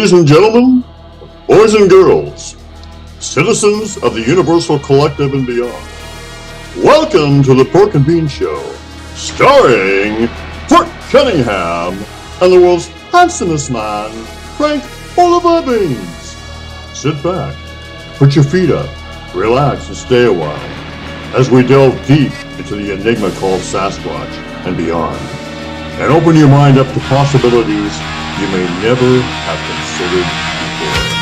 Ladies and gentlemen, boys and girls, citizens of the Universal Collective and beyond, welcome to the Pork and Bean Show, starring Fort Cunningham and the world's handsomest man, Frank Oliver Beans. Sit back, put your feet up, relax and stay a while as we delve deep into the enigma called Sasquatch and beyond, and open your mind up to possibilities you may never have considered before.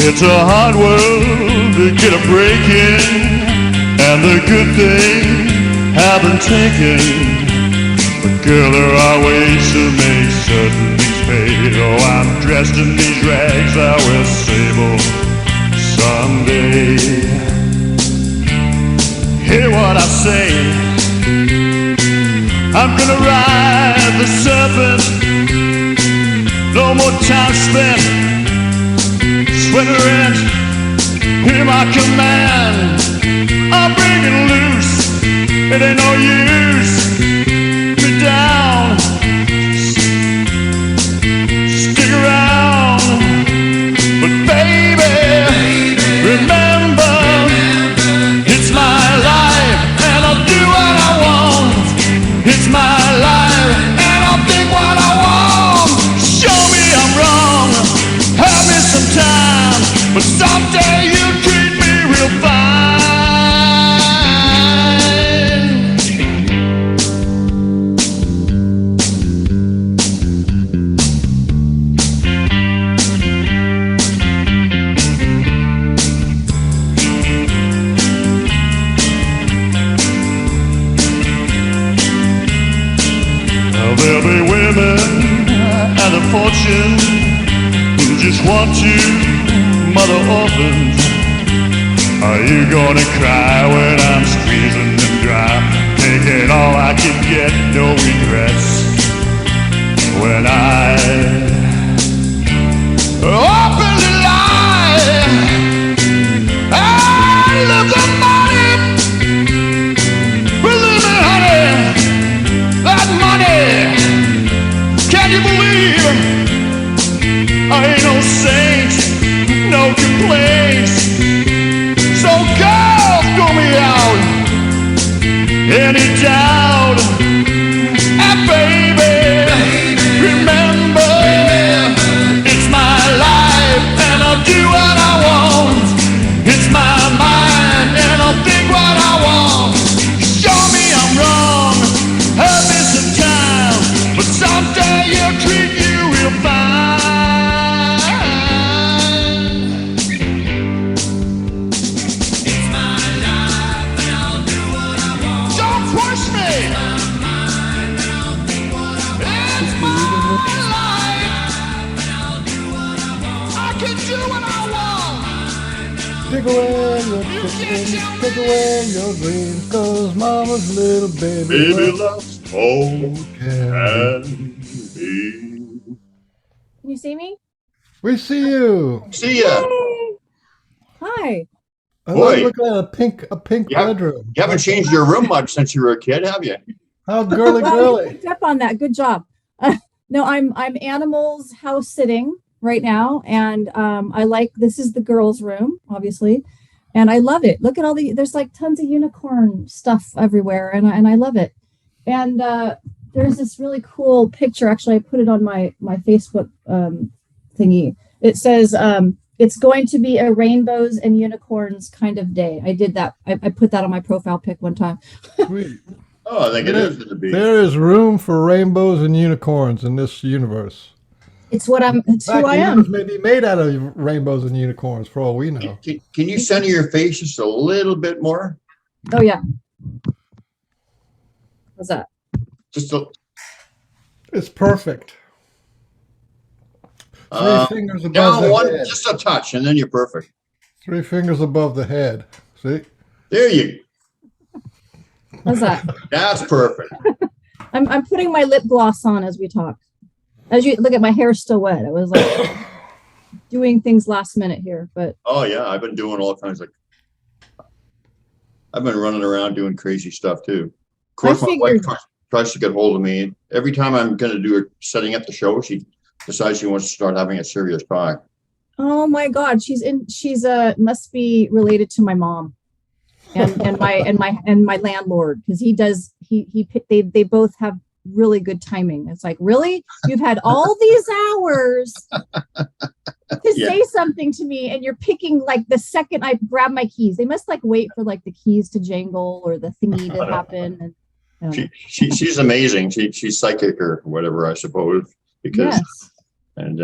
It's a hard world to get a break in, and the good thing haven't taken. But girl, there are ways to make certain these pay. Oh, I'm dressed in these rags, I will sable someday. Hear what I say, I'm gonna ride the serpent. No more time spent sweating rent. Hear my command, I'm breaking loose. It ain't no use me down. Stick around, but baby, remember, it's my life and I'll do what I want. It's my life and I'll think what I want. Show me I'm wrong, have me some time, but someday you'll treat me real fine. Now there'll be women and a fortune who just want to mother orphans. Are you gonna cry when I'm squeezing them dry? Taking all I can get, no regrets. When I openly lie, I love the money. Believe me, honey, that money. Can you believe? I ain't no saint, no complaints. So girls, throw me out, any doubt. And baby, remember, it's my life and I'll do what I want. It's my mind and I'll think what I want. Show me I'm wrong, have me some time, but someday you'll treat you real fine. Take away your chickens, take away your dreams, 'cause mama's little baby Baby loves Oh, Can can be. Can you see me? we see you? See ya. Yay! Hi. I Boy. love looking at a pink Yeah. bedroom. You haven't changed your room much since you were a kid, have you? How girly Well, you girly. picked up on that. Good job. No, I'm animals house sitting right now, and I like this is the girls' room, obviously, and I love it. Look at all there's like tons of unicorn stuff everywhere, and I love it. And there's this really cool picture. Actually, I put it on my Facebook thingy. It says it's going to be a rainbows and unicorns kind of day. I did that. I put that on my profile pic one time. Sweet. Oh, I think it is going to be. There is room for rainbows and unicorns in this universe. It's what I'm. It's In fact, who I the am. universe may be made out of rainbows and unicorns, for all we know. Can you center your face just a little bit more? Oh yeah. What's that? Just a, It's perfect. Three fingers above down the one, head. just a touch, and then you're perfect. 3 fingers above the head. See? There you. How's that? That's perfect. I'm putting my lip gloss on as we talk. As you look at my hair still wet. I was like doing things last minute here, but Oh yeah, I've been doing all kinds of. I've been running around doing crazy stuff too. Of course, my wife tries to get hold of me. Every time I'm going to do it, setting up the show, she decides she wants to start having a serious talk. oh my God, she's must be related to my mom and my landlord, because they both have really good timing. It's like, really? You've had all these hours to say something to me, and you're picking like the second I grab my keys. They must like wait for like the keys to jangle or the thingy to happen. And She's amazing. She's psychic or whatever, I suppose. Because yes. and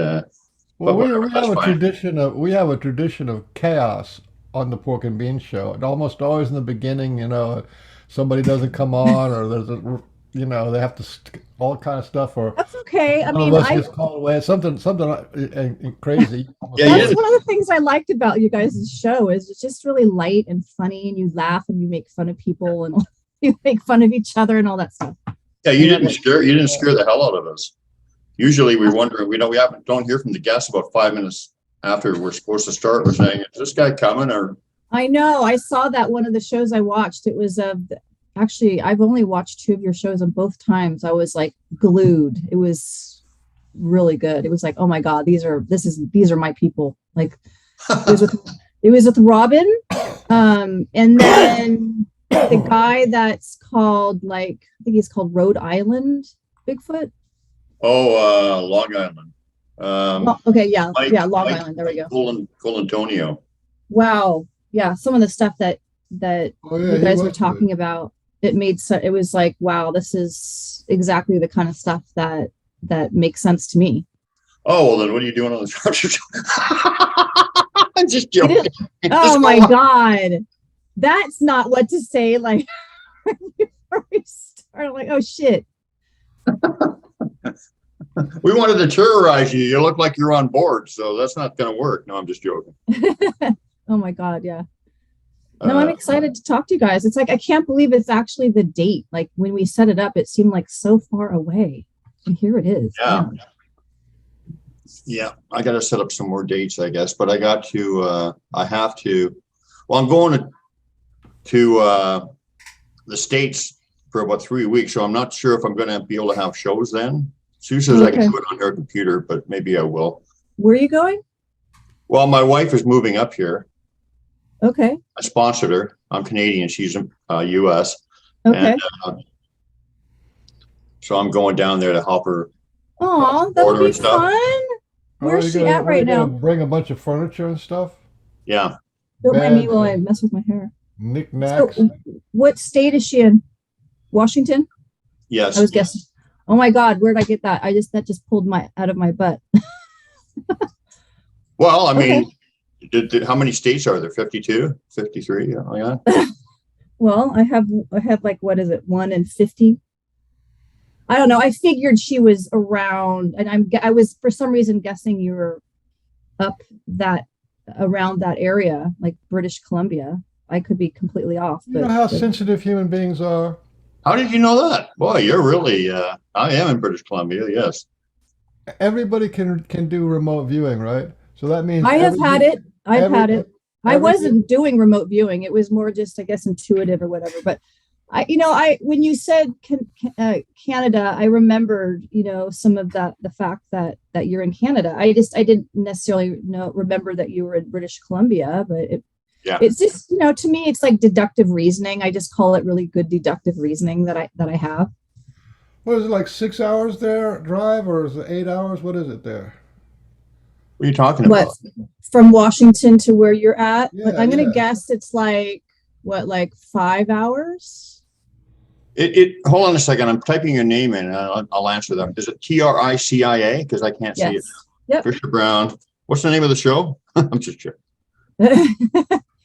Well, but we that's have a fine. tradition of chaos on the Pork and Bean Show. And almost always in the beginning, somebody doesn't come on, or there's they have to all kind of stuff, or That's okay. I one mean, of us gets called away. Something crazy. Yeah, that's one of the things I liked about you guys' show is it's just really light and funny, and you laugh and you make fun of people and you make fun of each other and all that stuff. Yeah, you didn't scare the hell out of us. Usually we wonder, we don't hear from the guests about 5 minutes after we're supposed to start. We're saying, is this guy coming? Or I know. I saw that one of the shows I watched. It was actually I've only watched 2 of your shows, and both times I was like glued. It was really good. It was like, oh my God, these are my people. Like it was with Robin, and then the guy that's called I think he's called Rhode Island Bigfoot. Oh, Long Island. Okay, yeah, Mike, Long Island. There we go. Colantonio. Wow, yeah, some of the stuff that you guys were talking about, it was like, wow, this is exactly the kind of stuff that makes sense to me. Oh, well, then what are you doing on the structure? I'm just joking. Oh my God, that's not what to say. Like before we start, I'm like, oh shit. We wanted to terrorize you. You look like you're on board, so that's not going to work. No, I'm just joking. Oh my God, yeah. No, I'm excited to talk to you guys. It's like, I can't believe it's actually the date. Like when we set it up, it seemed like so far away. And here it is. Yeah. Yeah. I got to set up some more dates, I guess, but I'm going to the States for about 3 weeks. So I'm not sure if I'm going to be able to have shows then. Sue says I can do it on her computer, but maybe I will. Where are you going? Well, my wife is moving up here. Okay. I sponsored her. I'm Canadian. She's U.S. Okay. And, so I'm going down there to help her. Oh, that'll be fun. Where's she at right now? Bring a bunch of furniture and stuff. Yeah. Don't mind me while I mess with my hair. Knickknacks. So, what state is she in? Washington? Yes. I was guessing. Oh my God, where'd I get that? That just pulled out of my butt. Well, I mean, how many states are there? 52, 53? Oh, yeah. Well, I have like, what is it? 1 in 50. I don't know. I figured she was around, and I was for some reason guessing you were up around that area, like British Columbia. I could be completely off. You know how sensitive human beings are. How did you know that? Boy, you're really, I am in British Columbia, yes. Everybody can do remote viewing, right? So that means I have had it. I've had it. I everything- wasn't doing remote viewing. It was more just, I guess, intuitive or whatever. But when you said Canada, I remembered, some of the fact that you're in Canada. I didn't necessarily remember that you were in British Columbia, but it's just, to me, it's like deductive reasoning. I just call it really good deductive reasoning that I have. What is it, like 6 hours there drive, or is it 8 hours? What is it there? What are you talking about? From Washington to where you're at? Yeah, I'm going to guess it's like 5 hours? Hold on a second. I'm typing your name in. And I'll answer that. Is it Tricia? Because I can't see it. Yep. Tricia Brown. What's the name of the show? I'm just sure.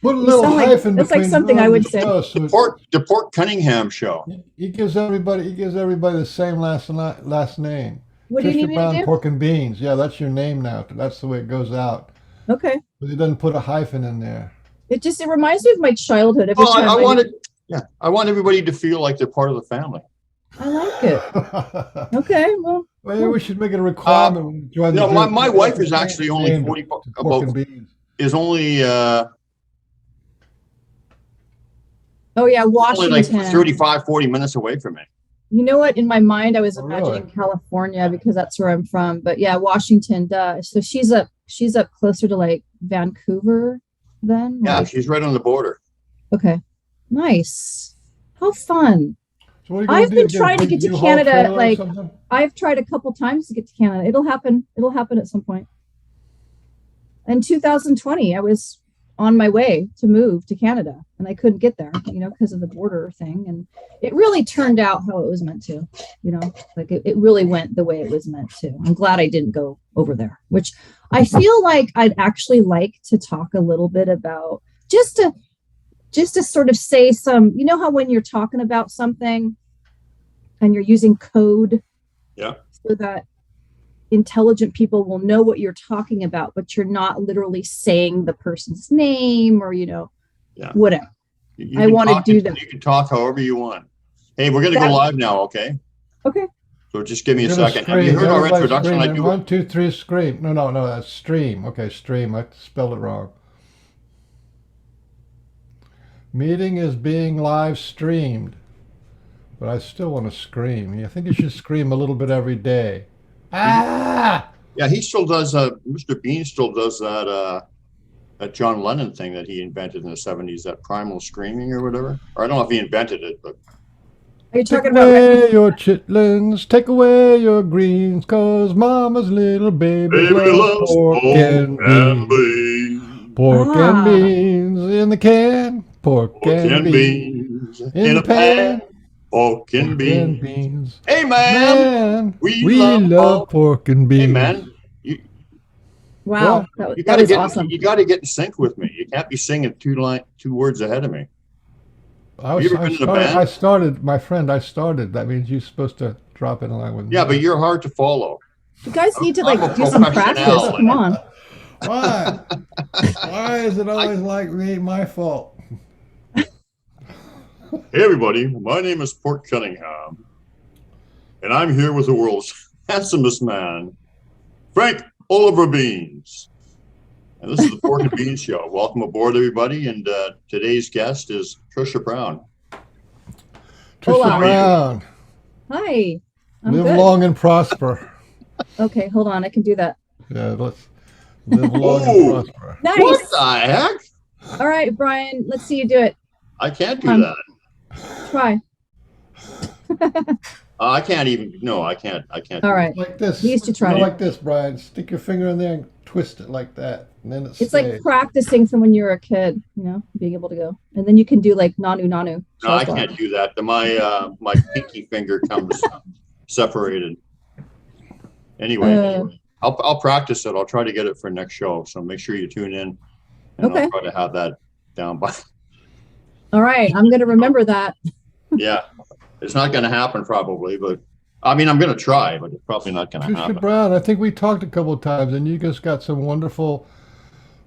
Put a little hyphen that's like between something I would say. The Port Cunningham show. He gives everybody the same last name. What do you need me Brown, to do? Pork and Beans. Yeah, that's your name now. That's the way it goes out. Okay. But he doesn't put a hyphen in there. It reminds me of my childhood. I want everybody to feel like they're part of the family. I like it. Okay, well. Maybe we should make it a requirement. My wife is actually only 40. Is only Washington. only like 35, 40 minutes away from me. You know what? In my mind, I was imagining California because that's where I'm from. But yeah, Washington does. So she's up closer to like Vancouver then? Yeah, she's right on the border. Okay. Nice. How fun. So what are you I've been trying to get to Canada. Like I've tried a couple times to get to Canada. It'll happen at some point. In 2020, I was on my way to move to Canada and I couldn't get there, because of the border thing. And it really turned out how it was meant to, like it really went the way it was meant to. I'm glad I didn't go over there, which I feel like I'd actually like to talk a little bit about just to sort of say some, how when you're talking about something and you're using code so that intelligent people will know what you're talking about, but you're not literally saying the person's name or, whatever. I want to do that. You can talk however you want. Hey, we're going to go live now. Okay. Okay. So just give me a second. Have you heard our introduction? I do 1, 2, 3, scream. No, that's stream. Okay, stream. I spelled it wrong. Meeting is being live streamed, but I still want to scream. I think you should scream a little bit every day. Ah! Yeah, he still does. Mr. Bean still does that John Lennon thing that he invented in the 70s, that primal screaming or whatever. Or I don't know if he invented it, but. Are you talking about? Take away your chitlins, take away your greens, 'cause mama's little baby loves pork and beans. Pork and beans in the can, pork and beans in the pan. Pork and beans. Hey, man. We love pork and beans. Hey, man. Wow. That was awesome. You got to get in sync with me. You can't be singing two words ahead of me. I started. That means you're supposed to drop in along with me. Yeah, but you're hard to follow. You guys need to do some practice. Come on. Why? Why is it always like me? My fault. Hey everybody, my name is Port Cunningham, and I'm here with the world's handsomest man, Frank Oliver Beans. And this is the Pork and Beans Show. Welcome aboard, everybody, and today's guest is Tricia Brown. Tricia Brown. Hi. Live long and prosper. Okay, hold on, I can do that. Yeah, let's live long and prosper. Nice. What the heck? All right, Brian, let's see you do it. I can't do that. Try. I can't even. No, I can't. All right. Like this. You used to try. Like this, Brian. Stick your finger in there and twist it like that, and then it's like practicing from when you were a kid. Being able to go, and then you can do like nanu. No, I can't do that. My pinky finger comes separated. Anyway, I'll practice it. I'll try to get it for next show. So make sure you tune in, and I'll try to have that down by. All right, I'm going to remember that. Yeah, it's not going to happen probably, but I mean, I'm going to try, but it's probably not going to happen. Tricia Brown, I think we talked a couple of times, and you just got some wonderful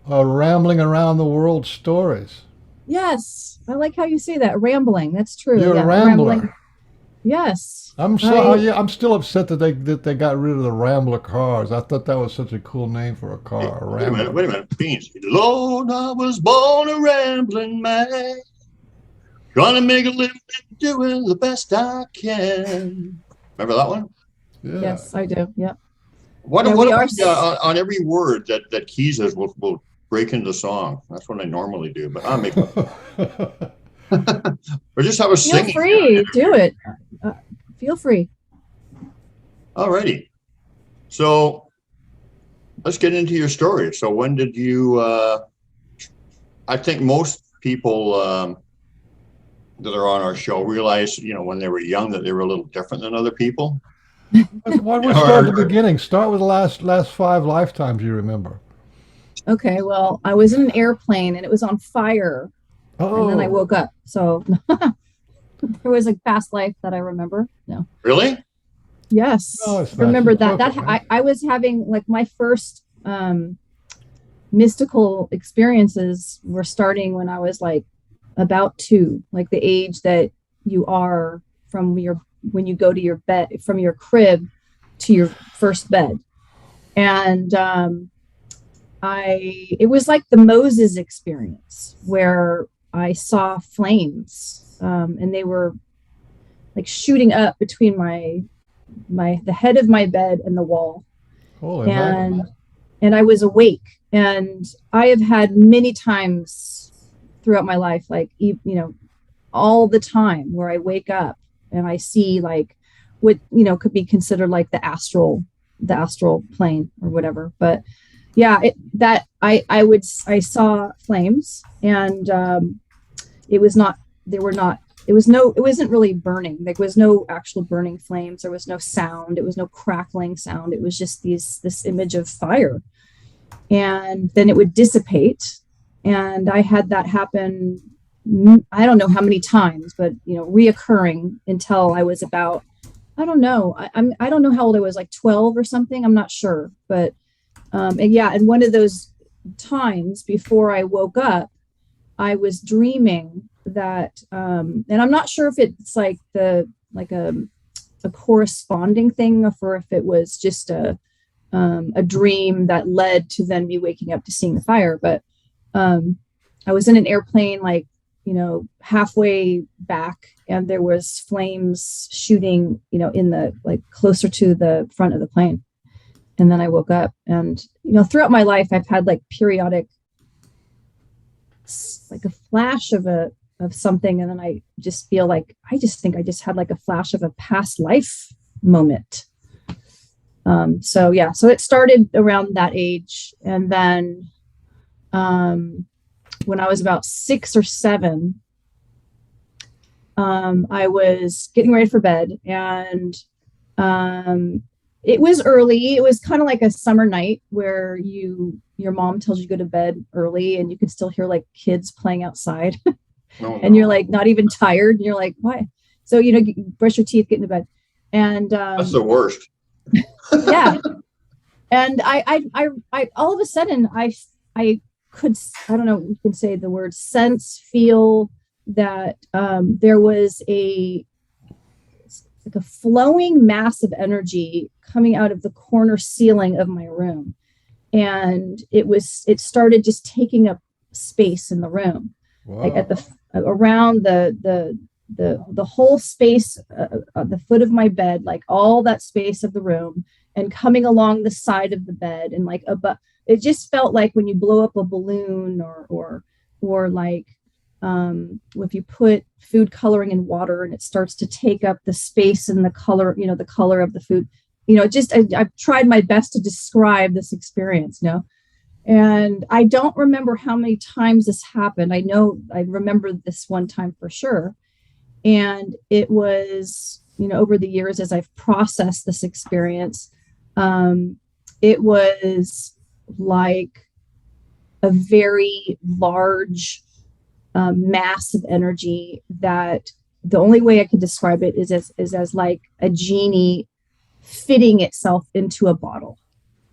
rambling around the world stories. Yes, I like how you say that. Rambling, that's true. You're a rambler. Yes. I'm so yeah. I'm still upset that they got rid of the Rambler cars. I thought that was such a cool name for a car, a Rambler. Wait a minute. Beans. Lord, I was born a rambling man, trying to make a living, doing the best I can. Remember that one? Yeah. Yes, I do. Yep. What Yeah, about on every word that Keys says will break into song? That's what I normally do, but I'll make or just have a singing. Feel free, do it. Feel free. Alrighty. So let's get into your story. So when did you? I think most people that are on our show realize, when they were young, that they were a little different than other people. Why don't we start at the beginning? Start with the last 5 lifetimes you remember. Okay, well, I was in an airplane and it was on fire. Oh. And then I woke up. So there was a past life that I remember. No. Really? Yes. No, remember that. I was having like my first mystical experiences were starting when I was like about 2, like the age that you are when you go to your bed, from your crib to your first bed. And it was like the Moses experience where I saw flames and they were like shooting up between the head of my bed and the wall. Holy and I was awake, and I have had many times throughout my life, like, all the time, where I wake up and I see like what, could be considered like the astral plane or whatever. But yeah, I saw flames, and it wasn't really burning. There was no actual burning flames. There was no sound. It was no crackling sound. It was just this image of fire. And then it would dissipate. And I had that happen, I don't know how many times, but, reoccurring until I was about, I don't know. I don't know how old I was, like 12 or something. I'm not sure. But, and one of those times before I woke up, I was dreaming that, and I'm not sure if it's like a corresponding thing, or if it was just a dream that led to then me waking up to seeing the fire. But I was in an airplane, like, halfway back, and there was flames shooting, in the, like, closer to the front of the plane. And then I woke up, and, throughout my life, I've had like periodic, like a flash of something. And then I just feel like, I think I just had like a flash of a past life moment. So it started around that age. And then, when I was about 6 or 7, I was getting ready for bed, and it was early. It was kind of like a summer night where your mom tells you to go to bed early, and you can still hear like kids playing outside. And you're like not even tired. And you're like, why? So, brush your teeth, get into bed. And that's the worst. Yeah. And I all of a sudden I could, I don't know, you can say the word feel that there was a flowing mass of energy coming out of the corner ceiling of my room. And it started just taking up space in the room. Wow. Like around the whole space, the foot of my bed, like all that space of the room, and coming along the side of the bed, and like it just felt like when you blow up a balloon, or like if you put food coloring in water and it starts to take up the space and the color, the color of the food, I've tried my best to describe this experience, and I don't remember how many times this happened. I know I remember this one time for sure. And it was, over the years, as I've processed this experience, it was like a very large mass of energy that the only way I could describe it is as like a genie fitting itself into a bottle.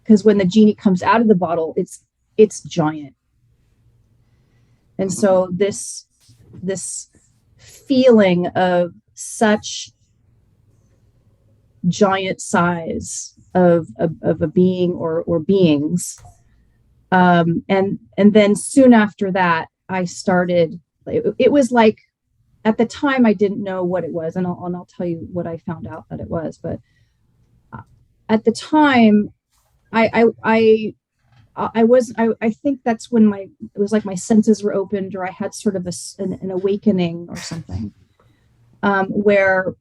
Because when the genie comes out of the bottle, it's giant. And so this feeling of such giant size of a being or beings. And then soon after that, I started, it was like, at the time I didn't know what it was. And I'll tell you what I found out that it was. But at the time, I think that's when it was like my senses were opened, or I had sort of an awakening or something, where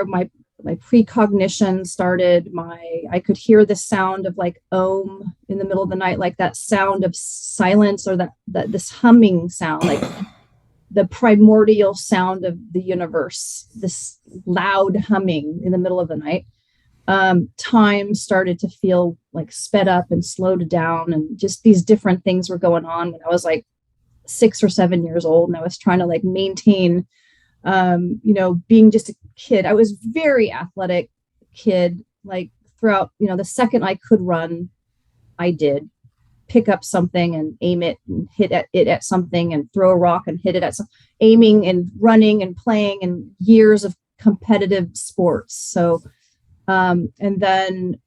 my precognition started. I could hear the sound of like Om in the middle of the night, like that sound of silence, or that this humming sound, like the primordial sound of the universe, this loud humming in the middle of the night. Time started to feel like sped up and slowed down, and just these different things were going on when I was like 6 or 7 years old, and I was trying to like maintain, being just a kid. I was very athletic kid, like throughout, the second I could run, I did pick up something and aim it and hit it at something, and throw a rock and hit it at something, aiming and running and playing, and years of competitive sports. So, and then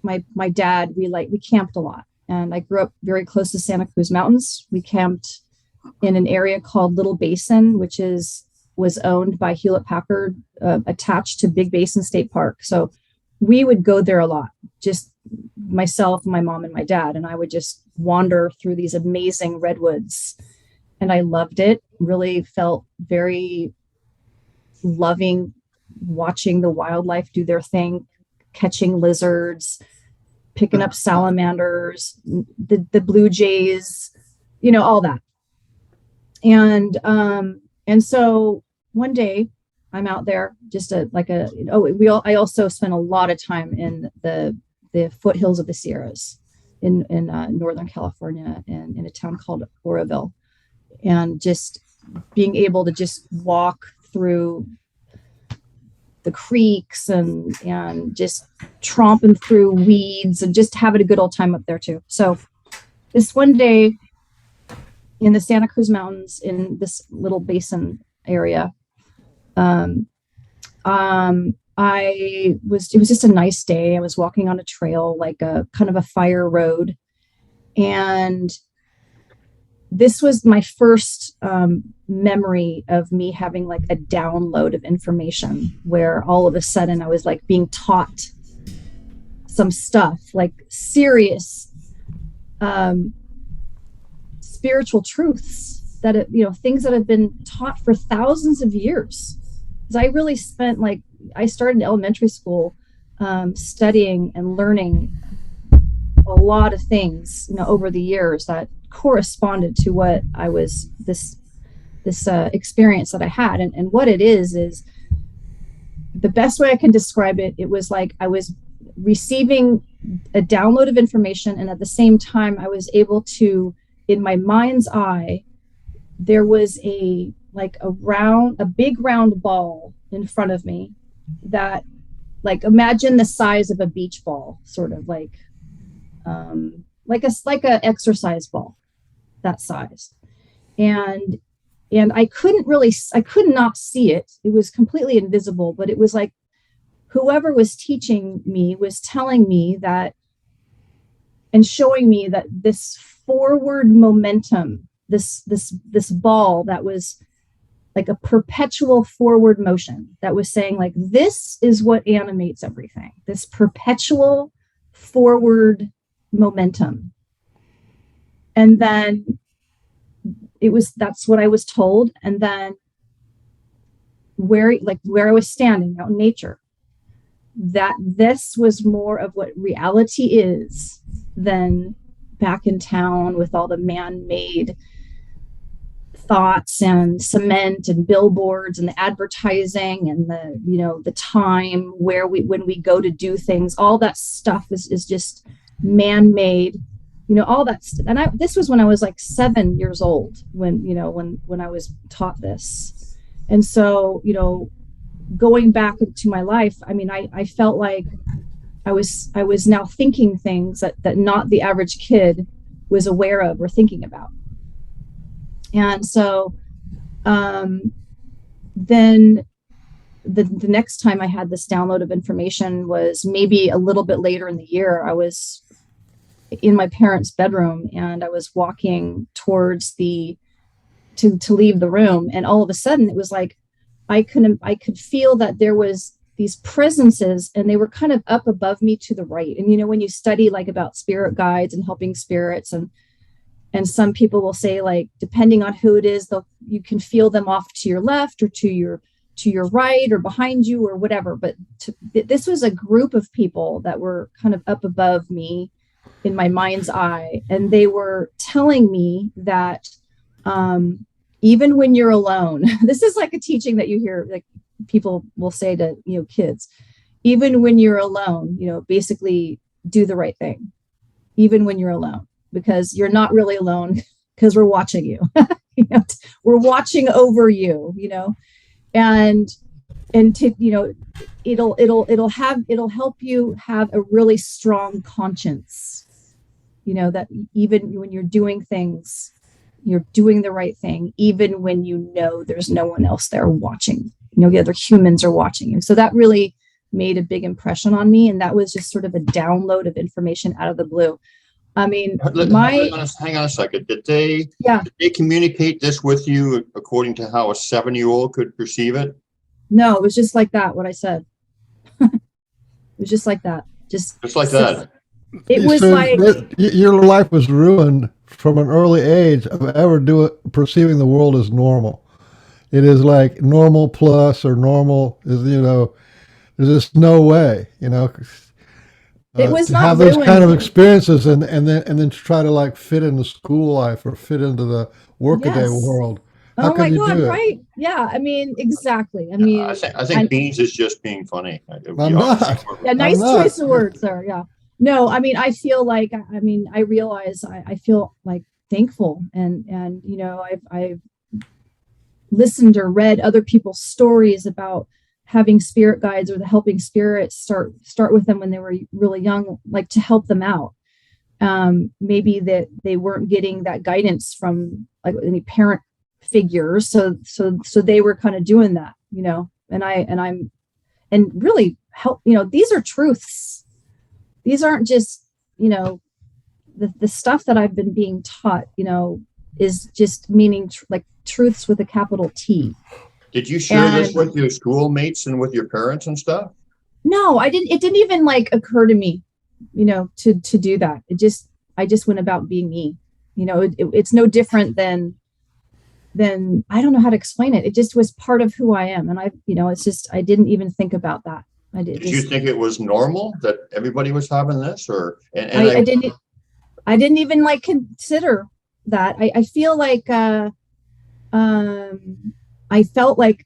my dad, we camped a lot, and I grew up very close to Santa Cruz Mountains. We camped in an area called Little Basin, which was owned by Hewlett Packard, attached to Big Basin State Park. So we would go there a lot, just myself, my mom, and my dad, and I would just wander through these amazing redwoods, and I loved it. Really felt very loving, watching the wildlife do their thing, catching lizards, picking up salamanders, the blue jays, all that. And so one day I'm out there, just I also spent a lot of time in the foothills of the Sierras in Northern California, and in a town called Oroville, and just being able to just walk through the creeks and just tromping through weeds and just having a good old time up there too. So this one day in the Santa Cruz Mountains, in this Little Basin area, it was just a nice day. I was walking on a trail, like a kind of a fire road. And this was my first memory of me having like a download of information, where all of a sudden I was like being taught some stuff, like serious spiritual truths that, things that have been taught for thousands of years. Because I really spent I started in elementary school studying and learning a lot of things, over the years that corresponded to what I was, this experience that I had. And what it is the best way I can describe it. It was like I was receiving a download of information, and at the same time I was able to, in my mind's eye, there was a big round ball in front of me that, like, imagine the size of a beach ball, sort of like a exercise ball, that size. And I could not see it. It was completely invisible, but it was like whoever was teaching me was telling me that, and showing me that this forward momentum, this ball that was like a perpetual forward motion, that was saying like, this is what animates everything, this perpetual forward momentum. And then that's what I was told. And then where I was standing out in nature, that this was more of what reality is than back in town with all the man-made thoughts and cement and billboards and the advertising and the time when we go to do things. All that stuff is just man-made, all that and this was when I was like 7 years old, when I was taught this. And so, going back to my life, I felt like I was now thinking things that not the average kid was aware of or thinking about. And so then the next time I had this download of information was maybe a little bit later in the year. I was in my parents' bedroom and I was walking towards to leave the room. And all of a sudden it was like, I could feel that there was these presences and they were kind of up above me to the right. And, you know, when you study like about spirit guides and helping spirits, and some people will say, like, depending on who it is, you can feel them off to your left or to your right or behind you or whatever. But this was a group of people that were kind of up above me in my mind's eye. And they were telling me that, even when you're alone, this is like a teaching that you hear, like people will say to, you know, kids, even when you're alone, you know, basically do the right thing, even when you're alone, because you're not really alone because we're watching you, you know, we're watching over you, you know, and to, you know, it'll help you have a really strong conscience, you know, that even when you're doing things, you're doing the right thing, even when you know there's no one else there watching, you know, the other humans are watching you. So that really made a big impression on me. And that was just sort of a download of information out of the blue. I mean, hang on a second. Did they communicate this with you according to how a 7-year-old could perceive it? No, it was just like that, what I said. It was just like that. Just like that. It was like your life was ruined from an early age of ever perceiving the world as normal. It is like normal plus or normal is, you know, there's just no way, you know. It was to not have those kind of experiences and then to try to like fit into school life or fit into the workaday world. How oh my you God, do it? Right? Yeah, I mean, exactly. I mean, I think Beans is just being funny. I'm not. Yeah, nice choice of words there. Yeah. No, I mean, I feel like, I mean, I realize I feel like thankful and, you know, I've listened or read other people's stories about having spirit guides or the helping spirits start with them when they were really young, like to help them out. Maybe that they weren't getting that guidance from like any parent figures. So they were kind of doing that, you know, and really help, you know, these are truths. These aren't just, you know, the stuff that I've been being taught, you know, is just meaning like truths with a capital T. Did you share this with your schoolmates and with your parents and stuff? No, I didn't. It didn't even like occur to me, you know, to do that. I just went about being me. You know, it's no different than I don't know how to explain it. It just was part of who I am. And you know, it's just, I didn't even think about that. Did you think it was normal that everybody was having this, or? I didn't even like consider that. I feel like I felt like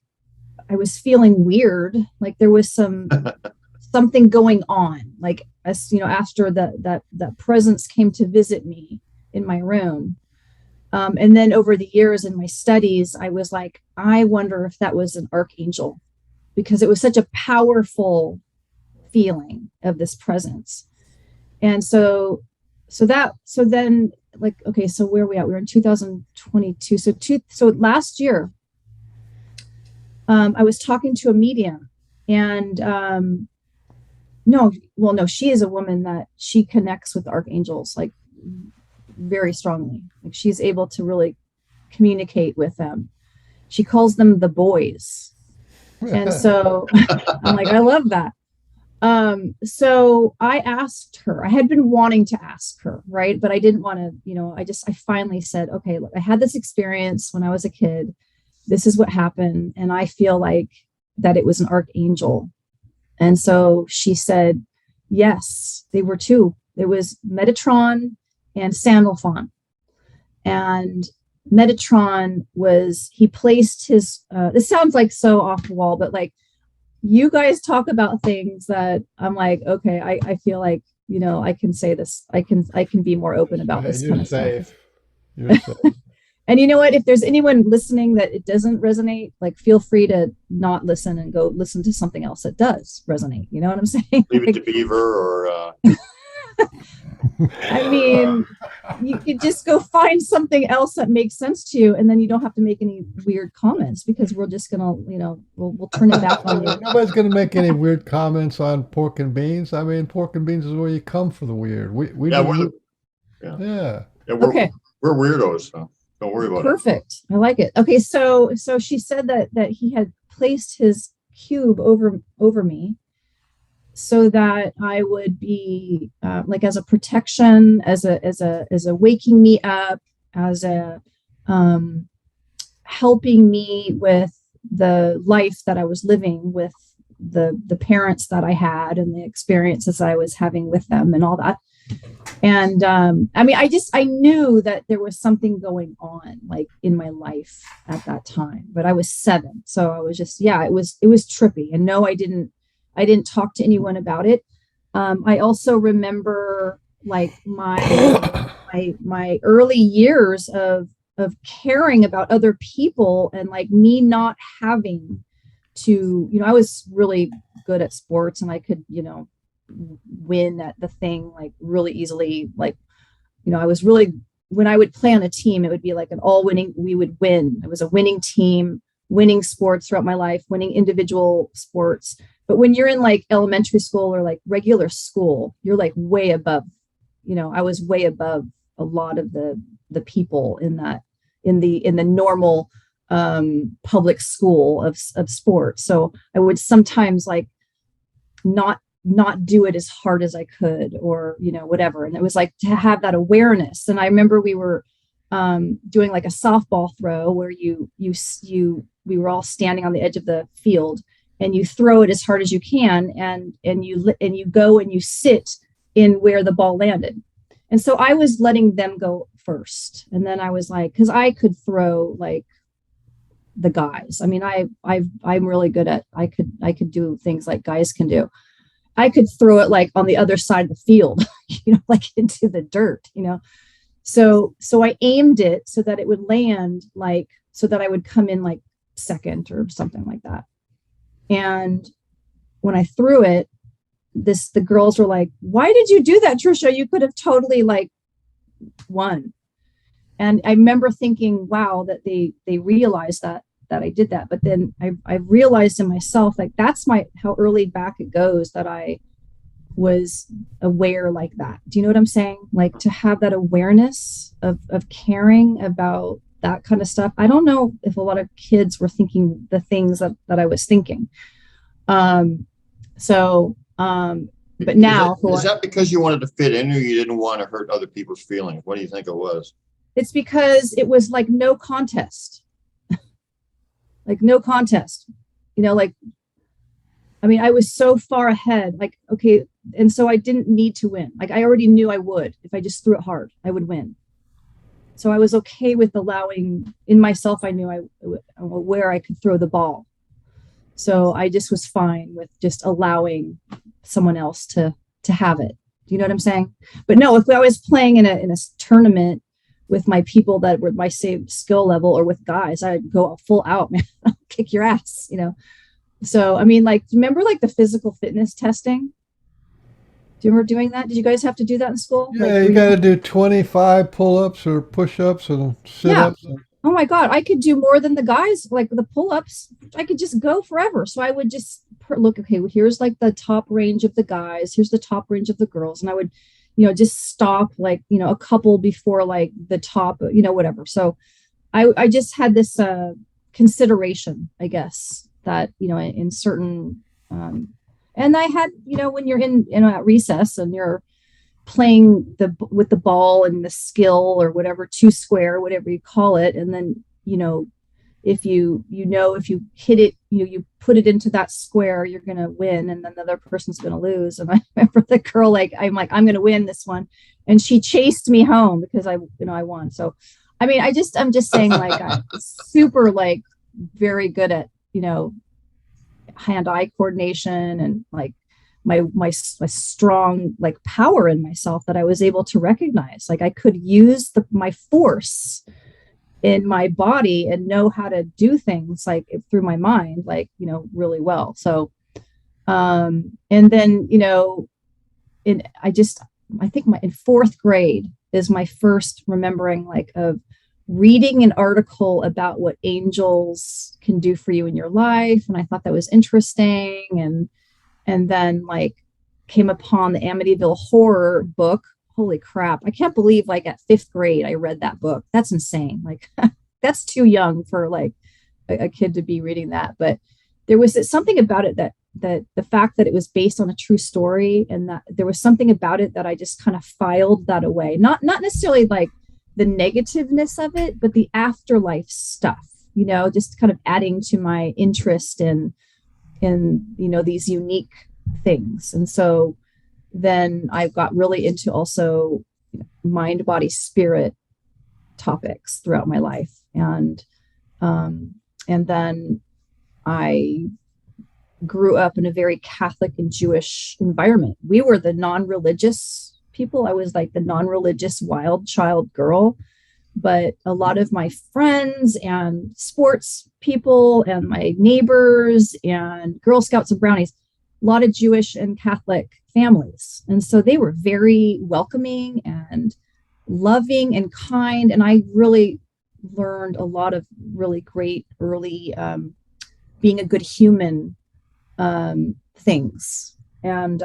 I was feeling weird, like there was something going on, like, as you know, after that presence came to visit me in my room. And then over the years in my studies, I was like, I wonder if that was an archangel, because it was such a powerful feeling of this presence. And so then, like, okay, so where are we at? We're in 2022. So last year, I was talking to a medium, and no, she is a woman that she connects with archangels like very strongly. Like she's able to really communicate with them. She calls them the boys. And so I'm like, I love that. So I asked her, I had been wanting to ask her, right? But I didn't want to, you know, I finally said, okay, look, I had this experience when I was a kid. This is what happened. And I feel like that it was an archangel. And so she said, yes, they were two. It was Metatron and Sandalphon. And Metatron he placed his, this sounds like so off the wall, but like, you guys talk about things that I'm like, okay, I feel like, you know, I can say this, I can be more open about this kind of stuff. You're safe. And you know what, if there's anyone listening that it doesn't resonate, like feel free to not listen and go listen to something else that does resonate. You know what I'm saying? Leave it to Beaver or I mean, you could just go find something else that makes sense to you, and then you don't have to make any weird comments, because we're just gonna, we'll turn it back on you. Nobody's going to make any weird comments on pork and beans. I mean, pork and beans is where you come for the weird. We Yeah, do- yeah, Okay. we're weirdos, so don't worry about it. Perfect. I like it. Okay, so she said that he had placed his cube over me, so that I would be like as a protection, as a waking me up, as a helping me with the life that I was living, with the parents that I had and the experiences I was having with them and all that. And I mean, I knew that there was something going on, like, in my life at that time, but I was 7, so I was just, it was trippy. And no, I didn't talk to anyone about it. I also remember, like, my early years of caring about other people, and like me not having to, I was really good at sports, and I could, win at the thing like really easily. Like, I was really, when I would play on a team, it would be like an all winning, we would win. It was a winning team, winning sports throughout my life, winning individual sports. But when you're in like elementary school or like regular school, you're like way above, I was way above a lot of the people in the normal public school of sports. So I would sometimes like not do it as hard as I could, or, whatever. And it was like to have that awareness. And I remember we were doing like a softball throw where we were all standing on the edge of the field, and you throw it as hard as you can, and you go and you sit in where the ball landed. And so I was letting them go first. And then I was like, because I could throw like the guys. I mean, I'm really good at, I could do things like guys can do. I could throw it like on the other side of the field, like into the dirt, So I aimed it so that it would land, like, so that I would come in like second or something like that. And when I threw it, the girls were like, "Why did you do that, Tricia? You could have totally like won." And I remember thinking, wow, that they realized that I did that. But then I realized in myself, like, that's how early back it goes that I was aware like that. Do you know what I'm saying? Like, to have that awareness of caring about that kind of stuff. I don't know if a lot of kids were thinking the things that I was thinking. But now, is that because you wanted to fit in, or you didn't want to hurt other people's feelings? What do you think it was? It's because it was like no contest. Like no contest, like, I mean, I was so far ahead, like, okay. And so I didn't need to win. Like, I already knew I would, if I just threw it hard, I would win. So I was okay with allowing in myself. I knew where I could throw the ball. So I just was fine with just allowing someone else to have it. Do you know what I'm saying? But no, if I was playing in a tournament with my people that were my same skill level, or with guys, I'd go full out, man. I'll kick your ass, So, I mean, like, remember like the physical fitness testing? Do you remember doing that? Did you guys have to do that in school? Yeah, like, you got to do 25 pull-ups or push-ups and sit-ups. Yeah. Oh my God, I could do more than the guys. Like the pull-ups, I could just go forever. So I would just look, okay, well, here's like the top range of the guys, here's the top range of the girls. And I would, just stop like, a couple before like the top, whatever. So I just had this consideration, I guess, that, in certain, and I had, when you're in at recess and you're playing with the ball and the skill or whatever, 2 square, whatever you call it. And then, if you hit it, you put it into that square, you're going to win. And then the other person's going to lose. And I remember the girl, I'm going to win this one. And she chased me home because I won. So, I mean, I'm just saying, like, I'm super, like, very good at, hand-eye coordination, and like my strong like power in myself that I was able to recognize. Like, I could use my force in my body and know how to do things like through my mind, like, really well. So, and then, I think in 4th grade, is my first remembering, like, of reading an article about what angels can do for you in your life. And I thought that was interesting. And then, like, came upon the Amityville Horror book. Holy crap. I can't believe, like, at 5th grade, I read that book. That's insane. Like, that's too young for, like, a kid to be reading that. But there was something about it that the fact that it was based on a true story, and that there was something about it that I just kind of filed that away. Not necessarily like the negativeness of it, but the afterlife stuff, you know, just kind of adding to my interest in, you know, these unique things. And so then I got really into also mind, body, spirit topics throughout my life. And then I grew up in a very Catholic and Jewish environment. We were the non-religious people. I was like the non-religious wild child girl, but a lot of my friends and sports people and my neighbors and Girl Scouts and Brownies, a lot of Jewish and Catholic families. And so they were very welcoming and loving and kind. And I really learned a lot of really great early being a good human things. And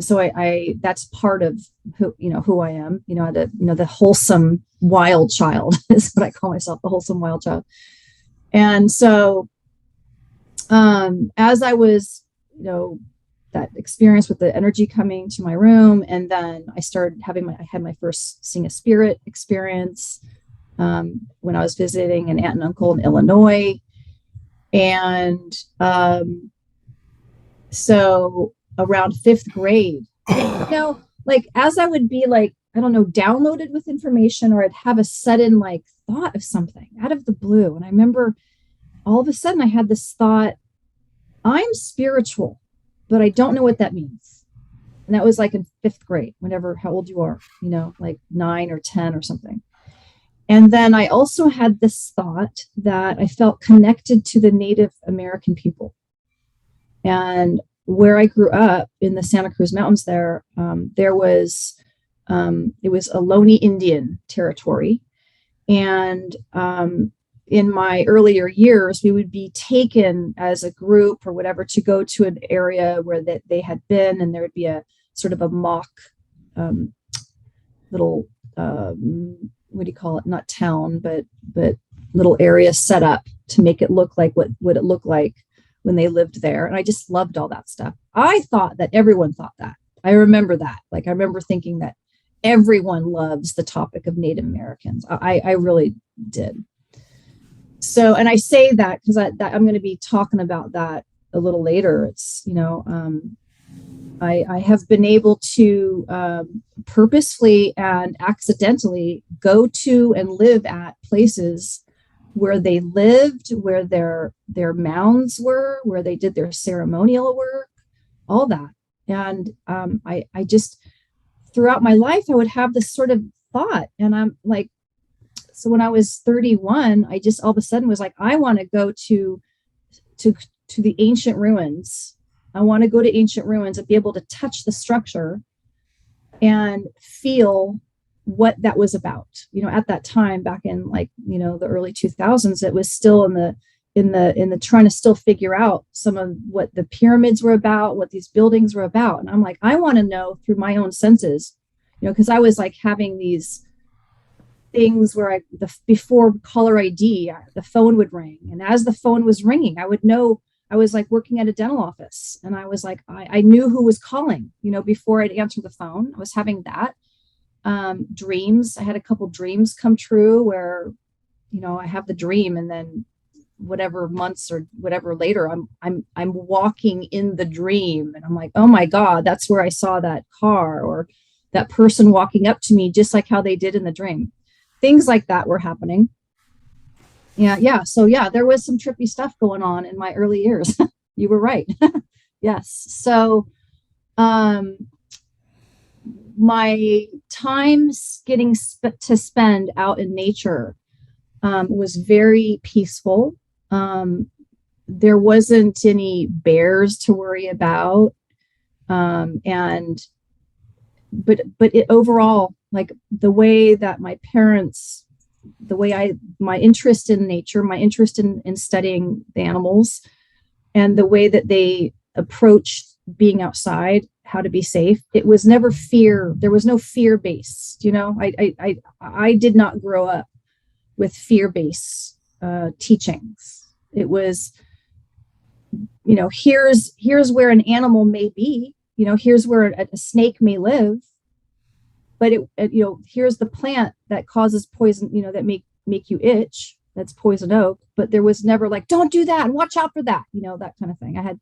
so I that's part of who I am, the wholesome wild child is what I call myself, the wholesome wild child. And so as I was, that experience with the energy coming to my room, and then I started I had my first seeing a spirit experience when I was visiting an aunt and uncle in Illinois. And so around 5th grade, like, as I would be, like, I don't know, downloaded with information, or I'd have a sudden, like, thought of something out of the blue. And I remember all of a sudden I had this thought, I'm spiritual, but I don't know what that means. And that was like in 5th grade, how old you are, like 9 or 10 or something. And then I also had this thought that I felt connected to the Native American people. And where I grew up in the Santa Cruz Mountains there was, it was a Ohlone Indian territory. And in my earlier years, we would be taken as a group or whatever to go to an area where they had been, and there would be a sort of a mock little, what do you call it? Not town, but little area set up to make it look like what it looked like when they lived there. And I just loved all that stuff. I thought that everyone thought that. I remember that. Like, I remember thinking that everyone loves the topic of Native Americans. I really did. So, and I say that because I'm going to be talking about that a little later. It's, I have been able to purposefully and accidentally go to and live at places where they lived, where their mounds were, where they did their ceremonial work, all that. And I just, throughout my life, I would have this sort of thought, and I'm like, so when I was 31, I just all of a sudden was like, I want to go to the ancient ruins. I want to go to ancient ruins and be able to touch the structure and feel what that was about. At that time, back in, like, the early 2000s, it was still in the trying to still figure out some of what the pyramids were about, what these buildings were about. And I'm like, I want to know through my own senses, because I was like having these things where before caller ID, the phone would ring. And as the phone was ringing, I would know. I was like working at a dental office, and I was like, I knew who was calling, before I'd answer the phone. I was having that. Dreams. I had a couple dreams come true where, I have the dream, and then whatever months or whatever later, I'm walking in the dream, and I'm like, oh my God, that's where I saw that car or that person walking up to me, just like how they did in the dream. Things like that were happening. Yeah. So yeah, there was some trippy stuff going on in my early years. You were right. Yes. So, my time getting to spend out in nature was very peaceful. There wasn't any bears to worry about. And but it overall, like the way that my parents, my interest in nature, my interest in studying the animals, and the way that they approached being outside, how to be safe, it was never fear. There was no fear based, I did not grow up with fear based teachings. It was, here's where an animal may be, here's where a snake may live, but here's the plant that causes poison, that make you itch. That's poison oak. But there was never like, don't do that and watch out for that, that kind of thing.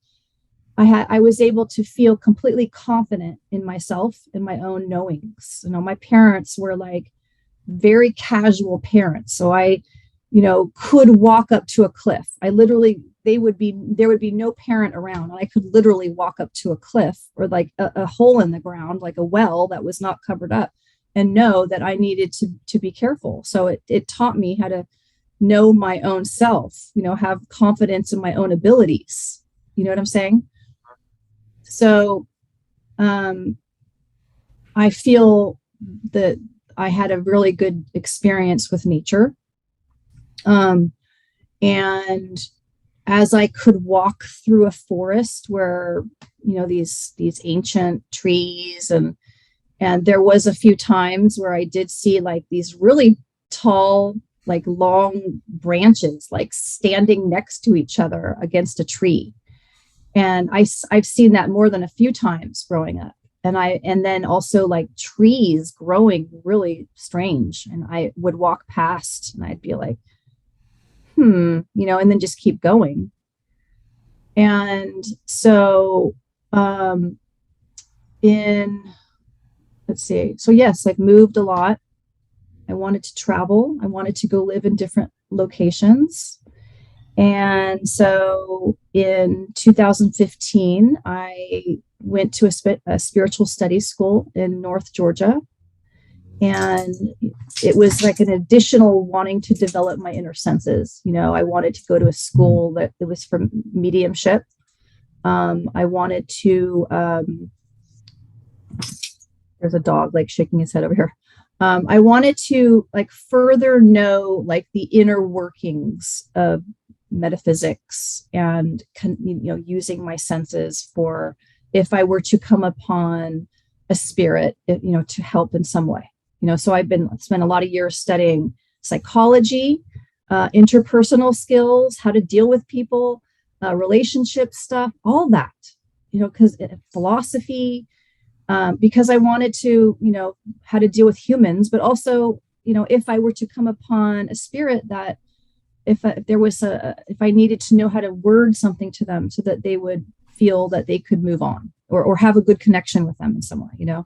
I was able to feel completely confident in myself and my own knowings. My parents were like very casual parents. So I, could walk up to a cliff. There would be no parent around, and I could literally walk up to a cliff or like a hole in the ground, like a well that was not covered up, and know that I needed to be careful. So it taught me how to know my own self, have confidence in my own abilities. You know what I'm saying? So I feel that I had a really good experience with nature. And as I could walk through a forest where, these ancient trees, and there was a few times where I did see like these really tall, like long branches, like standing next to each other against a tree. And I've seen that more than a few times growing up. And then also like trees growing really strange. And I would walk past and I'd be like, and then just keep going. And so, yes, I've moved a lot. I wanted to travel. I wanted to go live in different locations. And so in 2015, I went to a spiritual studies school in North Georgia. And it was like an additional wanting to develop my inner senses. I wanted to go to a school that was for mediumship. I wanted to, there's a dog like shaking his head over here. I wanted to like further know like the inner workings of metaphysics, and using my senses for if I were to come upon a spirit, to help in some way. So I've spent a lot of years studying psychology, interpersonal skills, how to deal with people, relationship stuff, all that, because philosophy, because I wanted to, how to deal with humans, but also, if I were to come upon a spirit that if I needed to know how to word something to them so that they would feel that they could move on or have a good connection with them in some way,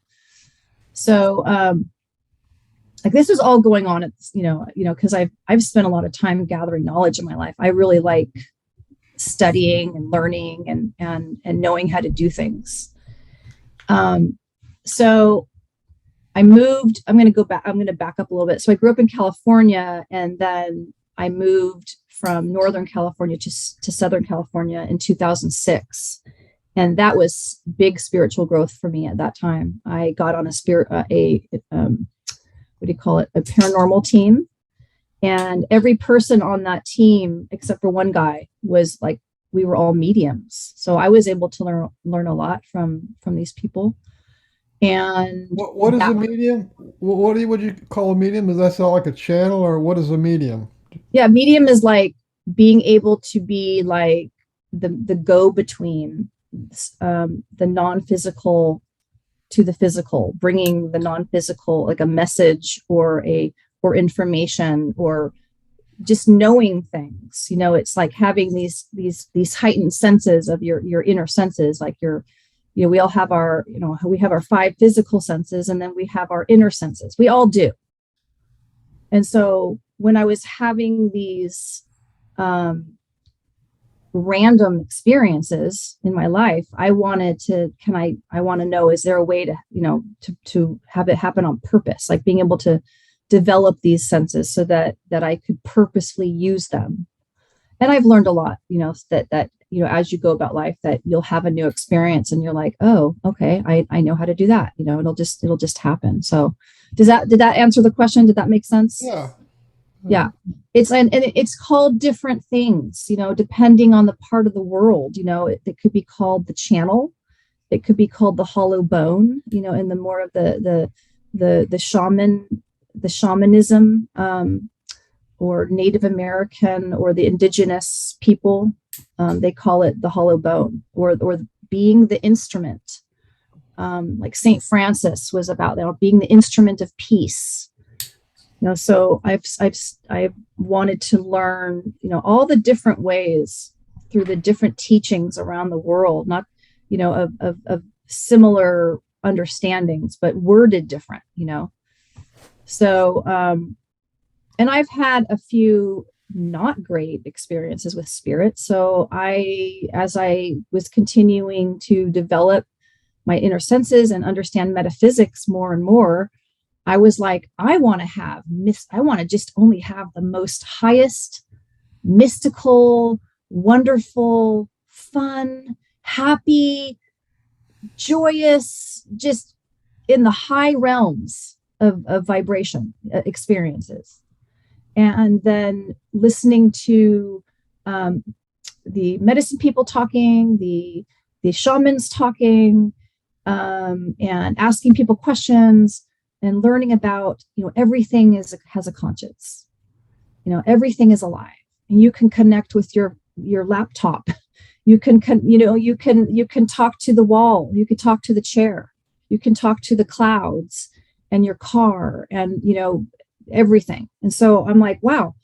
So, like this was all going on at, because I've spent a lot of time gathering knowledge in my life. I really like studying and learning and knowing how to do things. So I moved, I'm going to back up a little bit. So I grew up in California, and then I moved from Northern California to Southern California in 2006. And that was big spiritual growth for me at that time. I got on a paranormal team. And every person on that team, except for one guy, was like, we were all mediums. So I was able to learn a lot from these people. And what is a medium? What would you call a medium? Does that sound like a channel, or what is a medium? Yeah, medium is like being able to be like the go-between the non-physical to the physical, bringing the non-physical, like a message or information, or just knowing things. It's like having these heightened senses of your inner senses, like we all have our, we have our 5 physical senses, and then we have our inner senses. We all do. And so when I was having these random experiences in my life, I wanted to know, is there a way to, to have it happen on purpose, like being able to develop these senses so that I could purposefully use them. And I've learned a lot, that you know, as you go about life, that you'll have a new experience and you're like, oh, okay, I know how to do that. You know, it'll just happen. So did that answer the question? Did that make sense? Yeah. Yeah. It's, and it's called different things, you know, depending on the part of the world. You know, it could be called the channel. It could be called the hollow bone, you know, in the more of the shamanism, or Native American or the indigenous people. They call it the hollow bone, or being the instrument. Like Saint Francis was about that, being the instrument of peace. You know, so I've wanted to learn, you know, all the different ways through the different teachings around the world, not, you know, of similar understandings, but worded different, you know. So, and I've had a few not great experiences with spirit. So as I was continuing to develop my inner senses and understand metaphysics more and more, I was like, I want to just only have the most highest, mystical, wonderful, fun, happy, joyous, just in the high realms of vibration experiences. And then listening to the medicine people talking, the shamans talking, and asking people questions and learning about, you know, everything has a conscience. You know, everything is alive, and you can connect with your laptop. You can talk to the wall. You can talk to the chair. You can talk to the clouds and your car, and, you know, everything. And so I'm like, wow.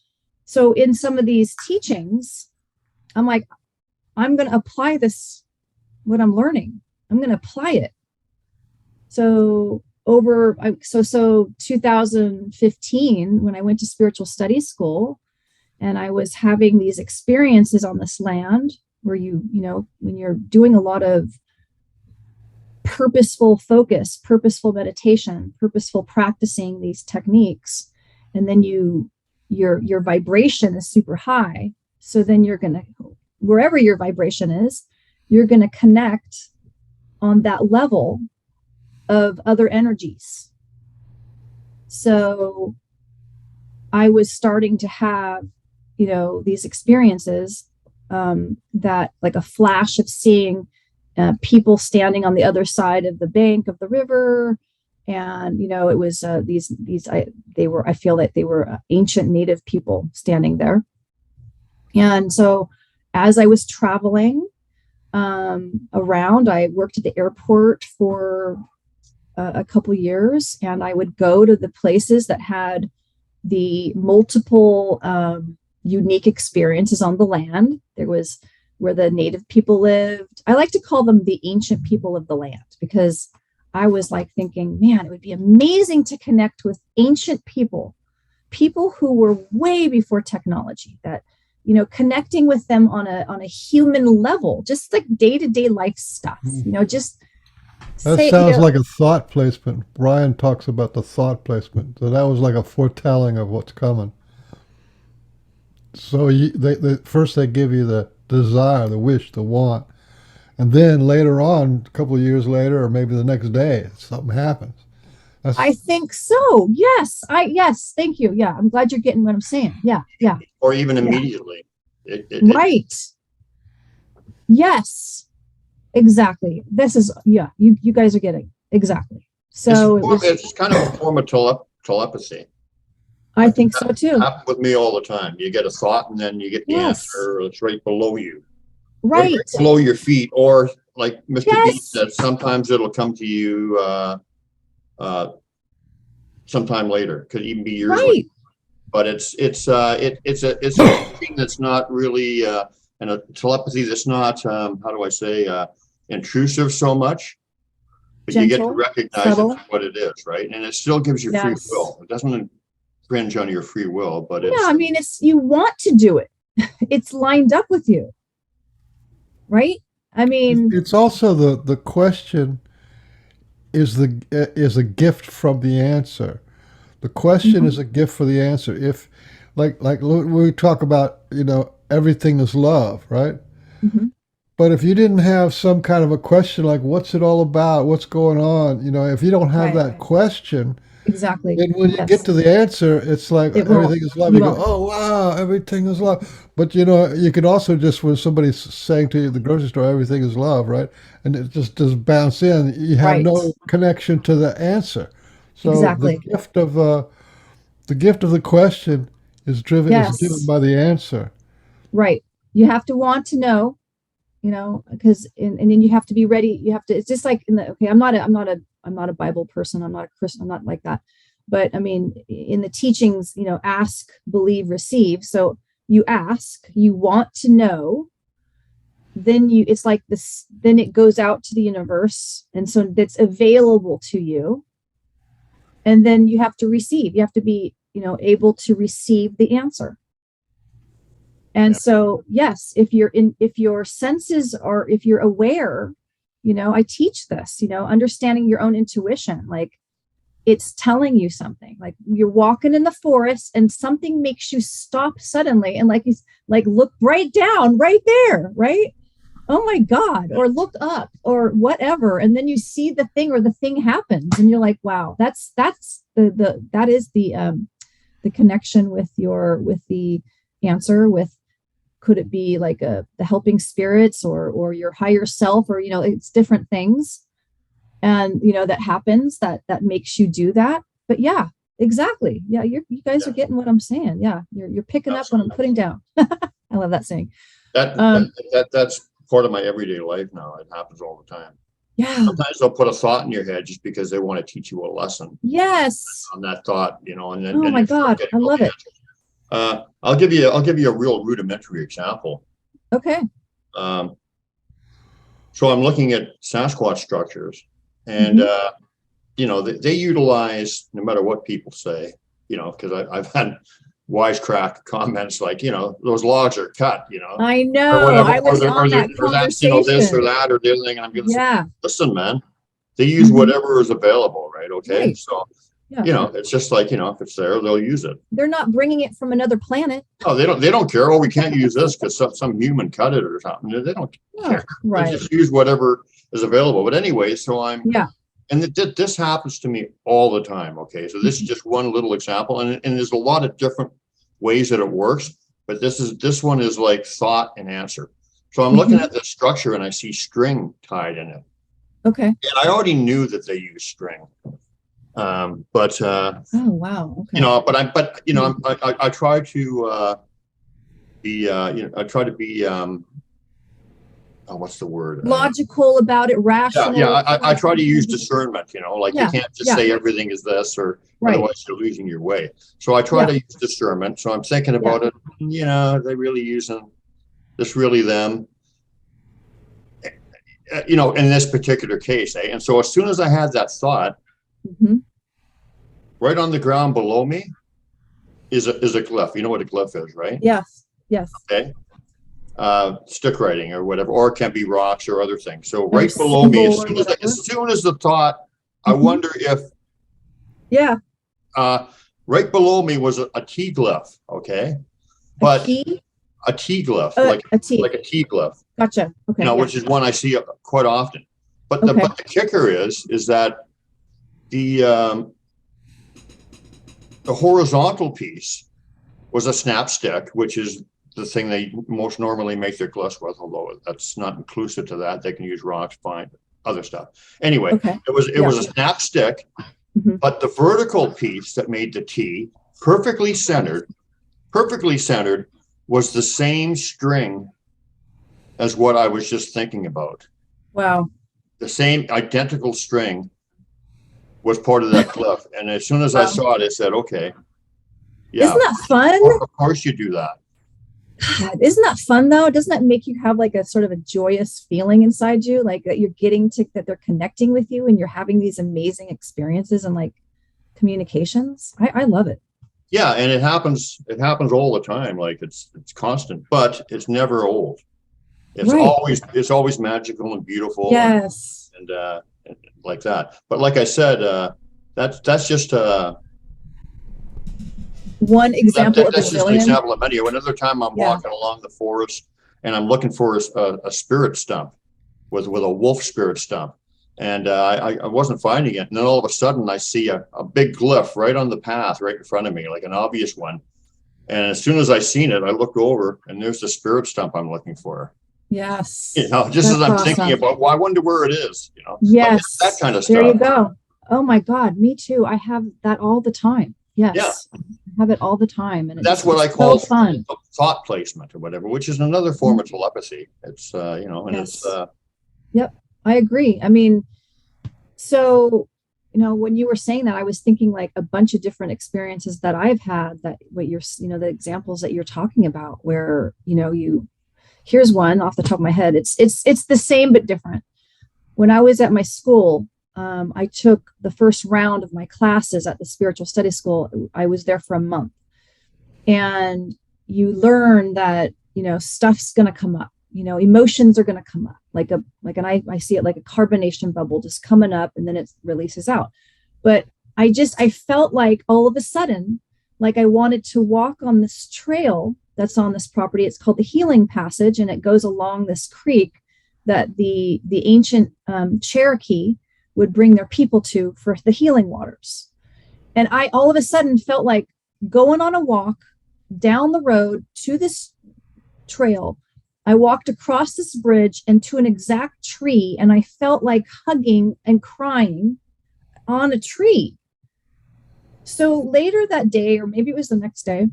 So in some of these teachings, I'm like, I'm going to apply this, what I'm learning. I'm going to apply it. So 2015, when I went to spiritual studies school, and I was having these experiences on this land where you know, when you're doing a lot of purposeful focus, purposeful meditation, purposeful practicing these techniques, and then your vibration is super high. So then you're going to, wherever your vibration is, you're going to connect on that level of other energies. So I was starting to have, you know, these experiences, that like a flash of seeing people standing on the other side of the bank of the river. And, you know, it was I feel like they were ancient native people standing there. And so as I was traveling around, I worked at the airport for a couple years, and I would go to the places that had the multiple unique experiences on the land. There was where the native people lived. I like to call them the ancient people of the land, because I was like thinking, man, it would be amazing to connect with ancient people who were way before technology, that, you know, connecting with them on a human level, just like day-to-day life stuff, you know, just that sounds like a thought placement. Brian talks about the thought placement. So that was like a foretelling of what's coming. So they first they give you the desire, the wish, the want, and then later on, a couple of years later, or maybe the next day, something happens. I think so. Yes. Yes. Thank you. Yeah. I'm glad you're getting what I'm saying. Yeah. Yeah. Or even immediately. Right. Yes. Exactly. This is, yeah, you guys are getting exactly. So it's kind of a form of telepathy. I think so too. It happens with me all the time. You get a thought, and then you get the answer. It's right below you, right below your feet, or like Mr. B said, sometimes it'll come to you sometime later. Could even be years later. But it's a thing that's not really and a telepathy that's not how do I say intrusive so much. But gentle, you get to recognize it for what it is, right? And it still gives you free will. It doesn't infringe on your free will, but it's, I mean, it's, you want to do it. It's lined up with you, right? I mean, it's also the question is a gift from the answer. The question is a gift for the answer. If like we talk about, you know, everything is love, right? But if you didn't have some kind of a question like, what's it all about? What's going on? You know, if you don't have Right. that question, Exactly. then when you Yes. get to the answer, it's like It won't. everything is love. You You go, won't. oh, wow, everything is love. But, you know, you can also just, when somebody's saying to you at the grocery store, everything is love, right? And it just bounce in. You have Right. no connection to the answer. So Exactly. the gift of the question is given Yes. by the answer. Right. You have to want to know, you know, because and then you have to be ready. You have to, it's just like in the, okay, I'm not a Bible person. I'm not a Christian. I'm not like that. But I mean, in the teachings, you know, ask, believe, receive. So you ask, you want to know, then it's like this, then it goes out to the universe. And so that's available to you. And then you have to receive, you have to be, you know, able to receive the answer. And so, yes, if your senses are, if you're aware, you know, I teach this, you know, understanding your own intuition, like it's telling you something, like you're walking in the forest and something makes you stop suddenly. And like, look right down right there, right? Oh my God, or look up or whatever. And then you see the thing or the thing happens and you're like, wow, that is the connection with the answer with, could it be like the helping spirits or your higher self, or, you know, it's different things. And, you know, that happens that makes you do that. But yeah, exactly. Yeah. You guys are getting what I'm saying. Yeah. You're picking up what I'm putting down. I love that saying. That's part of my everyday life now. It happens all the time. Yeah. Sometimes they'll put a thought in your head just because they want to teach you a lesson. Yes. On that thought, you know, and then. Oh my God, I love it. I'll give you a real rudimentary example. Okay. So I'm looking at Sasquatch structures, and you know, they utilize, no matter what people say, you know, because I've had wisecrack comments like, you know, those logs are cut, you know. I know. I was on that conversation. You know, this or that or the other thing. And I'm going to say, listen, man, they use whatever is available, right? Okay. Right. So, you know, it's just like, you know, if it's there, they'll use it. They're not bringing it from another planet. No, they don't care. Oh, we can't use this because some human cut it or something. They don't care. Right. They just use whatever is available. But anyway, so and this happens to me all the time. Okay. So this is just one little example. And there's a lot of different ways that it works. But this one is like thought and answer. So I'm looking at the structure and I see string tied in it. Okay. And I already knew that they use string. Oh wow. Okay. You know, but you know, I try to be you know, I try to be what's the word? Logical about it, rational. Yeah, I try to use discernment, you know, like you can't just say everything is this or otherwise you're losing your way. So I try to use discernment. So I'm thinking about it, you know, are they really using this, really them? You know, in this particular case, And so as soon as I had that thought, right on the ground below me is a glyph. You know what a glyph is, right? Yes. Okay. Stick writing or whatever, or it can be rocks or other things. So right below me, as soon as the thought, I wonder if right below me was a T glyph. Okay. But a T glyph, like a T glyph. Gotcha. Okay. You know, which is one I see quite often. But the kicker is that the horizontal piece was a snap stick, which is the thing they most normally make their glyphs with, although that's not inclusive to that. They can use rocks, fine, other stuff. Anyway, it was a snap stick, but the vertical piece that made the T perfectly centered was the same string as what I was just thinking about. Wow. The same identical string was part of that glyph. And as soon as I saw it, I said, okay. Yeah. Isn't that fun? Of course you do that. God, isn't that fun though? Doesn't that make you have like a sort of a joyous feeling inside you? Like that you're getting to, that they're connecting with you and you're having these amazing experiences and like communications. I love it. Yeah. And it happens all the time. Like it's constant, but it's never old. It's always magical and beautiful. Yes. And like that. But like I said, that's just one example of that's just an example of many. Another time I'm walking along the forest and I'm looking for a spirit stump with a wolf spirit stump. And I wasn't finding it. And then all of a sudden I see a big glyph right on the path, right in front of me, like an obvious one. And as soon as I seen it, I looked over and there's the spirit stump I'm looking for. Yes. You know, just That's as I'm awesome. thinking about, well, I wonder where it is, you know. Yes. Like that kind of stuff. There you go. Oh my God, me too. I have that all the time. Yes. Yeah. I have it all the time. And that's what I call so fun. thought placement or whatever, which is another form of telepathy. It's, you know, and Yes. it's, Yep. I agree. I mean, so, you know, when you were saying that, I was thinking like a bunch of different experiences that I've had, that what you're, you know, the examples that you're talking about where, you know, here's one off the top of my head. It's the same, but different. When I was at my school, I took the first round of my classes at the spiritual study school. I was there for a month, and you learn that, you know, stuff's going to come up. You know, emotions are going to come up and I see it like a carbonation bubble just coming up and then it releases out. But I felt like all of a sudden, like I wanted to walk on this trail that's on this property. It's called the Healing Passage, and it goes along this creek that the ancient Cherokee would bring their people to for the healing waters. And I all of a sudden felt like going on a walk down the road to this trail. I walked across this bridge and to an exact tree, and I felt like hugging and crying on a tree. So later that day, or maybe it was the next day,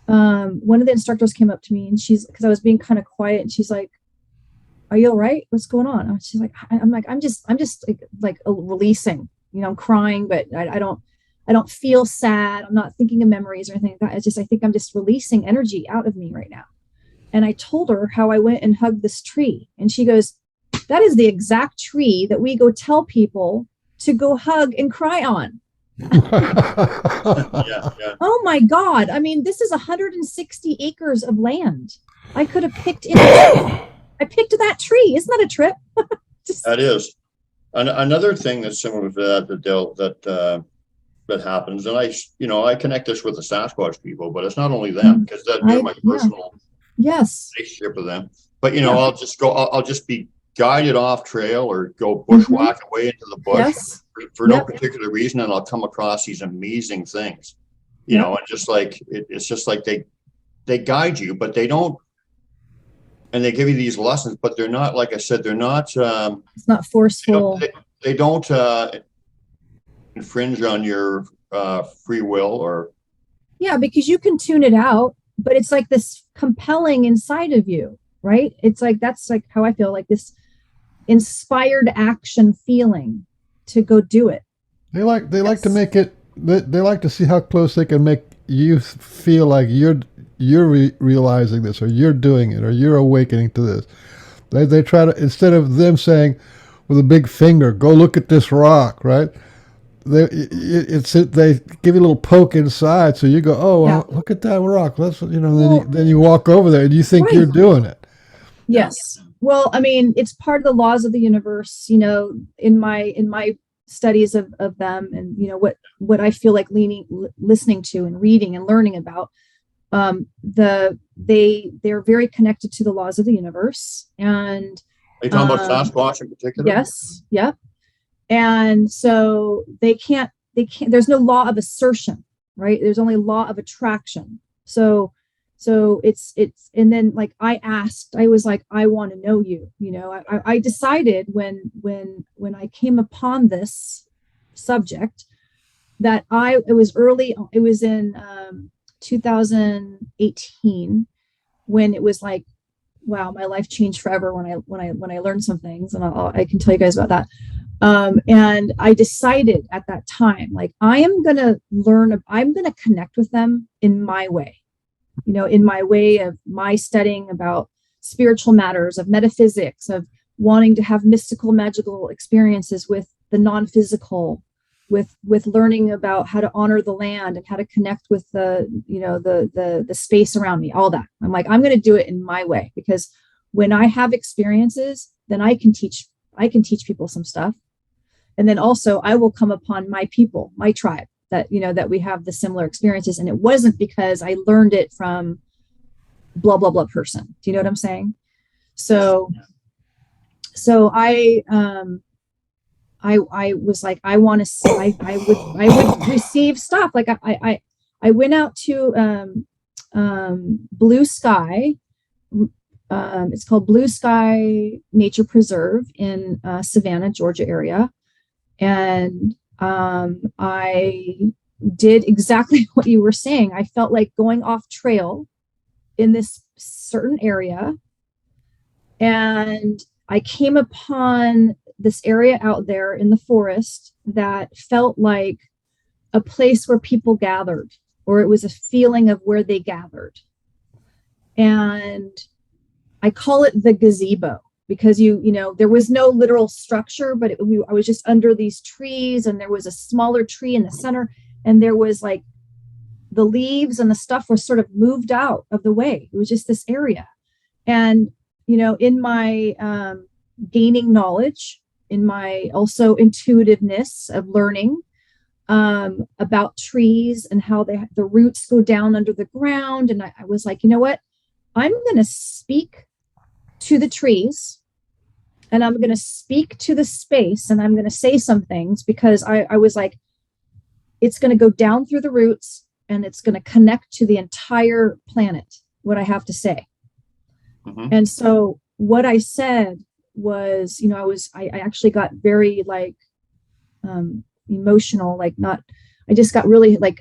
one of the instructors came up to me, and because I was being kind of quiet, and she's like, "Are you all right? What's going on?" And she's like, I'm just like releasing, you know, I'm crying, but I don't feel sad. I'm not thinking of memories or anything like that. I think I'm just releasing energy out of me right now. And I told her how I went and hugged this tree. And she goes, "That is the exact tree that we go tell people to go hug and cry on." yeah. Oh my God. I mean, this is 160 acres of land. I could have picked it. I picked that tree. Isn't that a trip? That is. Another thing that's similar to that happens, and I connect this with the Sasquatch people, but it's not only them, because they're my personal relationship with them. But I'll just be guided off trail or go bushwhacking way into the bush for no particular reason, and I'll come across these amazing things. You know, and just like it's just like they guide you, but they don't. And they give you these lessons, but they're not, like I said, they're not. It's not forceful. They don't infringe on your free will, or. Yeah, because you can tune it out, but it's like this compelling inside of you, right? It's like, that's like how I feel, like this inspired action feeling to go do it. They like to make it. They like to see how close they can make you feel like you're realizing this, or you're doing it, or you're awakening to this. They try to, instead of them saying with a big finger, "Go look at this rock," right? They give you a little poke inside, so you go, "Oh, look at that rock." That's then you walk over there and you think you're doing it. Yes. Well, I mean, it's part of the laws of the universe. You know, in my studies of them, and you know what I feel like listening to and reading and learning about. They're very connected to the laws of the universe. And are you talking about Sasquatch in particular? Yes. Yep. And so they can't, there's no law of assertion, right? There's only law of attraction. So it's, and then like I was like, I want to know you, you know, I decided when I came upon this subject that it was in, 2018, when it was like, wow, my life changed forever when I learned some things, and I can tell you guys about that. And I decided at that time, like, I'm going to connect with them in my way, you know, in my way of my studying about spiritual matters, of metaphysics, of wanting to have mystical, magical experiences with the non-physical, with learning about how to honor the land and how to connect with the space around me, all that. I'm like, I'm going to do it in my way, because when I have experiences, then I can teach people some stuff. And then also I will come upon my people, my tribe, that, you know, that we have the similar experiences. And it wasn't because I learned it from blah, blah, blah person. Do you know what I'm saying? So I was like, I want to, I would receive stuff. Like I went out to, Blue Sky. It's called Blue Sky Nature Preserve in, Savannah, Georgia area. And, I did exactly what you were saying. I felt like going off trail in this certain area. And I came upon this area out there in the forest that felt like a place where people gathered, or it was a feeling of where they gathered. And I call it the gazebo because you know, there was no literal structure, but I was just under these trees, and there was a smaller tree in the center, and there was like the leaves and the stuff were sort of moved out of the way. It was just this area. And, you know, in my gaining knowledge, in my also intuitiveness of learning about trees and how the roots go down under the ground. And I was like, you know what? I'm going to speak to the trees, and I'm going to speak to the space, and I'm going to say some things, because I was like, it's going to go down through the roots, and it's going to connect to the entire planet, what I have to say. Mm-hmm. And so what I said was, you know, I actually got very like emotional, like I just got really like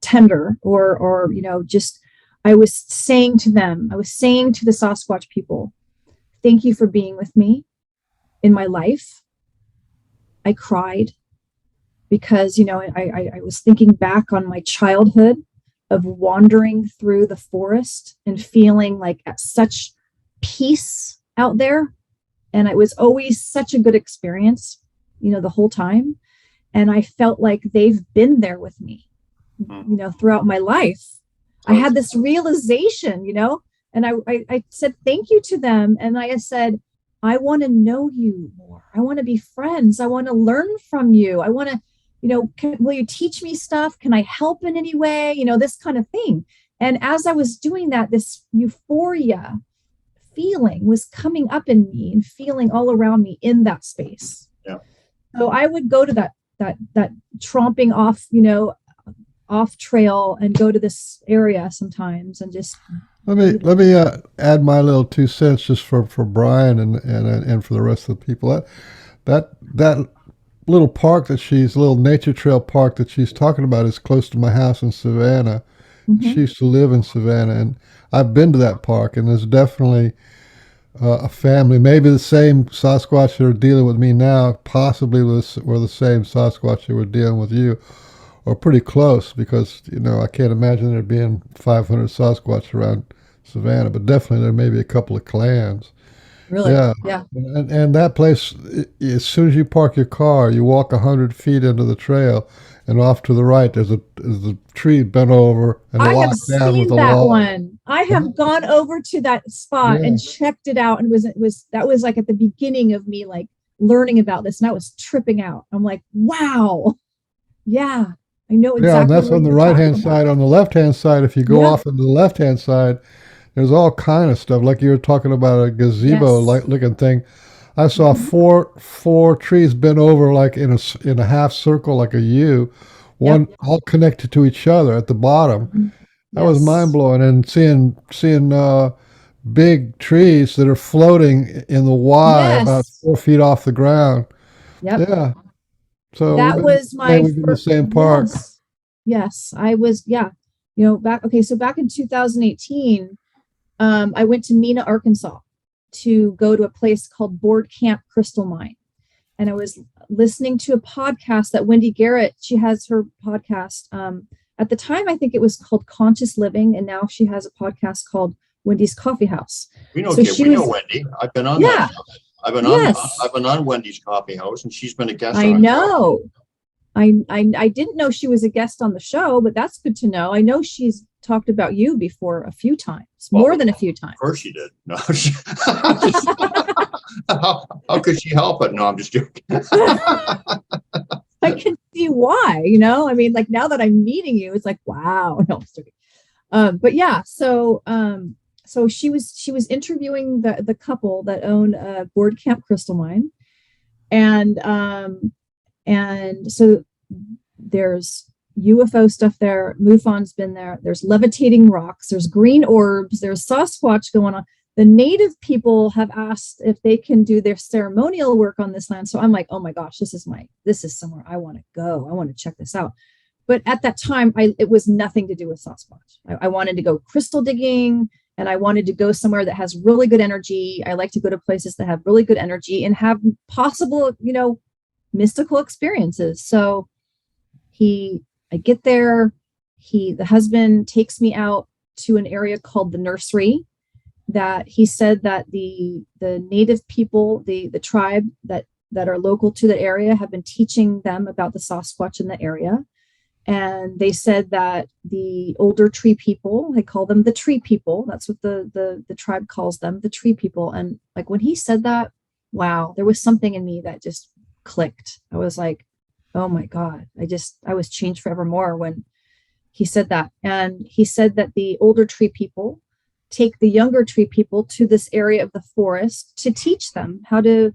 tender, or, you know, just, I was saying to the Sasquatch people, thank you for being with me in my life. I cried because, you know, I was thinking back on my childhood of wandering through the forest and feeling like at such peace out there. And it was always such a good experience, you know, the whole time. And I felt like they've been there with me, you know, throughout my life. I had this realization, you know, and I said thank you to them. And I said, I want to know you more. I want to be friends. I want to learn from you. I want to, you know, will you teach me stuff? Can I help in any way? You know, this kind of thing. And as I was doing that, this euphoria feeling was coming up in me and feeling all around me in that space. Yeah. So I would go to that tromping off, you know, off trail, and go to this area sometimes and just let me add my little 2 cents just for Brian and for the rest of the people. That little park little nature trail park that she's talking about is close to my house in Savannah. Mm-hmm. She used to live in Savannah, and I've been to that park, and there's definitely a family, maybe the same Sasquatch that are dealing with me now, possibly were the same Sasquatch that were dealing with you, or pretty close, because, you know, I can't imagine there being 500 Sasquatch around Savannah, but definitely there may be a couple of clans. Really? Yeah. And that place, as soon as you park your car, you walk 100 feet into the trail, and off to the right, there's a tree bent over and locked down with a log. I have seen that one. I have gone over to that spot and checked it out, and that was like at the beginning of me like learning about this, and I was tripping out. I'm like, wow, yeah, I know exactly. Yeah, and that's on the right-hand side. On the left-hand side, if you go off into the left-hand side, there's all kind of stuff. Like you were talking about a gazebo-like looking thing. I saw four trees bent over like in a half circle, like a U, one all connected to each other at the bottom. That was mind-blowing. And seeing big trees that are floating in the Y about 4 feet off the ground. Yep. Yeah. So that was my first, in the same park. Yes, I was. Yeah. You know, back in 2018, I went to Mina, Arkansas, to go to a place called Board Camp Crystal Mine. And I was listening to a podcast that Wendy Garrett, she has her podcast. At the time, I think it was called Conscious Living. And now she has a podcast called Wendy's Coffee House. We know Wendy. I've been on that. I've been on Wendy's Coffee House, and she's been a guest. I know. I didn't know she was a guest on the show, but that's good to know. I know she's talked about you before a few times, more than a few times. Of course she did. No, how could she help it? No, I'm just joking. I can see why, you know, I mean, like now that I'm meeting you, it's like, wow. No, I'm joking. But yeah, so she was interviewing the couple that own a board camp crystal mine, and so there's UFO stuff there. MUFON's been there. There's levitating rocks. There's green orbs. There's Sasquatch going on. The native people have asked if they can do their ceremonial work on this land. So I'm like, oh my gosh, this is somewhere I want to go. I want to check this out. But at that time, it was nothing to do with Sasquatch. I wanted to go crystal digging, and I wanted to go somewhere that has really good energy. I like to go to places that have really good energy and have possible, mystical experiences. So I get there. The husband takes me out to an area called the nursery, that he said that the native people, the tribe that are local to the area, have been teaching them about the Sasquatch in the area. And they said that the older tree people, they call them the tree people. That's what the tribe calls them, the tree people. And like when he said that, wow, there was something in me that just clicked. I was like, oh my God, I was changed forevermore when he said that. And he said that the older tree people take the younger tree people to this area of the forest to teach them how to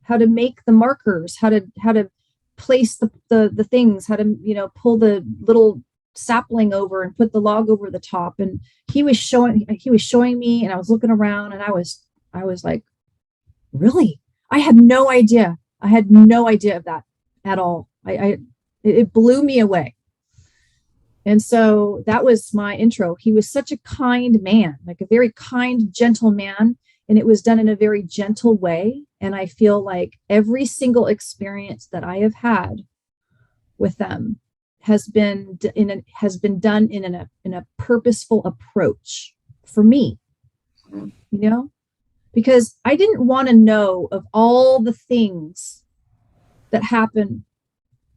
make the markers, how to place the things, how to pull the little sapling over and put the log over the top. And he was showing me, and I was looking around, and I was like, really? I had no idea of that at all. It blew me away. And so that was my intro. He was such a kind man, like a very kind, gentle man. And it was done in a very gentle way. And I feel like every single experience that I have had with them has been done in a purposeful approach for me, because I didn't want to know of all the things that happen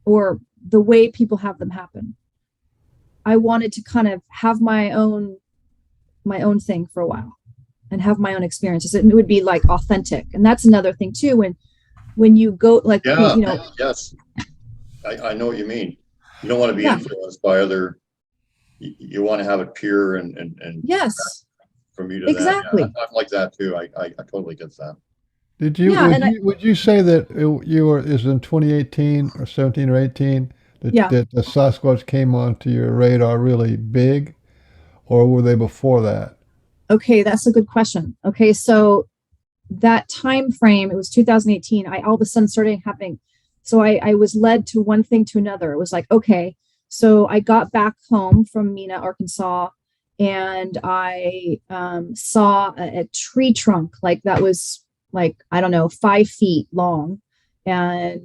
or the way people have them happen. I wanted to kind of have my own thing for a while and have my own experiences. It would be like authentic. And that's another thing too. When you go like, yes, I know what you mean. You don't want to be influenced by other, you want to have it pure and yes, from you to exactly. That. I'm like that too. I totally get that. Would you say that is in 2018 or 17 or 18 that the Sasquatch came onto your radar really big, or were they before that? Okay, that's a good question. Okay, so that time frame, it was 2018. I all of a sudden started having, so I was led to one thing to another. It was like, okay, so I got back home from Mina, Arkansas, and I saw a tree trunk like that was like, I don't know, 5 feet long and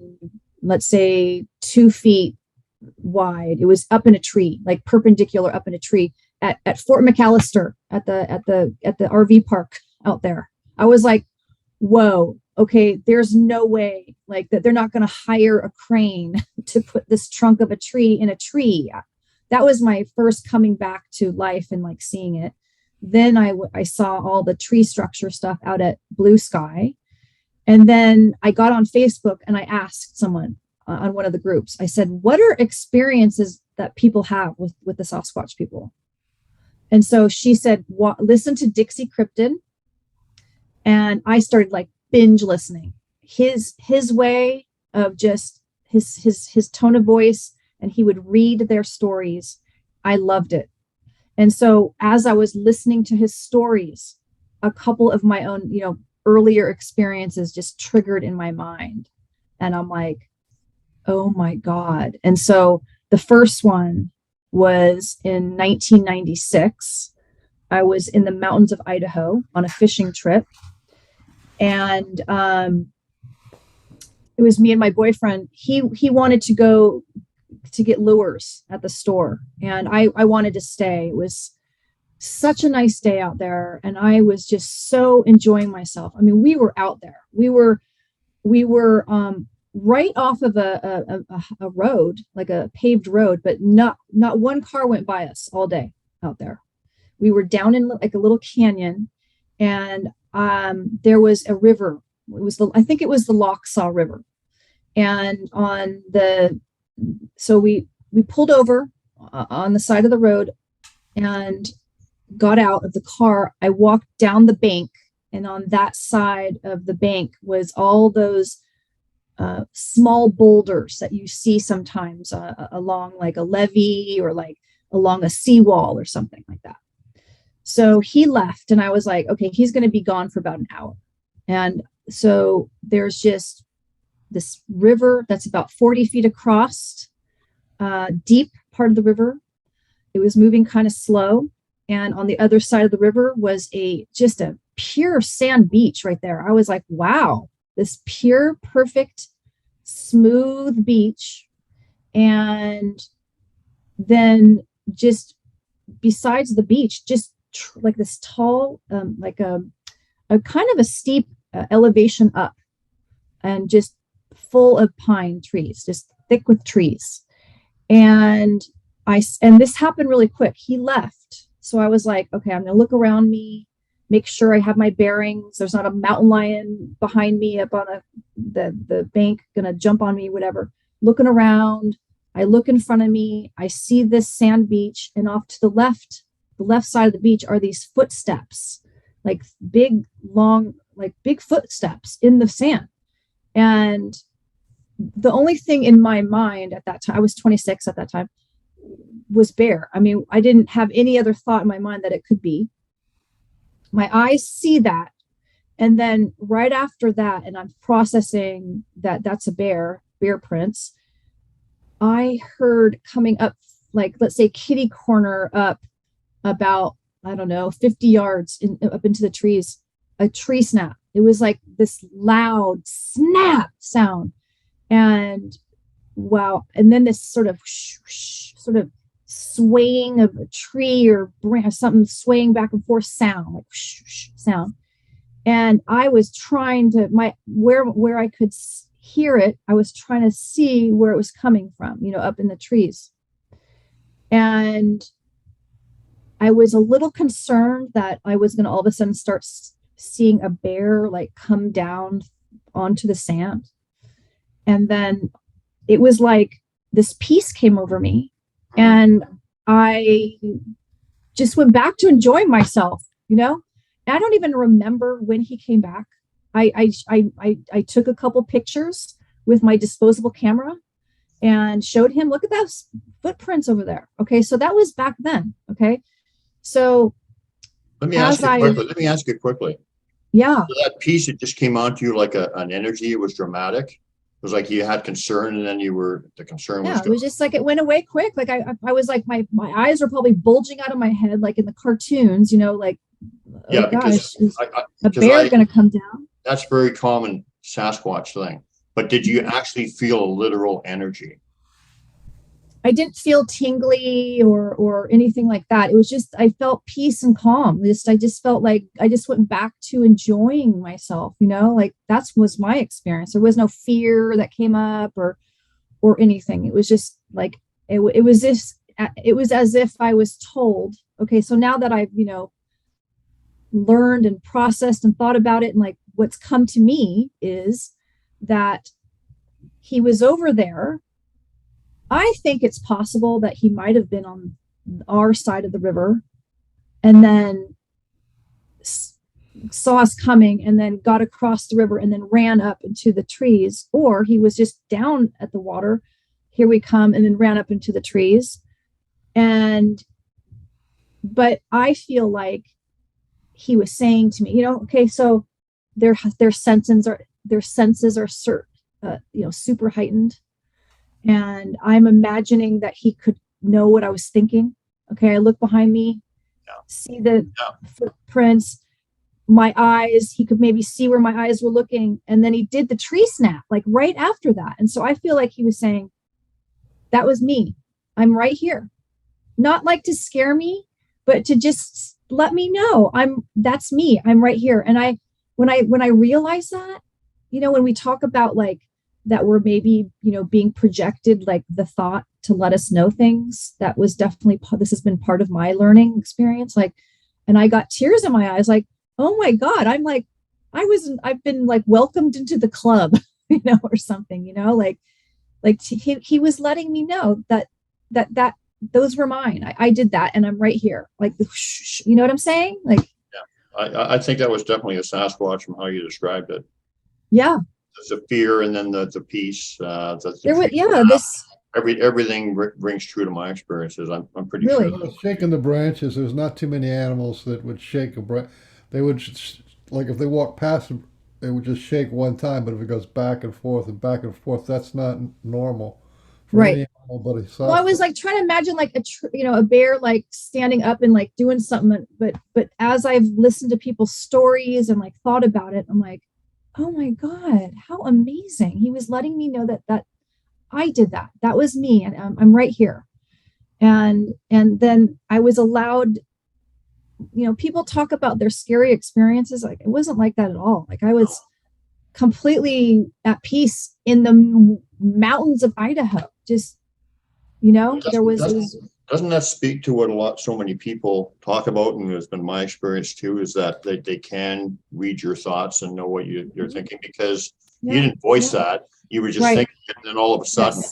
let's say 2 feet wide. It was up in a tree, like perpendicular up in a tree at Fort McAllister at the RV park out there. I was like, whoa, okay, there's no way like that. They're not going to hire a crane to put this trunk of a tree in a tree. That was my first coming back to life and like seeing it. Then I saw all the tree structure stuff out at Blue Sky. And then I got on Facebook and I asked someone on one of the groups, I said, what are experiences that people have with the Sasquatch people? And so she said, listen to Dixie Cryptid. And I started like binge listening. His way of just his tone of voice, and he would read their stories. I loved it. And so as I was listening to his stories, a couple of my own, earlier experiences just triggered in my mind. And I'm like, oh my God. And so the first one was in 1996. I was in the mountains of Idaho on a fishing trip. And it was me and my boyfriend. He wanted to go to get lures at the store, and I wanted to stay. It was such a nice day out there, and I was just so enjoying myself. I mean, we were out there. We were right off of a road, like a paved road, but not one car went by us all day out there. We were down in like a little canyon, and there was a river. I think it was the Lochsaw River, and so we pulled over on the side of the road and got out of the car. I walked down the bank, and on that side of the bank was all those small boulders that you see sometimes along like a levee or like along a seawall or something like that. So he left, and I was like, okay, he's going to be gone for about an hour. And so there's just this river that's about 40 feet across, deep part of the river. It was moving kind of slow. And on the other side of the river was just a pure sand beach right there. I was like, wow, this pure, perfect, smooth beach. And then just besides the beach, just like this tall, like a kind of a steep elevation up, and just full of pine trees, just thick with trees. And this happened really quick. He left. So I was like, okay, I'm going to look around me, make sure I have my bearings. There's not a mountain lion behind me up on the bank, going to jump on me, whatever. Looking around, I look in front of me, I see this sand beach, and off to the left side of the beach are these footsteps, like big, long, like big footsteps in the sand. And the only thing in my mind at that time, I was 26 at that time, was bear. I mean, I didn't have any other thought in my mind that it could be. My eyes see that. And then right after that, and I'm processing that that's a bear prints, I heard coming up, like, let's say kitty corner up about, I don't know, 50 yards up into the trees, a tree snap. It was like this loud snap sound. And wow. And then this sort of swaying of a tree or branch, something swaying back and forth sound, like sound. And I was trying to, where I could hear it, I was trying to see where it was coming from, up in the trees. And I was a little concerned that I was going to all of a sudden start seeing a bear like come down onto the sand. And then it was like this peace came over me, and I just went back to enjoying myself, And I don't even remember when he came back. I took a couple pictures with my disposable camera and showed him, look at those footprints over there. Okay. So that was back then. Okay. So let me ask you quickly. Yeah. So that piece, it just came onto you like an energy. It was dramatic. It was like you had concern, and then the concern was. Yeah, it was just like it went away quick. Like I was like, my eyes were probably bulging out of my head, like in the cartoons, like, yeah, oh gosh, is a bear going to come down? That's very common Sasquatch thing. But did you actually feel a literal energy? I didn't feel tingly or anything like that. It was just, I felt peace and calm. I just felt like I just went back to enjoying myself, like that was my experience. There was no fear that came up or anything. It was just like, it was as if I was told, okay, so now that I've, learned and processed and thought about it, and like what's come to me is that he was over there. I think it's possible that he might have been on our side of the river and then saw us coming and then got across the river and then ran up into the trees, or he was just down at the water. Here we come, and then ran up into the trees. But I feel like he was saying to me, okay, so their senses are super heightened. And I'm imagining that he could know what I was thinking. Okay, I look behind me, see the footprints, my eyes, he could maybe see where my eyes were looking. And then he did the tree snap, like right after that. And so I feel like he was saying, that was me. I'm right here. Not like to scare me, but to just let me know that's me. I'm right here. And when I realized that, when we talk about like that we're maybe, being projected, like the thought to let us know things, that was definitely, this has been part of my learning experience. Like, and I got tears in my eyes, like, oh my God, I'm like, I've been like welcomed into the club, or something, like he was letting me know that those were mine. I did that, and I'm right here. Like, you know what I'm saying? Like, I think that was definitely a Sasquatch from how you described it. yeah. There's a fear, and then the peace. There was, this. Everything rings true to my experiences. I'm pretty Really? sure. Shaking the branches, there's not too many animals that would shake a branch. They would, like if they walk past them, they would just shake one time, but if it goes back and forth, that's not normal. For Right. any animal but a Sasquatch. Well, I was like trying to imagine like a bear like standing up and like doing something, but as I've listened to people's stories and like thought about it, I'm like, oh my God, how amazing. He was letting me know that I did that. That was me, and I'm right here. And then I was allowed, people talk about their scary experiences. Like, it wasn't like that at all. Like, I was completely at peace in the mountains of Idaho. Just, Doesn't that speak to what so many people talk about, and has been my experience too, is that they can read your thoughts and know what you're thinking, because you didn't voice that. You were just thinking it, and then all of a sudden,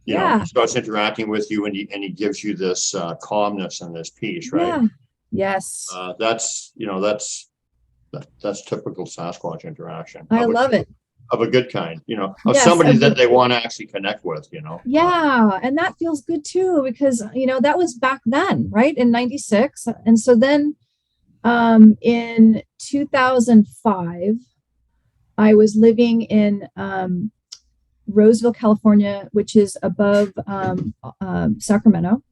he starts interacting with you, and he gives you this calmness and this peace, right? Yeah. Yes. That's typical Sasquatch interaction. I love it. Of a good kind, of somebody that they want to actually connect with, Yeah. And that feels good too, because, that was back then, right? In 96. And so then in 2005, I was living in Roseville, California, which is above Sacramento.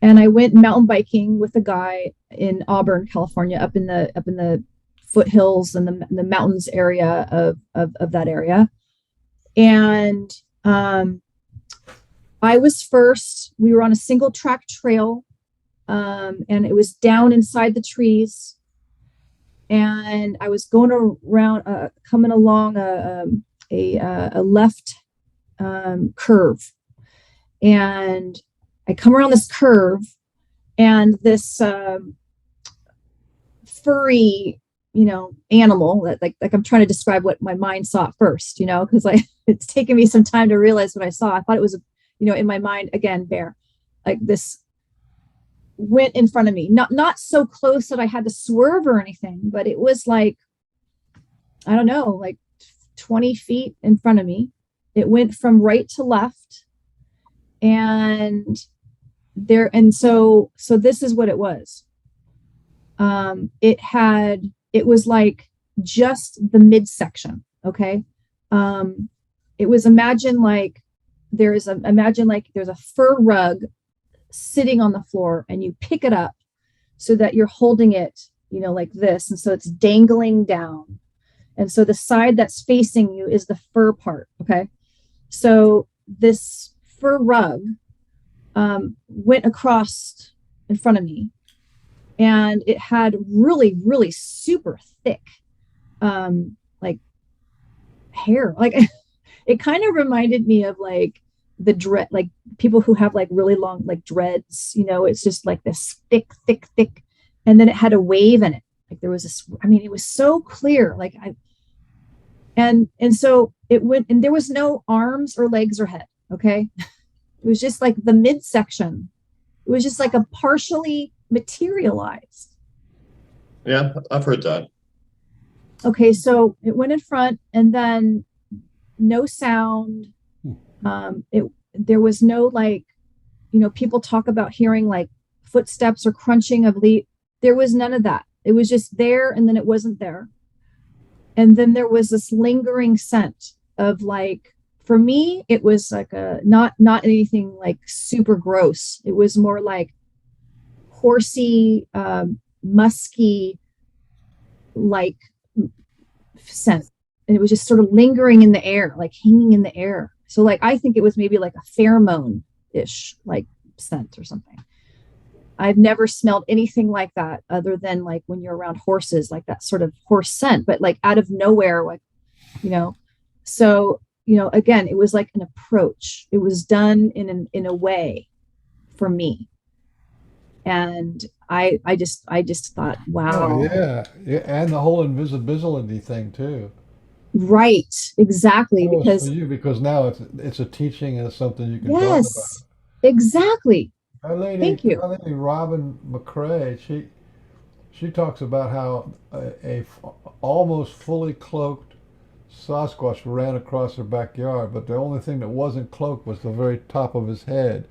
And I went mountain biking with a guy in Auburn, California, up in the foothills and the mountains area of that area. And I was first. We were on a single track trail, and it was down inside the trees. And I was going around, coming along a left curve, and I come around this curve, and this furry, animal that like I'm trying to describe what my mind saw first, because it's taken me some time to realize what I saw. I thought it was, in my mind, again, bear, like this went in front of me, not so close that I had to swerve or anything, but it was like, I don't know, like 20 feet in front of me. It went from right to left, and so this is what it was. It was like just the midsection. Okay. It was imagine like there's a fur rug sitting on the floor, and you pick it up so that you're holding it, like this. And so it's dangling down. And so the side that's facing you is the fur part. Okay. So this fur rug went across in front of me, and it had really, really super thick, like hair. Like it kind of reminded me of like the dread, like people who have like really long, like dreads, it's just like this thick. And then it had a wave in it. Like there was this, it was so clear. Like and so it went, and there was no arms or legs or head. Okay. It was just like the midsection. It was just like a partially materialized. Yeah, I've heard that. Okay, so it went in front, and then no sound. There was no like, people talk about hearing like footsteps or crunching of leaf. There was none of that. It was just there, and then it wasn't there. And then there was this lingering scent of like, for me, it was like a not anything like super gross. It was more like horsey, musky, like scent. And it was just sort of lingering in the air, like hanging in the air. So like, I think it was maybe like a pheromone-ish like scent or something. I've never smelled anything like that other than like when you're around horses, like that sort of horse scent, but like out of nowhere, like, so, again, it was like an approach. It was done in a way for me. And I just thought, wow. Oh, yeah. And the whole invisibility thing too. Right. Exactly. Because now it's a teaching and it's something you can talk about. Exactly. Thank you. That lady Robin McCrae, she talks about how almost fully cloaked Sasquatch ran across her backyard, but the only thing that wasn't cloaked was the very top of his head.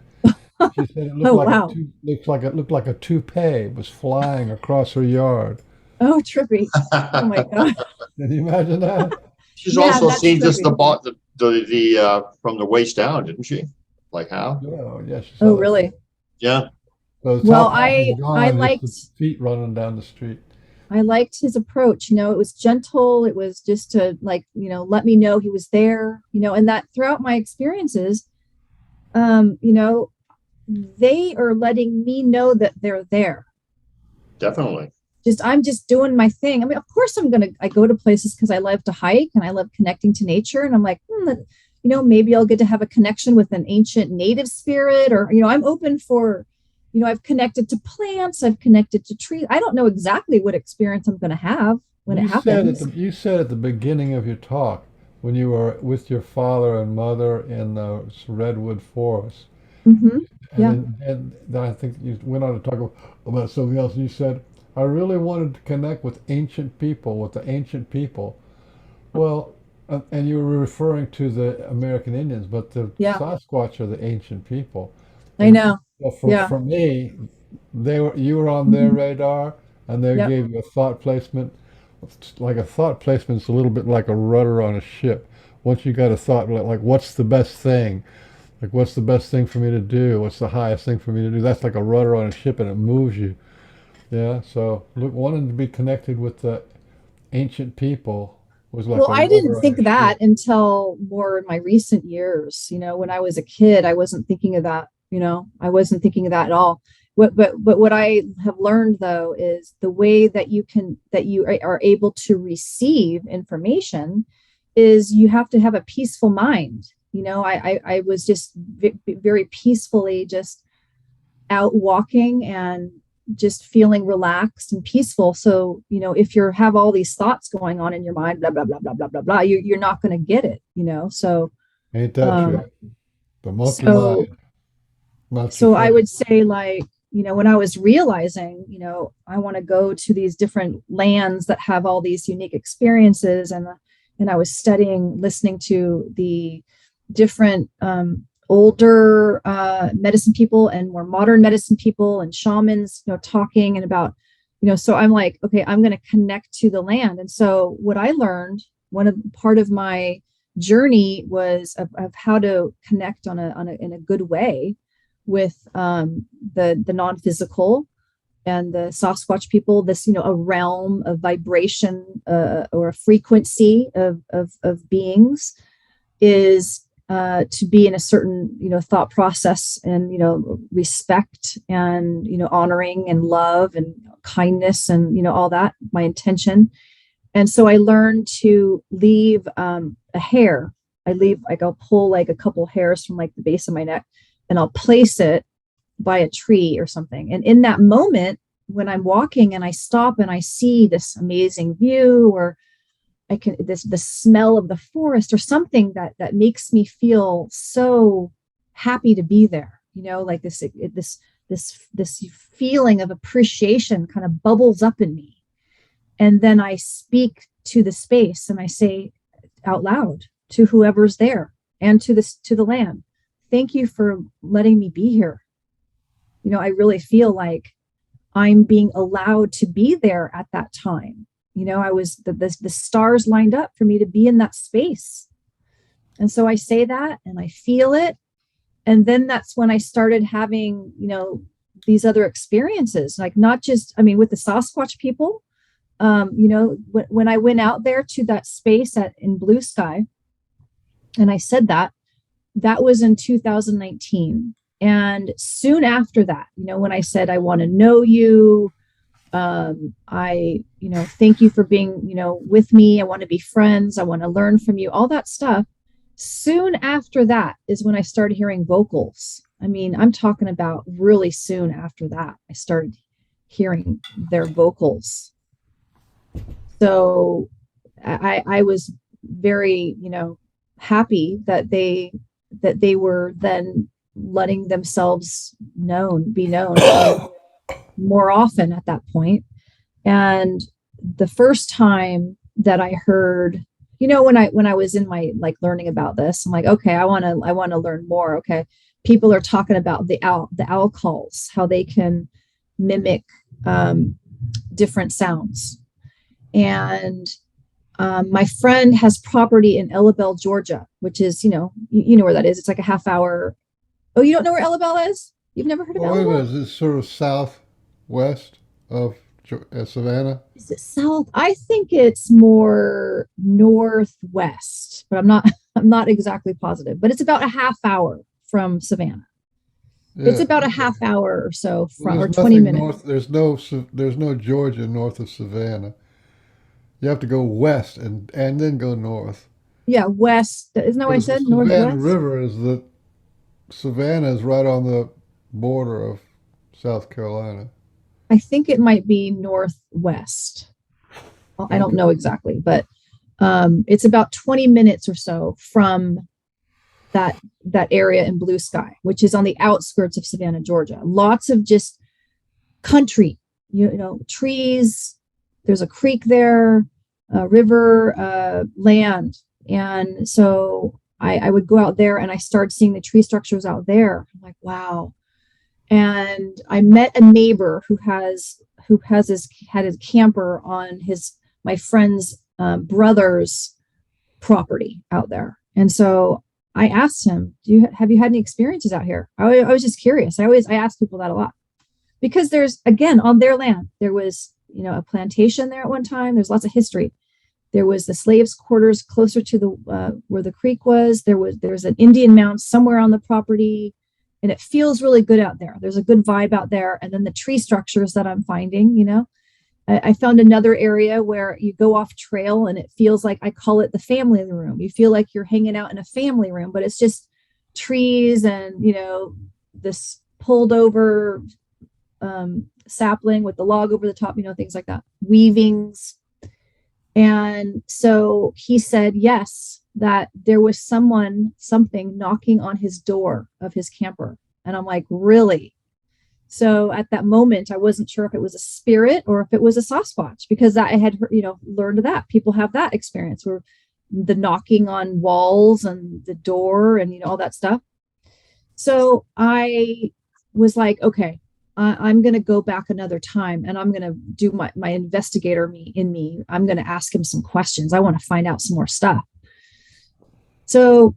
She said it looked Oh, like wow. it looked like a toupee was flying across her yard. Oh, trippy. Oh my God. Can you imagine that? She's Man, also that's seen just trippy. the from the waist down, didn't she? Like how? Yeah, yeah, she Oh, saw that. really? Yeah. So the Well, top half is I gone, just the liked feet running down the street. I liked his approach. It was gentle. It was just to like, let me know he was there, and that throughout my experiences, um, you know, they are letting me know that they're there. Definitely. I'm just doing my thing. I mean, of course I go to places because I love to hike and I love connecting to nature. And I'm like, maybe I'll get to have a connection with an ancient native spirit, or, I'm open for, I've connected to plants, I've connected to trees. I don't know exactly what experience I'm going to have when it happens. You said at the beginning of your talk when you were with your father and mother in the redwood forest, Hmm. Yeah. and then I think you went on to talk about something else. You said, I really wanted to connect with ancient people, with the ancient people. Well, and you were referring to the American Indians, but the Yeah. Sasquatch are the ancient people. I And know. so Yeah. for me, you were on their Hmm. radar, and they Yep. gave you a thought placement. Like a thought placement is a little bit like a rudder on a ship. Once you got a thought, like what's the best thing? Like what's the best thing for me to do? What's the highest thing for me to do? That's like a rudder on a ship, and it moves you. Yeah. So look, wanting to be connected with the ancient people was like Well, a I didn't rudder on think a that ship. until more in my recent years. When I was a kid, I wasn't thinking of that. I wasn't thinking of that at all. But what I have learned though is the way that you are able to receive information is you have to have a peaceful mind. I was just very peacefully just out walking and just feeling relaxed and peaceful. So, if you have all these thoughts going on in your mind, blah, blah, blah, blah, blah, blah, blah, you're not going to get it. So, Ain't that um, true? The monkey so, mind, not your so I friend. would say like, when I was realizing, I want to go to these different lands that have all these unique experiences, and I was studying, listening to the different older medicine people and more modern medicine people and shamans, talking and about, so I'm like, okay, I'm going to connect to the land. And so what I learned, part of my journey was of how to connect in a good way with the non-physical and the Sasquatch people, this, a realm of vibration or a frequency of beings, is to be in a certain, thought process and, respect and, honoring and love and kindness and, all that, my intention. And so I learned to leave a hair. I'll pull like a couple hairs from like the base of my neck, and I'll place it by a tree or something. And in that moment, when I'm walking and I stop and I see this amazing view, or the smell of the forest or something that makes me feel so happy to be there, like this feeling of appreciation kind of bubbles up in me. And then I speak to the space and I say out loud to whoever's there and to the land, thank you for letting me be here. I really feel like I'm being allowed to be there at that time. I was the stars lined up for me to be in that space. And so I say that and I feel it. And then that's when I started having, these other experiences, like not just, with the Sasquatch people, when I went out there to that space in Blue Sky, and I said that was in 2019. And soon after that, when I said, I want to know you, I, thank you for being, with me. I want to be friends. I want to learn from you, all that stuff. Soon after that is when I started hearing vocals. I'm talking about really soon after that, I started hearing their vocals. So I was very, happy that they were then letting themselves be known more often at that point. And the first time that I heard, when I was in my like learning about this, I'm like, okay, I want to learn more. Okay. People are talking about the owl calls, how they can mimic different sounds. And my friend has property in Ellabelle, Georgia, which is, you know where that is. It's like a half hour. Oh, you don't know where Ellabelle is? You've never heard of Ellabelle? Is it sort of southwest of Savannah? Is it south? I think it's more northwest, but I'm not exactly positive. But it's about a half hour from Savannah. Yeah. It's about a half hour or so from, or 20 minutes. There's no Georgia north of Savannah. You have to go west and then go north. Yeah, west. Isn't that what I said? Northwest. Savannah River Savannah is right on the border of South Carolina. I think it might be northwest. Well, I don't know exactly, but it's about 20 minutes or so from that area in Blue Sky, which is on the outskirts of Savannah, Georgia. Lots of just country, trees. There's a creek there, a river, land. And so I would go out there and I started seeing the tree structures out there. I'm like, wow. And I met a neighbor who had his camper on my friend's brother's property out there. And so I asked him, have you had any experiences out here? I was just curious. I ask people that a lot, because there's, again, on their land, there was, a plantation there at one time. There's lots of history. There was the slaves' quarters closer to the where the creek was. There's an Indian mound somewhere on the property, and it feels really good out there. There's a good vibe out there. And then the tree structures that I'm finding, I found another area where you go off trail and it feels like, I call it the family room. You feel like you're hanging out in a family room, but it's just trees and, this pulled over sapling with the log over the top, things like that, weavings. And so he said, yes, that there was something knocking on his door of his camper. And I'm like, really? So at that moment, I wasn't sure if it was a spirit or if it was a Sasquatch, because I had, learned that people have that experience where the knocking on walls and the door and, all that stuff. So I was like, okay, I'm going to go back another time and I'm going to do my investigator in me. I'm going to ask him some questions. I want to find out some more stuff. So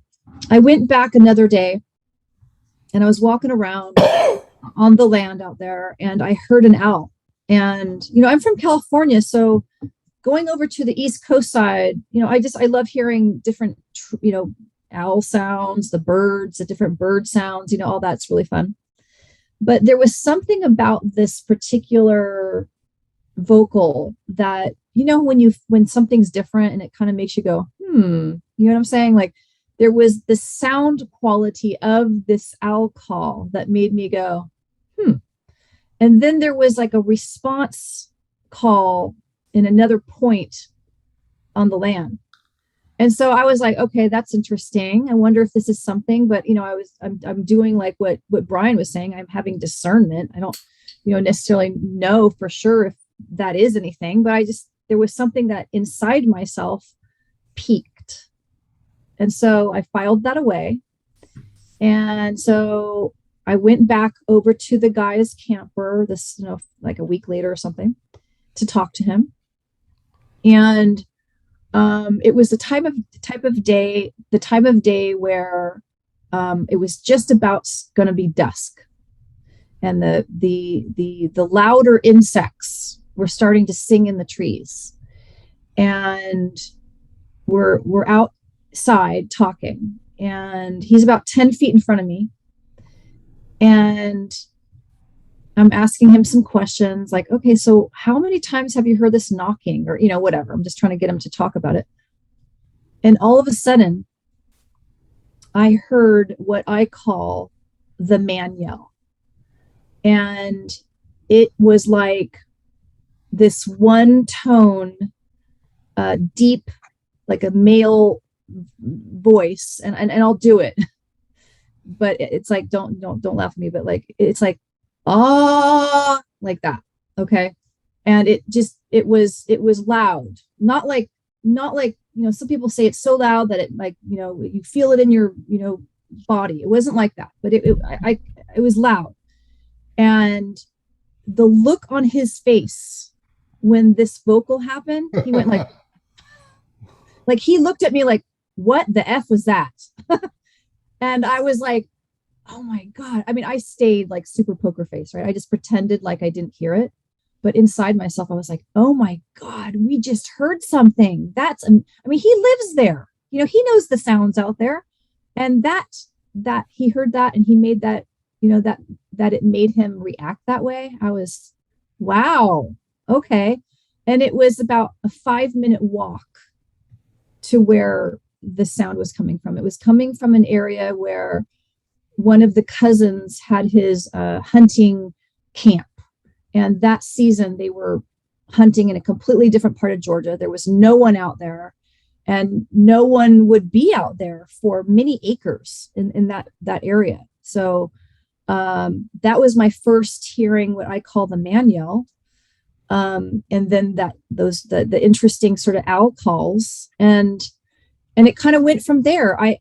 I went back another day and I was walking around on the land out there and I heard an owl. And, I'm from California. So going over to the East Coast side, I love hearing different, owl sounds, the birds, the different bird sounds, all that's really fun. But there was something about this particular vocal that, when something's different and it kind of makes you go, you know what I'm saying? Like there was the sound quality of this owl call that made me go, And then there was like a response call in another point on the land. And so I was like, okay, that's interesting. I wonder if this is something, but I'm doing like what Brian was saying. I'm having discernment. I don't, necessarily know for sure if that is anything, but there was something that inside myself peaked. And so I filed that away. And so I went back over to the guy's camper, like a week later or something, to talk to him. And it was the time of day where it was just about going to be dusk, and the louder insects were starting to sing in the trees, and we're outside talking, and he's about 10 feet in front of me, and I'm asking him some questions like, okay, so how many times have you heard this knocking, or, whatever. I'm just trying to get him to talk about it. And all of a sudden I heard what I call the man yell. And it was like this one tone, deep, like a male voice. And I'll do it. but it's like, don't laugh at me, but like, it's like, ah, like that. Okay. And it was loud, not like, some people say it's so loud that it, like, you feel it in your, body. It wasn't like that, but it was loud. And the look on his face when this vocal happened, he went like, like he looked at me like, what the F was that? And I was like, oh my God. I mean, I stayed like super poker face, right? I just pretended like I didn't hear it. But inside myself, I was like, oh my God, we just heard something. He lives there. He knows the sounds out there. And that he heard that and he made that, that it made him react that way. I was, wow, okay. And it was about a 5-minute walk to where the sound was coming from. It was coming from an area where one of the cousins had his hunting camp. And that season they were hunting in a completely different part of Georgia. There was no one out there, and no one would be out there for many acres in that area. So that was my first hearing what I call the man yell. And then the interesting sort of owl calls, and it kind of went from there. I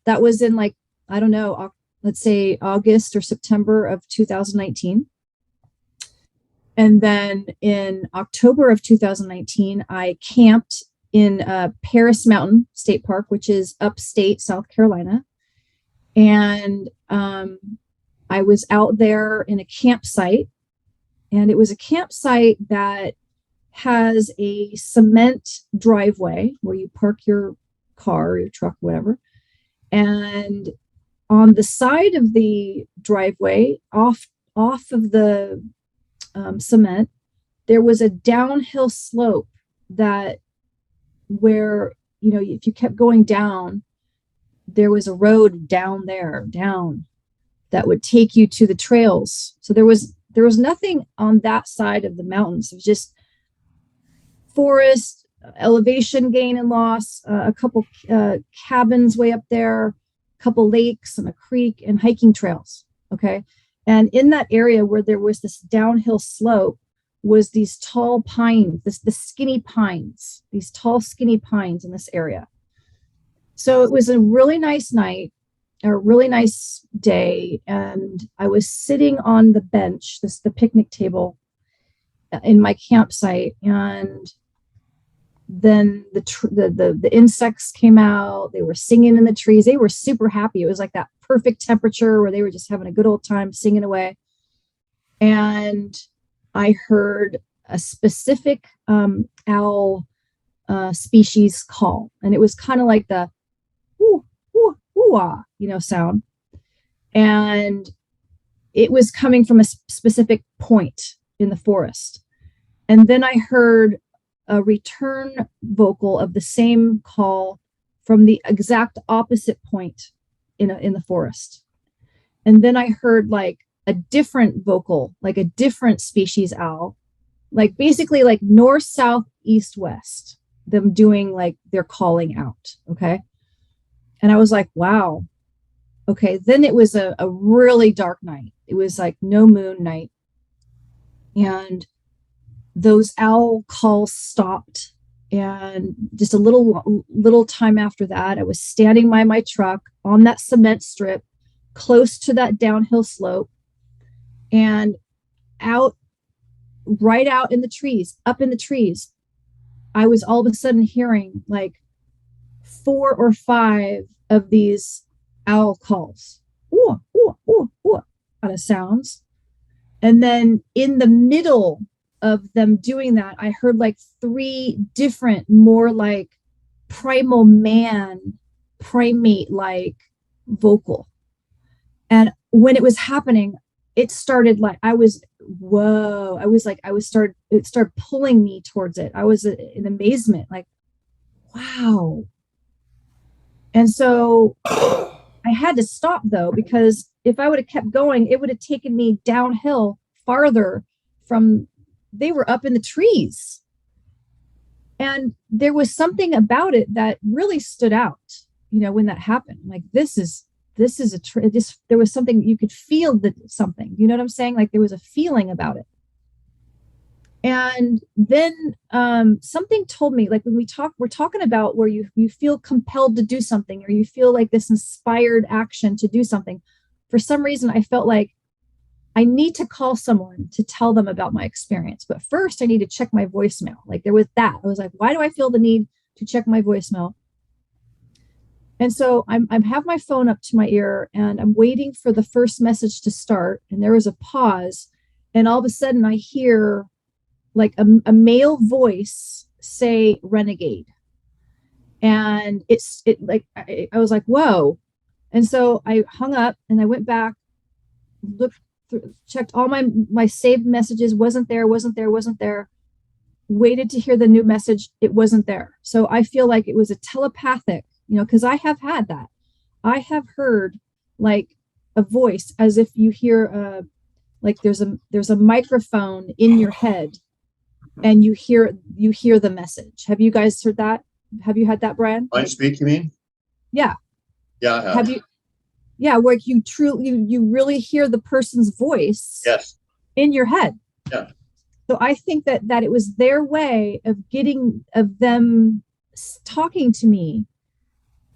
that was in, like, I don't know, let's say August or September of 2019. And then in October of 2019, I camped in Paris Mountain State Park, which is upstate South Carolina. And I was out there in a campsite, and it was a campsite that has a cement driveway where you park your car, or your truck, whatever. And on the side of the driveway, off of the cement, there was a downhill slope where if you kept going down, there was a road down that would take you to the trails. So there was nothing on that side of the mountains. It was just forest, elevation gain and loss, a couple cabins way up there, a couple lakes and a creek, and hiking trails. Okay. And in that area where there was this downhill slope was these tall pines, the skinny pines, these tall, skinny pines in this area. So it was a really nice night, a really nice day. And I was sitting on the bench, the picnic table in my campsite. And then the insects came out. They were singing in the trees. They were super happy. It was like that perfect temperature where they were just having a good old time singing away. And I heard a specific owl species call, and it was kind of like the whoo, whoo, whoo-ah, sound. And it was coming from a specific point in the forest. And then I heard a return vocal of the same call from the exact opposite point in the forest. And then I heard like a different vocal, like a different species owl, like basically like north, south, east, west, them doing like they're calling out. Okay. And I was like, wow. Okay. Then it was a really dark night. It was like no moon night. And those owl calls stopped. And just a little time after that, I was standing by my truck on that cement strip, close to that downhill slope, and right out in the trees, up in the trees, I was all of a sudden hearing like 4 or 5 of these owl calls, ooh, ooh, ooh, ooh, kind of sounds. And then in the middle of them doing that, I heard like 3 different, more like primal man, primate like vocal. And when it was happening, it started like it started pulling me towards it. I was in amazement, like, wow. And so I had to stop though, because if I would have kept going, it would have taken me downhill farther from, they were up in the trees. And there was something about it that really stood out, when that happened. Like, this is this is there was something, you could feel something, you know what I'm saying? Like there was a feeling about it. And then something told me, like when we're talking about where you feel compelled to do something, or you feel like this inspired action to do something. For some reason, I felt like I need to call someone to tell them about my experience. But first I need to check my voicemail. Like there was that. I was like, why do I feel the need to check my voicemail? And so I have my phone up to my ear and I'm waiting for the first message to start. And there was a pause. And all of a sudden I hear like a male voice say renegade. And I was like, whoa. And so I hung up and I went back, looked through, checked all my saved messages, wasn't there, waited to hear the new message. It wasn't there. So I feel like it was a telepathic, because I have had that. I have heard like a voice, as if you hear like there's a microphone in your head and you hear the message. Have you guys heard that? Have you had that, Brian? Mind speak, you mean? Yeah. Yeah, I have. Have you? Yeah, where you really hear the person's voice. Yes. In your head. Yeah. So I think that it was their way of them talking to me,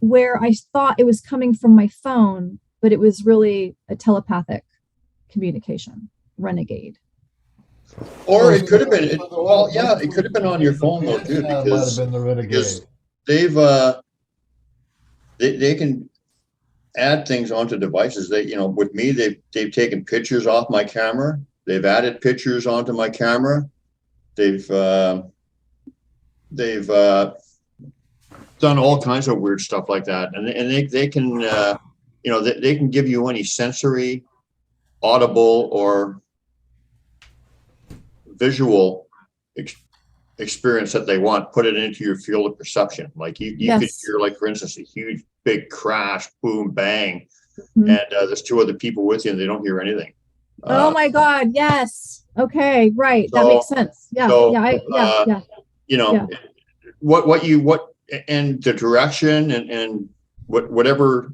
where I thought it was coming from my phone, but it was really a telepathic communication. Renegade. Or it could have been. It could have been on your phone though too, because might have been the renegade. They can add things onto devices. With me, they've taken pictures off my camera. They've added pictures onto my camera. They've done all kinds of weird stuff like that. And they can they can give you any sensory, audible, or visual experience that they want, put it into your field of perception. Like you could hear, like for instance, a huge big crash, boom, bang, and there's two other people with you and they don't hear anything. Oh my God, yes. Okay, right. That makes sense. Yeah. What and the direction and whatever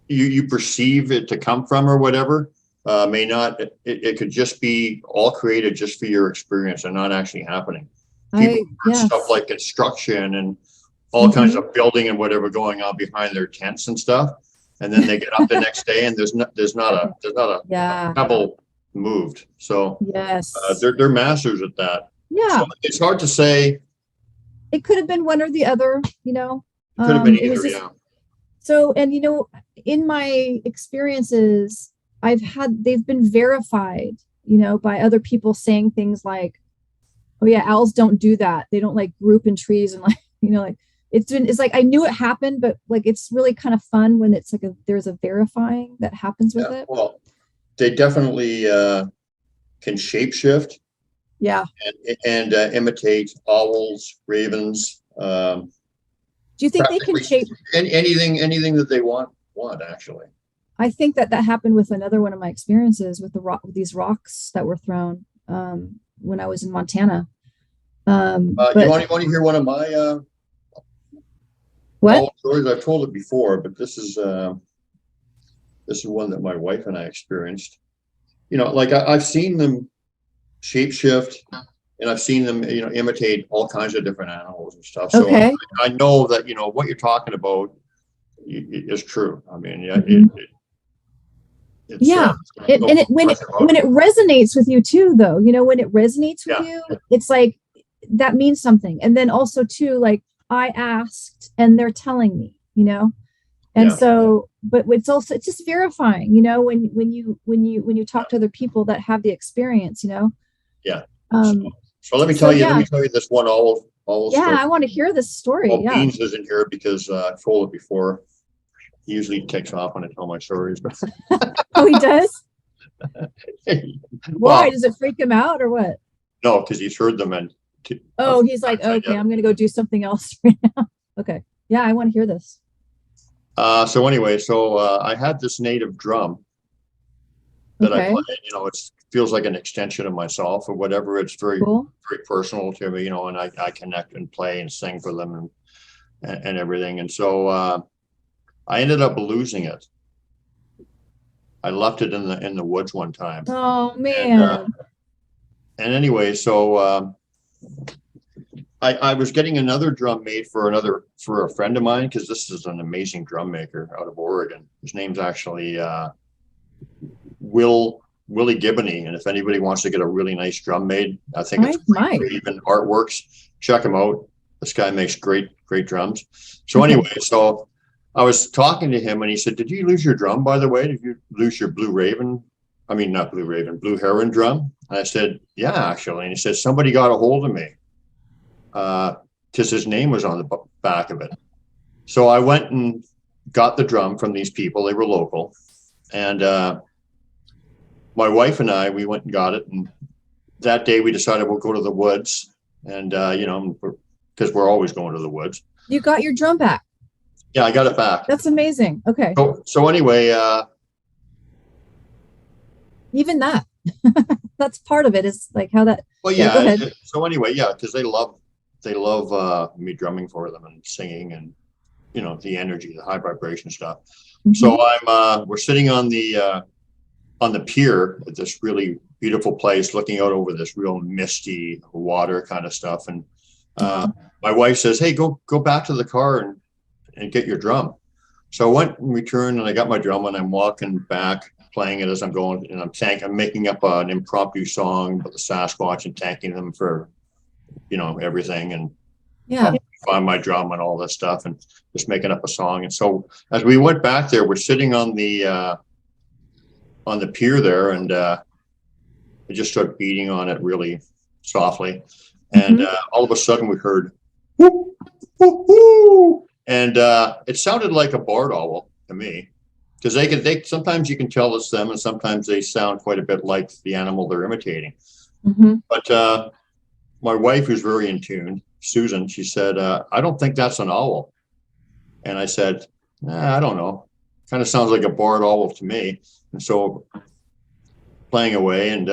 you perceive it to come from or whatever may not, it could just be all created just for your experience and not actually happening. People stuff like construction and all kinds of building and whatever going on behind their tents and stuff, and then they get up the next day and there's not a pebble moved. So yes, they're masters at that. Yeah, so it's hard to say. It could have been one or the other. It could have been either. Yeah. So, and in my experiences, they've been verified, by other people saying things like, oh yeah, owls don't do that. They don't like group in trees and like, it's like, I knew it happened, but like, it's really kind of fun when it's like there's a verifying that happens with it. Well, they definitely can shapeshift. Yeah. And imitate owls, ravens. Do you think they can shape anything that they want actually? I think that happened with another one of my experiences with these rocks that were thrown when I was in Montana. You want to hear one of my stories? I've told it before, but this is one that my wife and I experienced. Like I've seen them shapeshift, and I've seen them imitate all kinds of different animals and stuff. So okay. I know that what you're talking about is true. I mean, when it resonates with you too, though, when it resonates with you, it's like that means something. And then also too, like I asked and they're telling me, and so, but it's just verifying, when you talk to other people that have the experience, Yeah. So let me tell you this one owl story. I want to hear this story. Well, Beans isn't here because I've told it before. He usually takes off when I tell my stories. Oh, he does? Why? Does it freak him out or what? No, because he's heard them and he's like, okay, I'm gonna go do something else right now. Okay. Yeah, I want to hear this. So anyway, I had this native drum that I play, it feels like an extension of myself or whatever. It's very, very personal to me, and I connect and play and sing for them and everything. And so I ended up losing it. I left it in the woods one time. Oh man. And anyway, so I was getting another drum made for a friend of mine, because this is an amazing drum maker out of Oregon. His name's actually Willie Gibbony, and if anybody wants to get a really nice drum made, I think it's even artworks. Check him out. This guy makes great drums. So anyway, so I was talking to him, and he said, "Did you lose your drum, by the way? Did you lose your Blue Heron drum?" And I said, "Yeah, actually." And he said, "Somebody got a hold of me, because his name was on the back of it." So I went and got the drum from these people. They were local, and my wife and I, we went and got it. And that day we decided we'll go to the woods, and because we're always going to the woods. You got your drum back? Yeah, I got it back. That's amazing. Okay. So anyway, even that, that's part of it, is like how that. Well, yeah. So anyway, yeah, because they love me drumming for them and singing, and the energy, the high vibration stuff. Mm-hmm. So we're sitting on the pier at this really beautiful place, looking out over this real misty water kind of stuff, and my wife says, "Hey, go back to the car and get your drum." So I went and returned, and I got my drum, and I'm walking back, playing it as I'm going, and I'm making up an impromptu song about the Sasquatch and thanking them for, everything, and find my drum and all this stuff, and just making up a song. And so as we went back there, we're sitting on the pier there, and I just started beating on it really softly, and all of a sudden we heard whoop, whoop, whoop. And it sounded like a barred owl to me, because they sometimes you can tell it's them, and sometimes they sound quite a bit like the animal they're imitating. Mm-hmm. But my wife, who's very in tune, Susan, she said, "I don't think that's an owl." And I said, "I don't know. Kind of sounds like a barred owl to me." And so playing away, and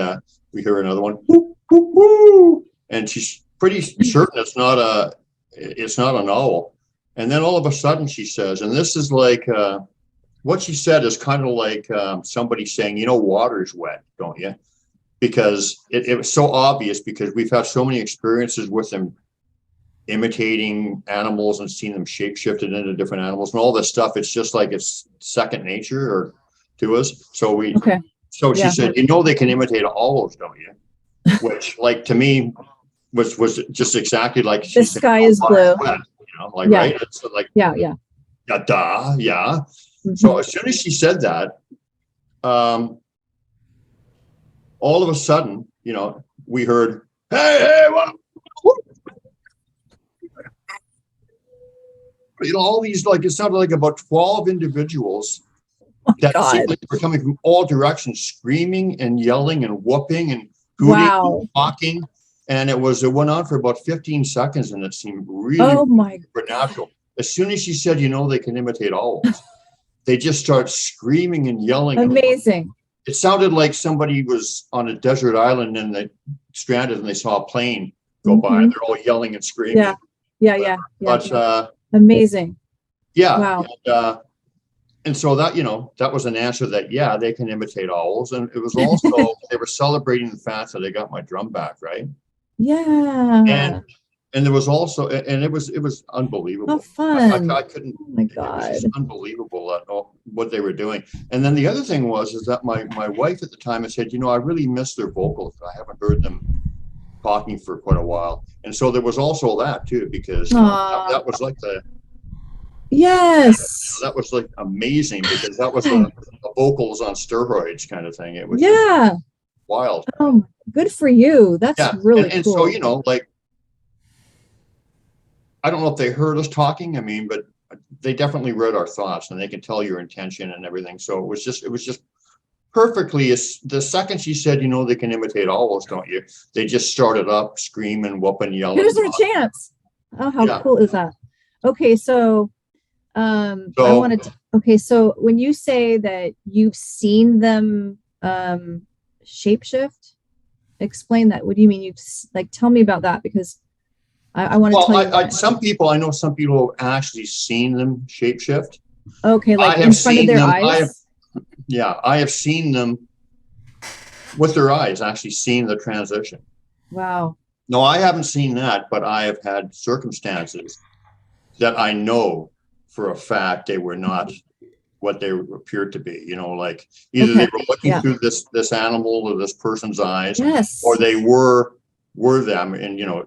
we hear another one, whoop, whoop, whoop. And she's pretty certain it's not an owl. And then all of a sudden she says, and this is like, what she said is kind of like somebody saying, water's wet, don't you? Because it was so obvious, because we've had so many experiences with them imitating animals and seeing them shape-shifted into different animals and all this stuff. It's just like it's second nature to us. So she said, they can imitate owls, don't you? Which, like, to me was just exactly like the sky is blue. Wet. Right? It's like, yeah. Mm-hmm. So as soon as she said that, all of a sudden, we heard, hey, what? All these, like, it sounded like about 12 individuals that seemed like they were coming from all directions, screaming and yelling and whooping and hooting and talking. And it went on for about 15 seconds, and it seemed really supernatural. As soon as she said, they can imitate owls, they just start screaming and yelling. Amazing. It sounded like somebody was on a desert island and they stranded and they saw a plane go by, and they're all yelling and screaming. Yeah. But amazing. Yeah. Wow. And so that, that was an answer that, they can imitate owls. And it was also, they were celebrating the fact that I got my drum back, right? Yeah. And there was also, and it was unbelievable. How fun. I couldn't. Oh my God. It was just unbelievable what they were doing. And then the other thing was that my wife at the time had said, I really miss their vocals. I haven't heard them talking for quite a while. And so there was also that too, because that was like that was like amazing, because that was a vocals on steroids kind of thing. It was wild. Oh, good for you. That's really and cool. So, like, I don't know if they heard us talking, but they definitely read our thoughts, and they can tell your intention and everything. So it was just perfectly, the second she said, they can imitate owls, don't you? They just started up screaming, whooping, yelling. Here's their chance. Oh, how cool is that? Okay, so I wanted to, so when you say that you've seen them shapeshift, explain that. What do you mean? Tell me about that, because I want to tell you. I know some people have actually seen them shapeshift. Okay, like in front of their eyes? I have seen them with their eyes, actually seen the transition. Wow. No, I haven't seen that, but I have had circumstances that I know for a fact they were not what they appeared to be. You know, like either they were looking through this animal or this person's eyes, or they were them, and you know,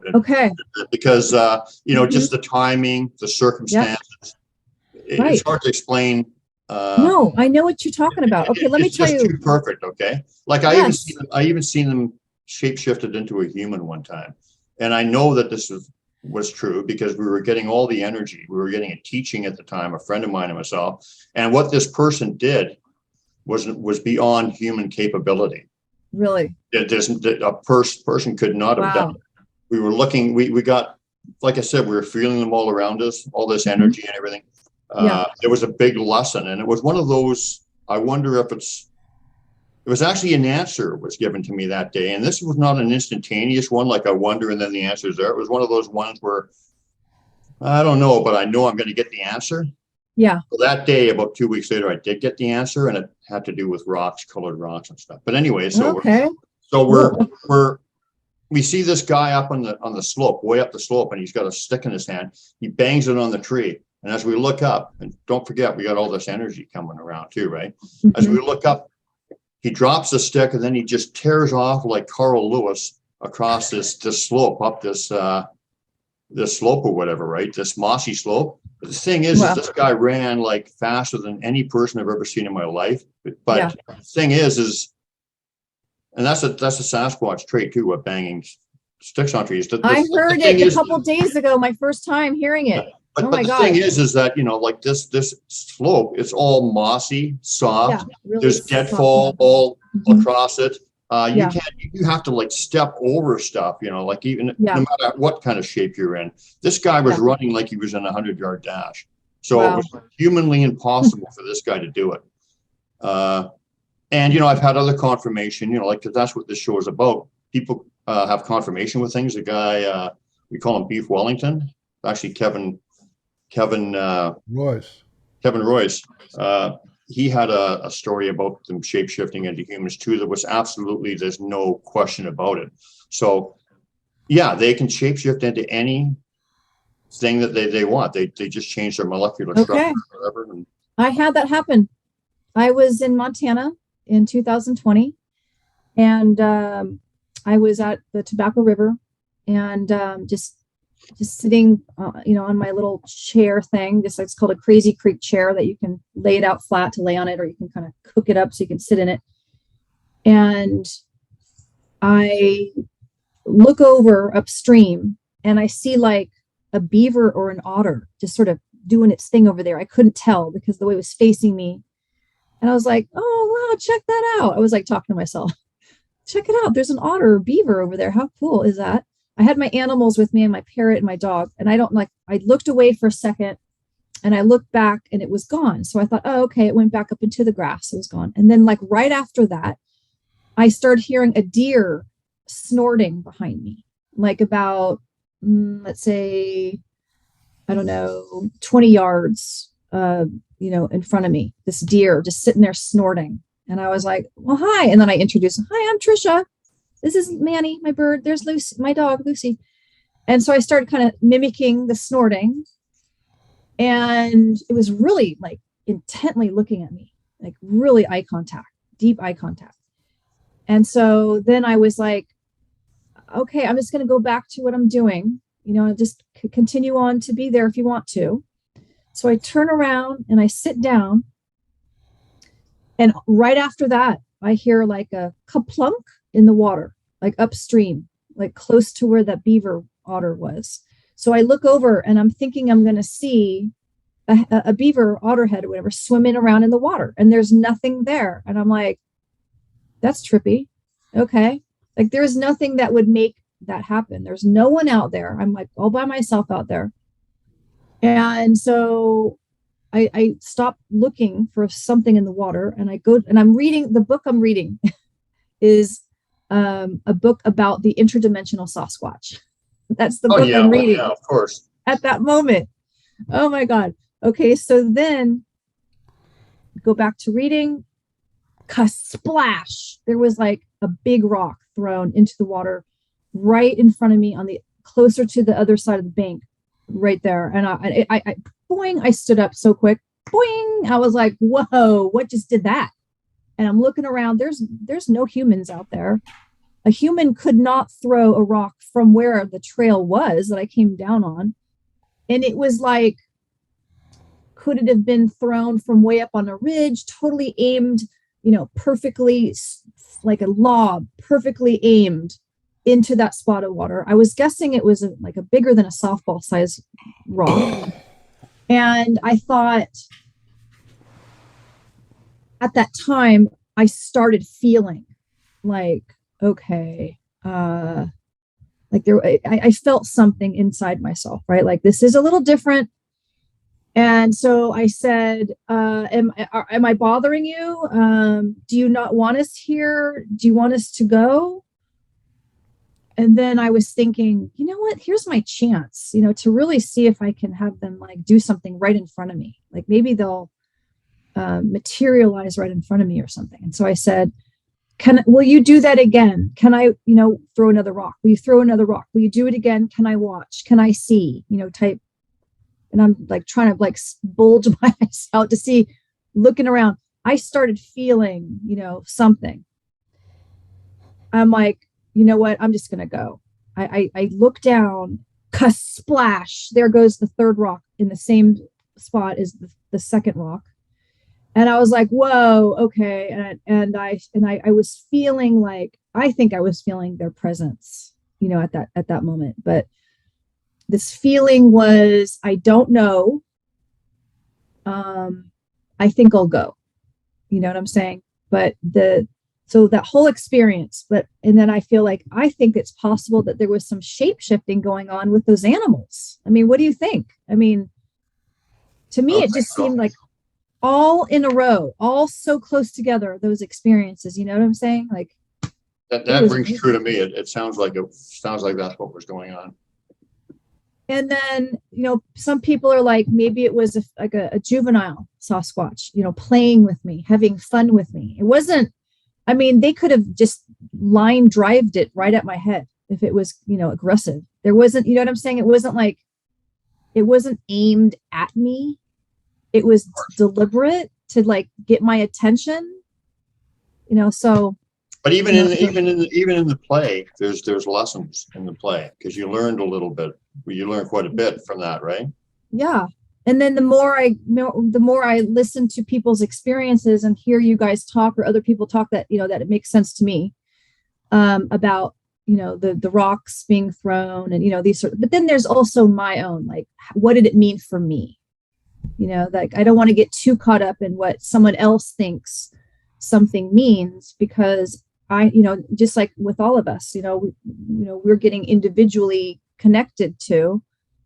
because you know, just the timing, the circumstances. It's hard to explain. No, I know what you're talking about. Okay, let me tell you. It's just too perfect. Okay, like I even seen them shapeshifted into a human one time, and I know that this was true because we were getting all the energy. We were getting a teaching at the time, a friend of mine and myself, and what this person did was beyond human capability. Really, a person could not have done it. We were looking. We got, like I said, we were feeling them all around us, all this energy and everything. It was a big lesson, and it was one of those. I wonder if it was actually an answer was given to me that day, and this was not an instantaneous one like I wonder and then the answer is there. It was one of those ones where I don't know, but I know I'm going to get the answer. Yeah. So that day, about 2 weeks later, I did get the answer, and it had to do with rocks, colored rocks and stuff. But anyway, we see this guy up on the slope, way up the slope, and he's got a stick in his hand. He bangs it on the tree. And as we look up, and don't forget, we got all this energy coming around too, right? As we look up, he drops the stick, and then he just tears off like Carl Lewis across this slope, up this slope or whatever, right? This mossy slope. But the thing is this guy ran like faster than any person I've ever seen in my life. But the thing is, and that's a Sasquatch trait too, what banging sticks on trees. I heard it a couple days ago, my first time hearing it. But the thing is that, you know, like this slope, it's all mossy, soft. Really there's deadfall all across it. You have to like step over stuff, you know, like even no matter what kind of shape you're in. This guy was running like he was in a 100-yard dash. So it was humanly impossible for this guy to do it. And, you know, I've had other confirmation, you know, like, 'cause that's what this show is about. People have confirmation with things. The guy, we call him Beef Wellington. Actually, Kevin Royce. He had a story about them shape-shifting into humans too. That was absolutely, there's no question about it. So yeah, they can shape-shift into any thing that they want. They just change their molecular structure or whatever. And I had that happen. I was in Montana in 2020, and I was at the Tobacco River, and just sitting, you know, on my little chair thing. This it's called a Crazy Creek chair that you can lay it out flat to lay on it, or you can kind of cook it up so you can sit in it. And I look over upstream, and I see like a beaver or an otter just sort of doing its thing over there. I couldn't tell because the way it was facing me. And I was like, oh, wow, check that out. I was like talking to myself, check it out. There's an otter or beaver over there. How cool is that? I had my animals with me, and my parrot and my dog. And I looked away for a second, and I looked back, and it was gone. So I thought, oh, okay, it went back up into the grass. It was gone. And then like right after that, I started hearing a deer snorting behind me, like about, let's say, I don't know, 20 yards, you know, in front of me, this deer just sitting there snorting. And I was like, well, hi. And then I introduced him. Hi, I'm Tricia. This is Manny, my bird. There's Lucy, my dog, Lucy. And so I started kind of mimicking the snorting. And it was really like intently looking at me, like really eye contact, deep eye contact. And so then I was like, okay, I'm just going to go back to what I'm doing, you know, and just continue on to be there if you want to. So I turn around and I sit down. And right after that, I hear like a kaplunk in the water, like upstream, like close to where that beaver otter was. So I look over, and I'm thinking I'm going to see a beaver otterhead or whatever swimming around in the water, and there's nothing there. And I'm like, that's trippy. Okay. Like there's nothing that would make that happen. There's no one out there. I'm like all by myself out there. And so I stopped looking for something in the water, and I go, and I'm reading the book I'm reading is a book about the interdimensional Sasquatch. That's the book I'm reading. Yeah, of course. At that moment. Oh my God. Okay. So then go back to reading. Splash! There was like a big rock thrown into the water right in front of me on the closer to the other side of the bank, right there. And I boing! I stood up so quick. Boing! I was like, whoa! What just did that? And I'm looking around. There's no humans out there. A human could not throw a rock from where the trail was that I came down on. And it was like, could it have been thrown from way up on a ridge, totally aimed, perfectly, like a lob, perfectly aimed into that spot of water? I was guessing it was like a bigger than a softball size rock. And I thought, at that time, I started feeling like, okay, like I felt something inside myself, right? Like, this is a little different. And so I said, am I bothering you? Do you not want us here? Do you want us to go? And then I was thinking, you know what? Here's my chance, to really see if I can have them like do something right in front of me. Like maybe they'll materialize right in front of me or something. And so I said, will you do that again? Can I, throw another rock? Will you throw another rock? Will you do it again? Can I watch? Can I see, type? And I'm like trying to like bulge my eyes out to see, looking around. I started feeling, something. I'm like, you know what? I'm just going to go. I look down, splash. There goes the third rock in the same spot as the second rock. And I was like, whoa, okay. And I was feeling like, I think I was feeling their presence, at that moment. But this feeling was, I don't know. I think I'll go. You know what I'm saying? But so that whole experience, and then I feel like, I think it's possible that there was some shape shifting going on with those animals. I mean, what do you think? I mean, to me, it just seemed like all in a row, all so close together, those experiences. You know what I'm saying? Like that rings true to me. It sounds like that's what was going on. And then, some people are like, maybe it was a juvenile Sasquatch, playing with me, having fun with me. It wasn't, I mean, they could have just line drived it right at my head if it was, aggressive. There wasn't, you know what I'm saying? It wasn't aimed at me. It was deliberate to like get my attention, so. But even in the play, there's lessons in the play, because you learned a little bit. You learned quite a bit from that, right? Yeah. And then the more I listen to people's experiences and hear you guys talk or other people talk, that that it makes sense to me about the rocks being thrown and these but then there's also my own, like, what did it mean for me? Like, I don't want to get too caught up in what someone else thinks something means, because I, just like with all of us, we're getting individually connected to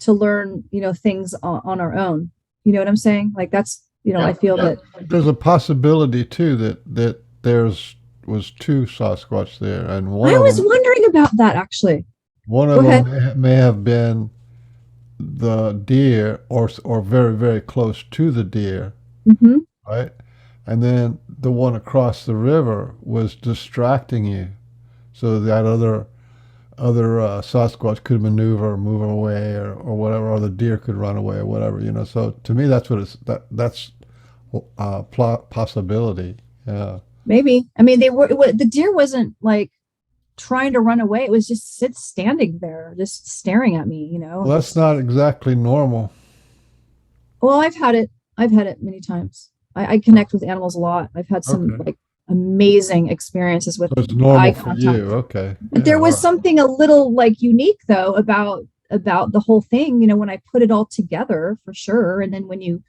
learn, things on our own. You know what I'm saying? Like, that's, I feel that there's a possibility too that was two Sasquatch there, and I was wondering about that actually. One of them may have been the deer, or very, very close to the deer, right? And then the one across the river was distracting you, so that other Sasquatch could maneuver, move away, or whatever, or the deer could run away, or whatever. So to me, that's what that's possibility. Yeah. Maybe. I mean, the deer wasn't like trying to run away. It was just standing there, just staring at me. Well, that's not exactly normal. Well, I've had it many times. I connect with animals a lot. I've had some like amazing experiences with. So it's normal for you, okay? But there was something a little like unique though about the whole thing. When I put it all together, for sure. And then when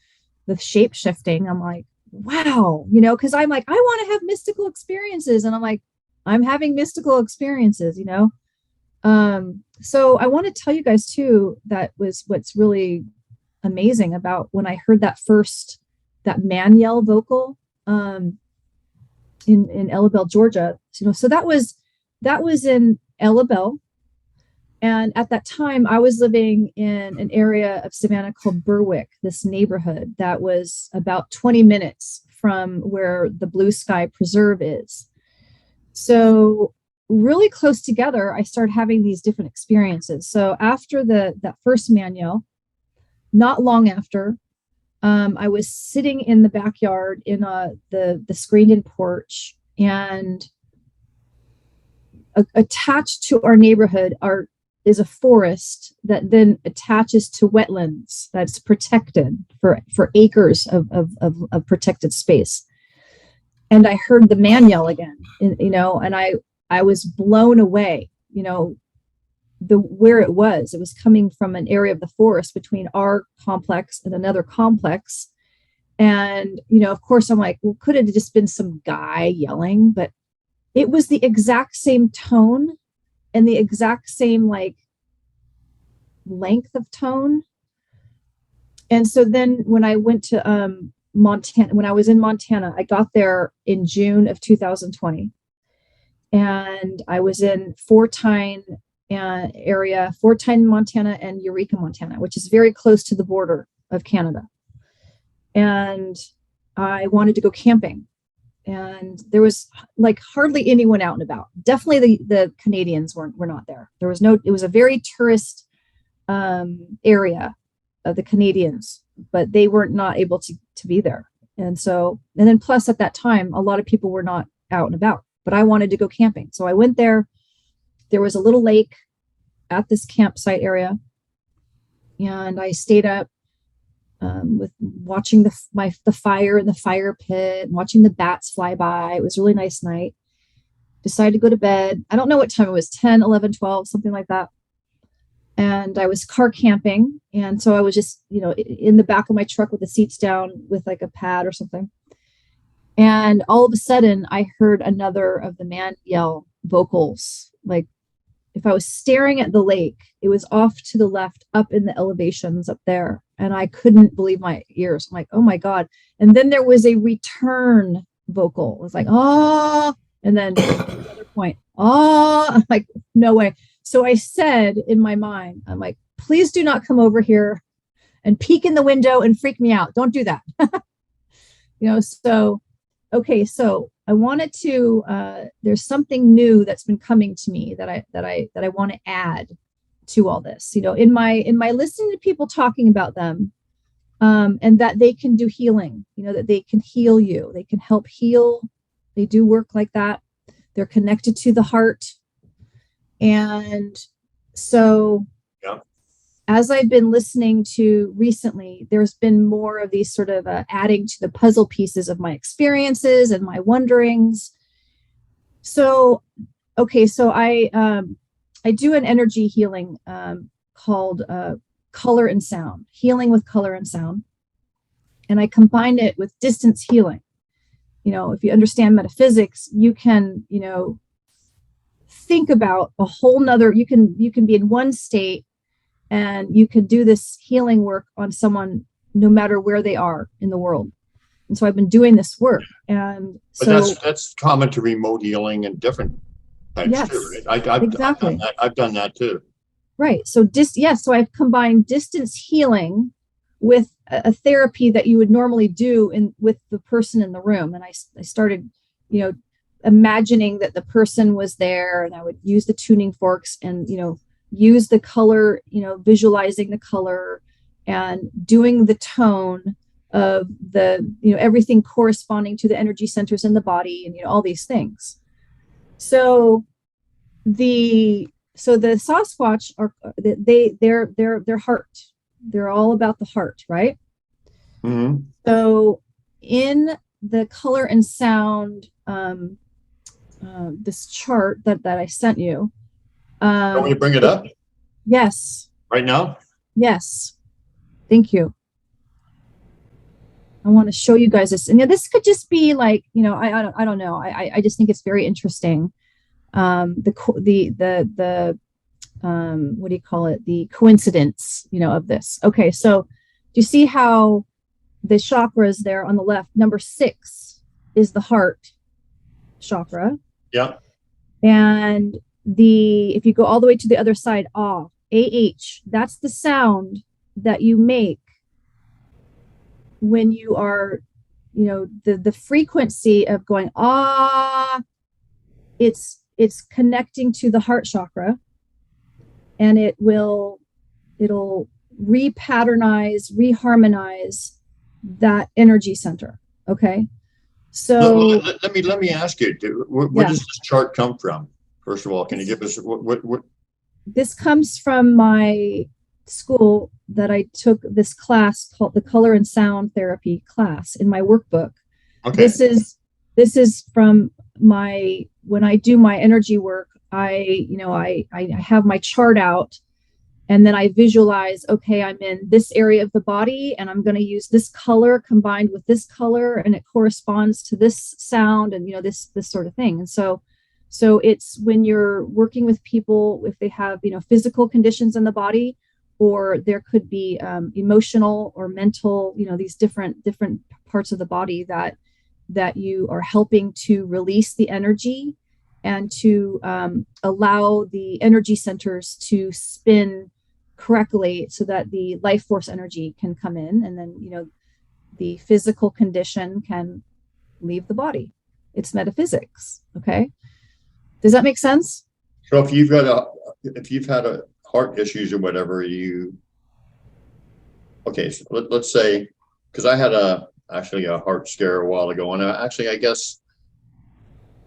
the shape shifting, I'm like, wow, because I'm like, I want to have mystical experiences, and I'm like, I'm having mystical experiences, So I want to tell you guys too, that was what's really amazing about when I heard that man yell vocal in Elabelle, Georgia. So that was in Elabelle. And at that time I was living in an area of Savannah called Berwick, this neighborhood that was about 20 minutes from where the Blue Sky Preserve is. So really close together, I started having these different experiences. So after that first manual, not long after, I was sitting in the backyard in the screened-in porch, and attached to our neighborhood is a forest that then attaches to wetlands that's protected for acres of protected space. And I heard the man yell again, and I was blown away, where it was coming from an area of the forest between our complex and another complex. And, of course I'm like, well, could it have just been some guy yelling? But it was the exact same tone and the exact same like length of tone. And so then when I went to Montana, when I was in Montana, I got there in June of 2020, and I was in Fortine area, Fortine, Montana, and Eureka, Montana, which is very close to the border of Canada. And I wanted to go camping, and there was like hardly anyone out and about. Definitely the Canadians were not there. There was it was a very tourist area of the Canadians, but they were not able to be there. And then plus at that time, a lot of people were not out and about, but I wanted to go camping. So I went there. There was a little lake at this campsite area, and I stayed up with watching the fire in the fire pit, watching the bats fly by. It was a really nice night. Decided to go to bed. I don't know what time it was, 10, 11, 12, something like that. And I was car camping. And so I was just, in the back of my truck with the seats down with like a pad or something. And all of a sudden I heard another of the man yell vocals. Like if I was staring at the lake, it was off to the left, up in the elevations up there. And I couldn't believe my ears. I'm like, oh my God. And then there was a return vocal. It was like, oh, and then another point, oh, I'm like, no way. So I said in my mind, I'm like, please do not come over here and peek in the window and freak me out. Don't do that. Okay. So I wanted to, there's something new that's been coming to me that I want to add to all this, in my listening to people talking about them, and that they can do healing, that they can heal you. They can help heal. They do work like that. They're connected to the heart. And so as I've been listening to recently, there's been more of these sort of adding to the puzzle pieces of my experiences and my wonderings. So, so I do an energy healing called color and sound, healing with color and sound. And I combine it with distance healing. If you understand metaphysics, you can, think about a whole nother, you can be in one state and you can do this healing work on someone no matter where they are in the world. And so I've been doing this work. And but that's common to remote healing and different types too, right? Exactly. I've done that too. Right. So so I've combined distance healing with a therapy that you would normally do with the person in the room. And I started, imagining that the person was there, and I would use the tuning forks and, use the color, visualizing the color and doing the tone of the, everything corresponding to the energy centers in the body and, all these things. So the Sasquatch are, they're heart. They're all about the heart, right? Mm-hmm. So in the color and sound, this chart that I sent you. Want me to bring it up? Yes. Right now? Yes. Thank you. I want to show you guys this. And this could just be like, I don't know. I just think it's very interesting. What do you call it? The coincidence, of this. Okay. So do you see how the chakras there on the left, number 6 is the heart chakra. Yeah. And if you go all the way to the other side, that's the sound that you make when you are the frequency of going, it's connecting to the heart chakra, and it'll reharmonize that energy center. Okay. So let me ask you, where does this chart come from? First of all, can you give us what? This comes from my school that I took this class called the Color and Sound Therapy class in my workbook. Okay. This is from when I do my energy work, I have my chart out, and then I visualize, okay, I'm in this area of the body, and I'm going to use this color combined with this color, and it corresponds to this sound, and this sort of thing. And so it's when you're working with people, if they have physical conditions in the body, or there could be emotional or mental, these different parts of the body that you are helping to release the energy and to allow the energy centers to spin correctly so that the life force energy can come in, and then the physical condition can leave the body. It's metaphysics. Okay, does that make sense? So if you've had a heart issues or whatever, so let's say, because I had actually a heart scare a while ago, and I guess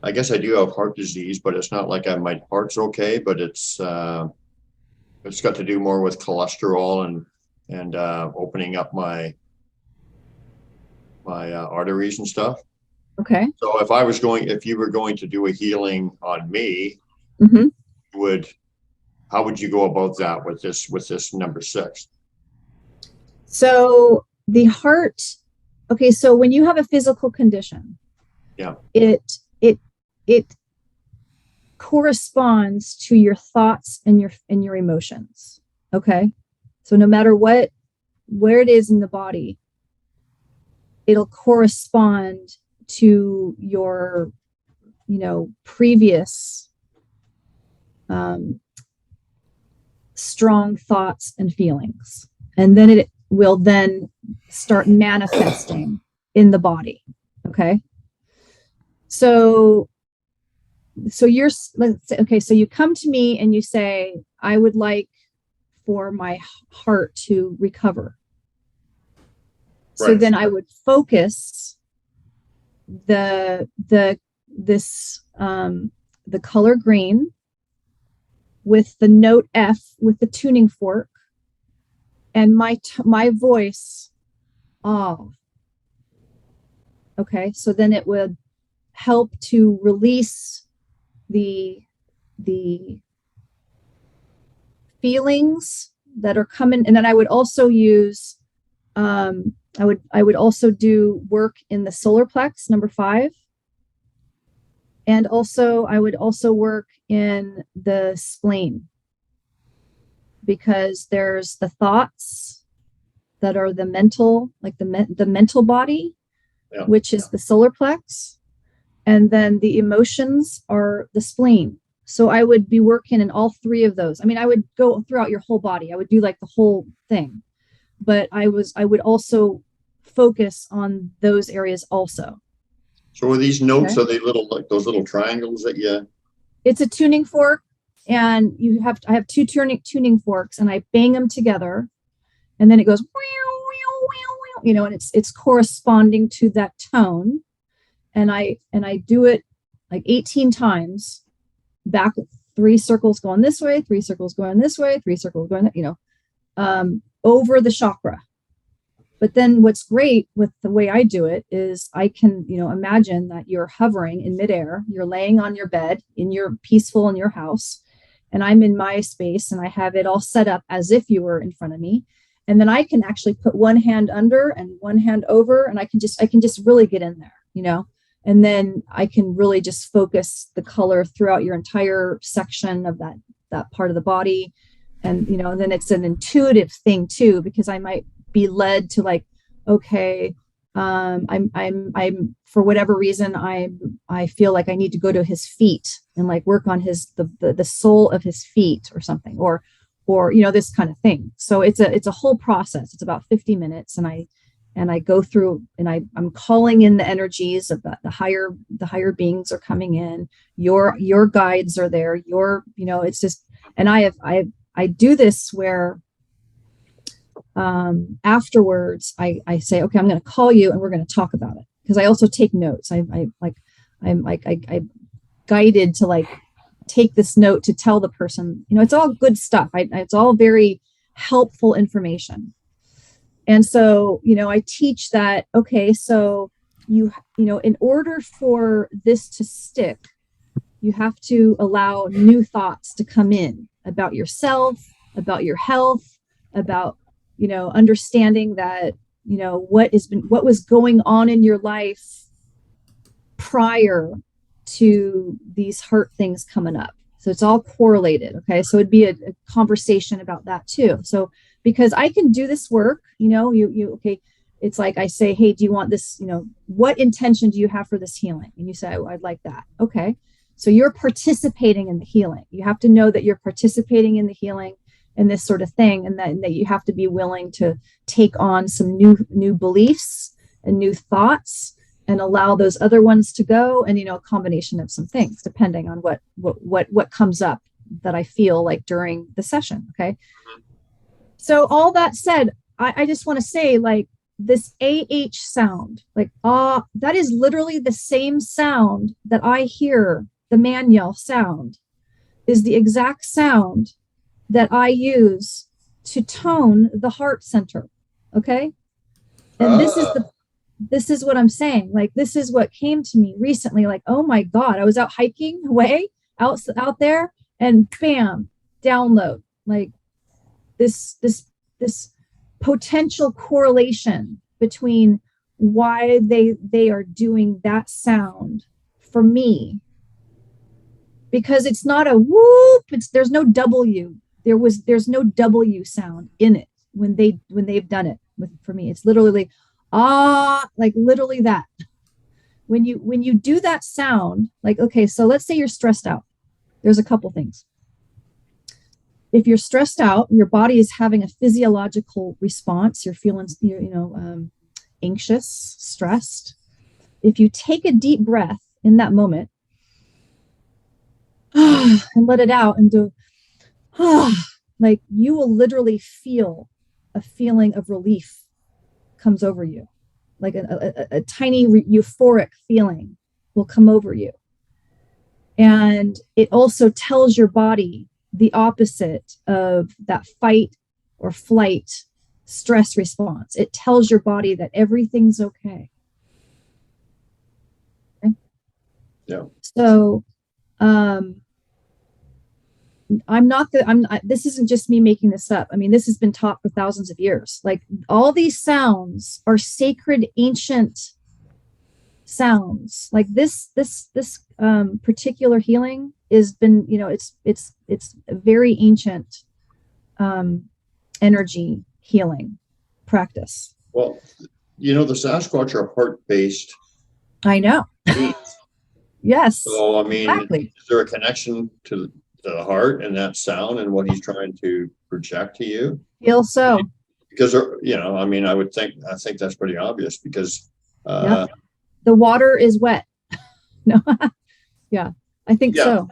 I do have heart disease, but it's not like my heart's okay, but it's got to do more with cholesterol and opening up my arteries and stuff. Okay. So if you were going to do a healing on me, how would you go about that with this number 6? So the heart, okay, so when you have a physical condition, it corresponds to your thoughts and your emotions. Okay. So no matter where it is in the body, it'll correspond to your, previous, strong thoughts and feelings. And then it will then start manifesting in the body. Okay. So you're, let's say, okay, so you come to me and you say, I would like for my heart to recover. Right. So then I would focus the color green with the note F with the tuning fork, and my voice, okay, so then it would help to release the feelings that are coming. And then I would also use I would also do work in the solar plex, number 5, and also I would also work in the spleen, because there's the thoughts that are the mental, like the mental body, which is the solar plex. And then the emotions are the spleen. So I would be working in all 3 of those. I mean, I would go throughout your whole body. I would do like the whole thing, but I would also focus on those areas also. So are these notes, are they like those little triangles that you? It's a tuning fork, and I have 2 tuning forks, and I bang them together, and then it goes, and it's corresponding to that tone. And I do it like 18 times, back 3 circles going this way, 3 circles going this way, 3 circles going, over the chakra. But then what's great with the way I do it is I can, imagine that you're hovering in midair, you're laying on your bed peaceful in your house, and I'm in my space, and I have it all set up as if you were in front of me. And then I can actually put one hand under and one hand over, and I can just really get in there, and then I can really just focus the color throughout your entire section of that part of the body. And, then it's an intuitive thing too, because I might be led to like, okay, I'm for whatever reason, I feel like I need to go to his feet and like work on the sole of his feet or something, or this kind of thing. So it's a whole process. It's about 50 minutes, and and I go through and I'm calling in the energies of the higher beings are coming in. Your guides are there. It's just, and I do this where afterwards I say, okay, I'm going to call you and we're going to talk about it, because I also take notes. I'm guided to like take this note to tell the person, it's all good stuff. It's all very helpful information. And so, I teach that, okay, so in order for this to stick, you have to allow new thoughts to come in about yourself, about your health, about, understanding that, what was going on in your life prior to these heart things coming up. So it's all correlated. Okay. So it'd be a conversation about that too. So, because I can do this work, okay. It's like I say, hey, do you want this, what intention do you have for this healing? And you say, oh, I'd like that. Okay. So you're participating in the healing. You have to know that you're participating in the healing and this sort of thing. And that you have to be willing to take on some new beliefs and new thoughts and allow those other ones to go. And, a combination of some things, depending on what comes up that I feel like during the session. Okay. So all that said, I just want to say, like, this AH sound, like, that is literally the same sound that I hear the man yell sound, is the exact sound that I use to tone the heart center. Okay. And this is what I'm saying. Like, this is what came to me recently. Like, oh my God, I was out hiking away out there, and bam, download, like this potential correlation between why they are doing that sound for me, because it's not a whoop. There's no W. There's no W sound in it when they've done it for me. It's literally like literally that. When you do that sound, like, okay, so let's say you're stressed out. There's a couple things. If you're stressed out, your body is having a physiological response. You're feeling, anxious, stressed. If you take a deep breath in that moment and let it out and do, like, you will literally feel a feeling of relief comes over you. Like a tiny euphoric feeling will come over you. And it also tells your body the opposite of that fight or flight stress response. It tells your body that everything's okay. Yeah. So, this isn't just me making this up. I mean, this has been taught for thousands of years. Like, all these sounds are sacred, ancient sounds. Like this particular healing has been, it's a very ancient energy healing practice. Well, the Sasquatch are heart-based. I know. Yes. So, I mean, exactly. Is there a connection to the heart and that sound and what he's trying to project to you? Feel so. Because, I think that's pretty obvious, because the water is wet. No. Yeah, I think so.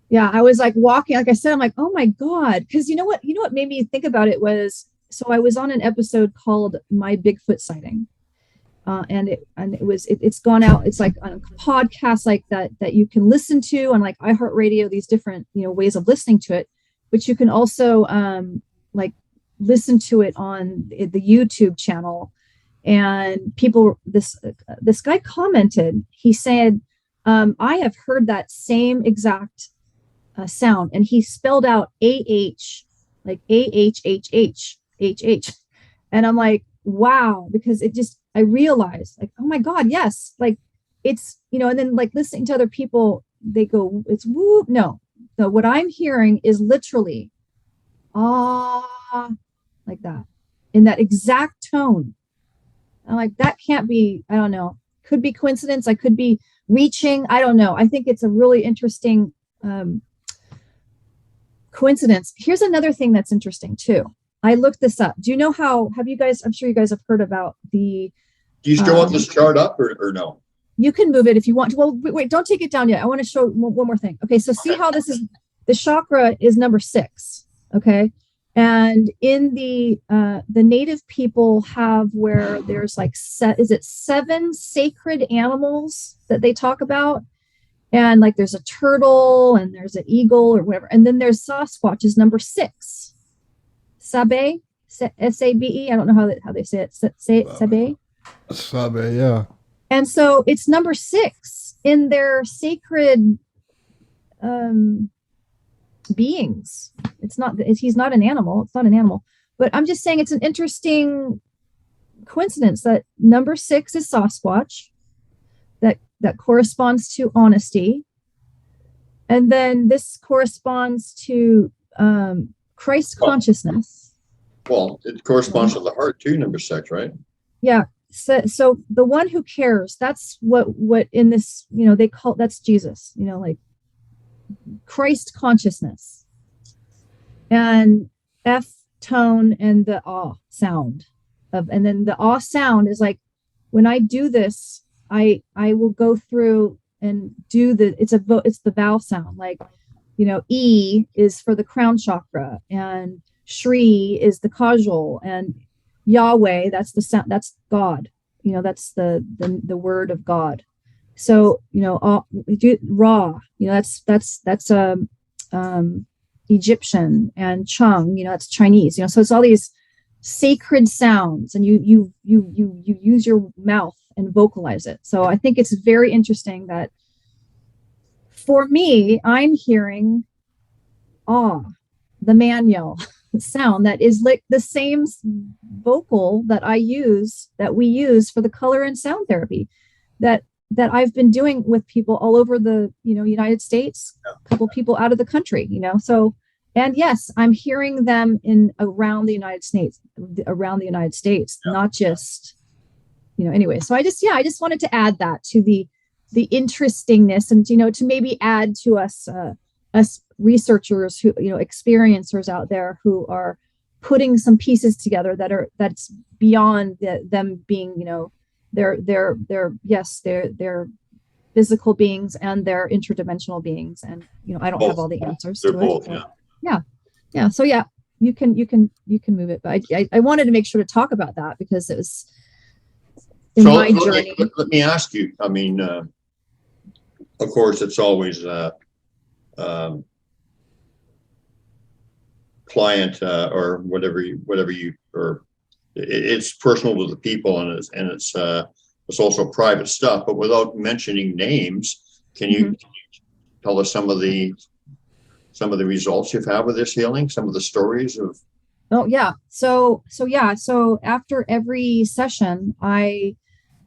Yeah, I was like walking, like I said, I'm like, oh my God. Because you know what made me think about it was, so I was on an episode called My Bigfoot Sighting. It's gone out. It's like on a podcast like that you can listen to on like iHeartRadio, these different, ways of listening to it, but you can also like listen to it on the YouTube channel. And people, this guy commented, he said, I have heard that same exact sound, and he spelled out AH, like AHHH. And I'm like, wow, because I realized, like, oh my God, yes, like it's, and then like listening to other people, they go, it's woo. No, what I'm hearing is literally like that, in that exact tone. I'm like, that can't be, I don't know, could be coincidence. I could be reaching, I don't know. I think it's a really interesting coincidence. Here's another thing that's interesting too. I looked this up. Do you know have you guys, I'm sure you guys have heard about the, Do you still want this chart up or no? you can move it if you want to. Well, wait, don't take it down yet. I want to show one more thing. Okay. So see how this is, the chakra is number 6. Okay. And in the native people have where there's like, is it 7 sacred animals that they talk about? And like there's a turtle and there's an eagle or whatever. And then there's Sasquatch is number 6. Sabe, S-A-B-E. I don't know how they say it. Say it, Sabe. Sabe, yeah. And so it's number 6 in their sacred beings. He's not an animal. It's not an animal. But I'm just saying it's an interesting coincidence that number 6 is Sasquatch. That corresponds to honesty. And then this corresponds to Christ consciousness. Well, it corresponds to the heart too, number 6, right? Yeah. So the one who cares, that's what in this, they call, that's Jesus, like Christ consciousness. And F tone and the ah sound and then the ah sound is like, when I do this, I will go through and do it's the vowel sound, like, E is for the crown chakra and Shri is the causal and Yahweh, that's the sound, that's God, that's the word of God. So, Ra, that's Egyptian, and Chung, that's Chinese, so it's all these sacred sounds and you use your mouth and vocalize it. So I think it's very interesting that for me, I'm hearing the manual sound that is like the same vocal that we use for the color and sound therapy that I've been doing with people all over the United States, a couple people out of the country, so, and yes, I'm hearing them around the United States, not just anyway. So I just wanted to add that to the interestingness and to maybe add to us researchers who experiencers out there who are putting some pieces together that's beyond them being they're physical beings and they're interdimensional beings, and I don't have all the answers they're to both, it. Yeah. So yeah, you can move it, but I wanted to make sure to talk about that because it was in my journey. Let me ask you, I mean, of course it's always client or whatever you or it's personal to the people, and it's also private stuff, but without mentioning names, can you tell us some of the results you've had with this healing, some of the stories of? Oh yeah. So after every session, I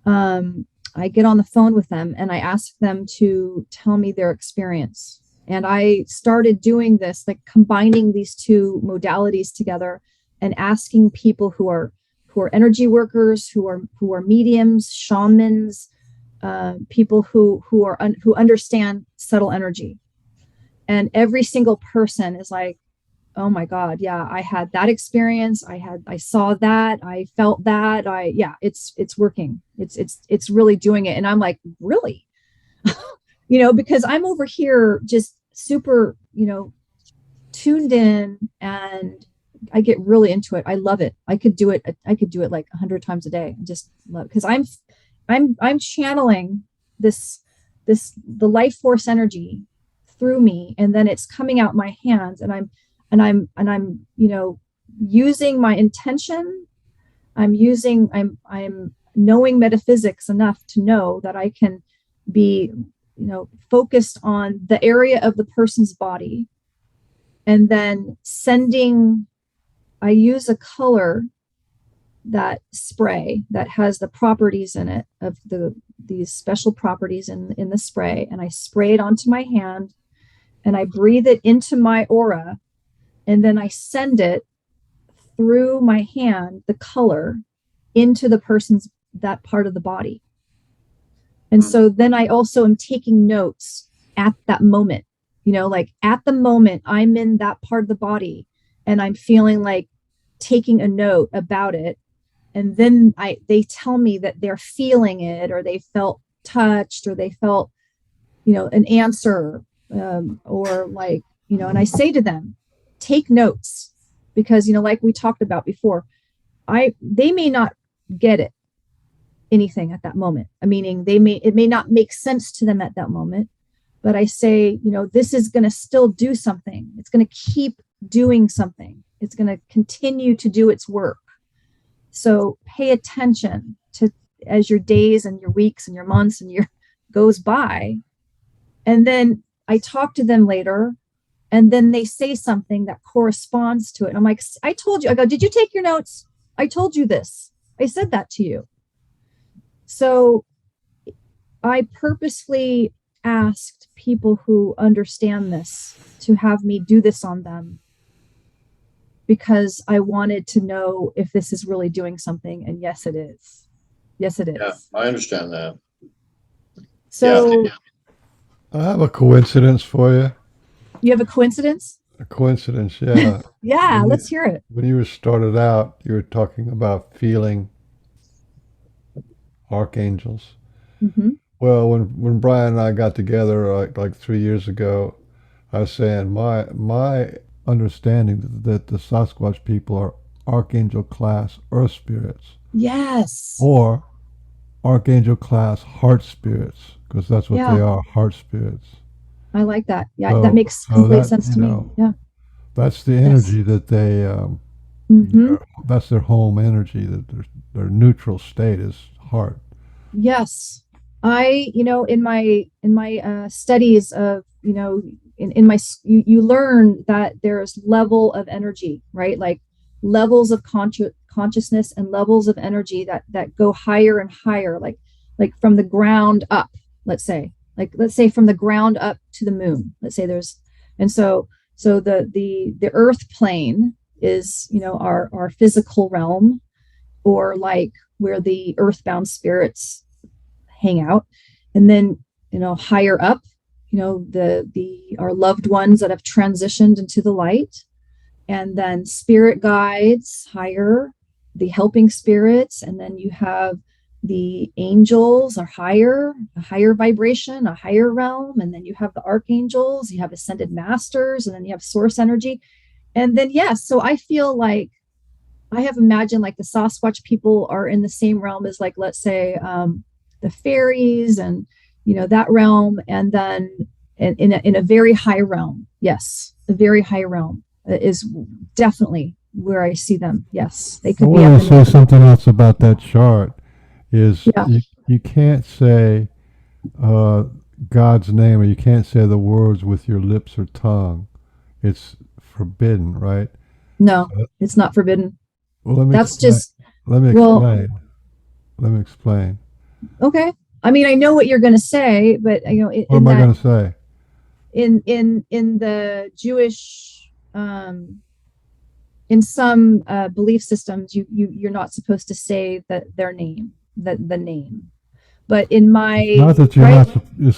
get on the phone with them and I ask them to tell me their experience. And I started doing this, like combining these two modalities together and asking people who are energy workers, who are mediums, shamans, people who understand subtle energy. And every single person is like, oh my God, yeah, I had that experience. I saw that, I felt that, it's working. It's really doing it. And I'm like, really? Because I'm over here just super, tuned in, and I get really into it. I love it. I could do it like 100 times a day. I just love, because I'm channeling the life force energy through me, and then it's coming out my hands, and I'm using my intention. I'm knowing metaphysics enough to know that I can be focused on the area of the person's body, and then I use a color, that spray that has the properties in it of these special properties in the spray, and I spray it onto my hand and I breathe it into my aura, and then I send it through my hand, the color, into the person's, that part of the body. And so then I also am taking notes at that moment, like at the moment I'm in that part of the body and I'm feeling like taking a note about it, and then they tell me that they're feeling it, or they felt touched, or they felt, an answer, or like, and I say to them, take notes, because, like we talked about before, they may not get anything at that moment. Meaning it may not make sense to them at that moment, but I say, this is going to still do something. It's going to keep doing something. It's going to continue to do its work. So pay attention to, as your days and your weeks and your months and your goes by. And then I talk to them later, and then they say something that corresponds to it. And I'm like, I told you. I go, did you take your notes? I told you this. I said that to you. So I purposefully asked people who understand this to have me do this on them, because I wanted to know if this is really doing something. And yes, it is. Yes, it is. Yeah, I understand that. So I have a coincidence for you. you have a coincidence? A coincidence, yeah. Yeah, let's hear it. When you started out, you were talking about feeling archangels. Mm-hmm. Well, when Brian and I got together like 3 years ago, I was saying my understanding that the Sasquatch people are archangel class earth spirits. Yes. Or archangel class heart spirits, because that's what they are, heart spirits. I like that. Yeah, that makes complete sense to me. Yeah. That's the energy that they, that's their home energy, that their neutral state is heart. Yes. In my studies of, in my, you learn that there's level of energy, right? Like levels of consciousness and levels of energy that go higher and higher, like from the ground up, let's say from the ground up to the moon, let's say so the earth plane is, our physical realm, or like where the earthbound spirits hang out. And then, higher up, our loved ones that have transitioned into the light, and then spirit guides higher, the helping spirits. And then you have the angels are higher, a higher vibration, a higher realm. And then you have the archangels, you have ascended masters, and then you have source energy. And then, yes, so I feel like I have imagined like the Sasquatch people are in the same realm as, like, let's say, the fairies and, that realm. And then in a very high realm. Yes. A very high realm is definitely where I see them. Yes. They could be. I want to say something else about that chart is you can't say God's name, or you can't say the words with your lips or tongue. It's forbidden, right? No, it's not forbidden. Well, let me explain. Okay. I mean, I know what you're going to say, but what am I going to say? In the Jewish, in some belief systems, you're not supposed to say their name, the name. But in my, it's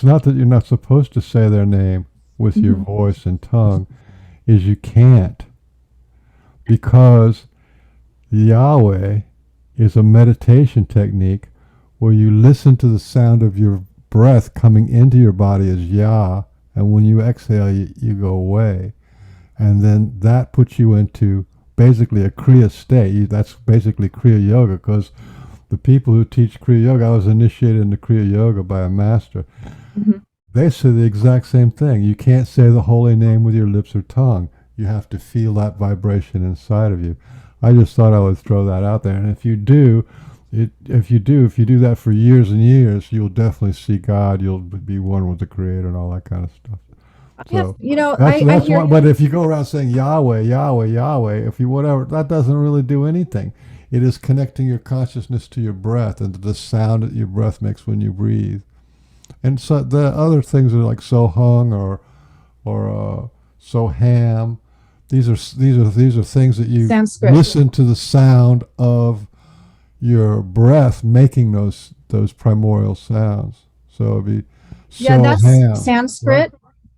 not that you're not supposed to say their name with your voice and tongue, is you can't, because Yahweh is a meditation technique where you listen to the sound of your breath coming into your body as Yah, and when you exhale, you go away. And then that puts you into basically a Kriya state. That's basically Kriya Yoga, because the people who teach Kriya Yoga, I was initiated into Kriya Yoga by a master. Mm-hmm. They say the exact same thing. You can't say the holy name with your lips or tongue. You have to feel that vibration inside of you. I just thought I would throw that out there. And if you do that for years and years, you'll definitely see God. You'll be one with the Creator and all that kind of stuff. So that's one. But if you go around saying Yahweh, Yahweh, Yahweh, whatever, that doesn't really do anything. It is connecting your consciousness to your breath and to the sound that your breath makes when you breathe. And so the other things are like Sohung or Soham. These are things that you Sanskrit. Listen to the sound of your breath making those primordial sounds. So it'd be that's Sanskrit.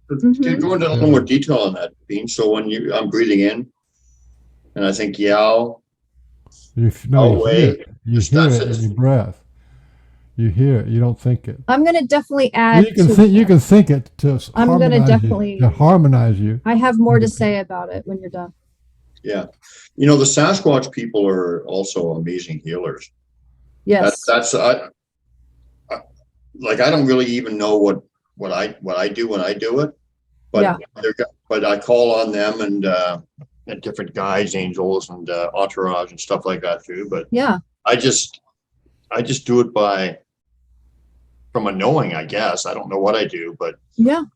Right? Can you go into a little more detail on that, Bean? So when I'm breathing in, and I think Yao. You hear it. You hear it in your breath. You hear it. You don't think it. I'm going to definitely add. You can think it to I'm going to definitely harmonize you. I have more to say about it when you're done. Yeah, the Sasquatch people are also amazing healers. Yes, like I don't really even know what I do when I do it, but but I call on them and different guides, angels, and entourage and stuff like that too. But yeah, I just do it from a knowing, I guess. I don't know what I do, but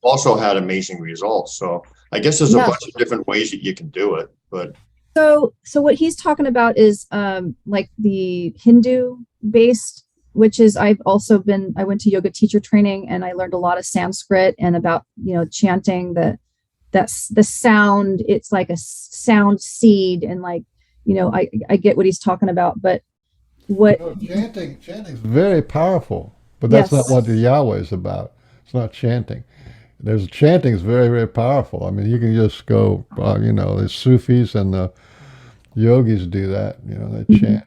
also had amazing results. So I guess there's a bunch of different ways that you can do it. But so what he's talking about is like the Hindu based, which is I went to yoga teacher training and I learned a lot of Sanskrit and about chanting that's the sound. It's like a sound seed, and like I get what he's talking about, but what chanting is very powerful, but that's not what the Yahweh is about. It's not chanting. Chanting is very, very powerful. I mean, you can just go, the Sufis and the yogis do that. They chant.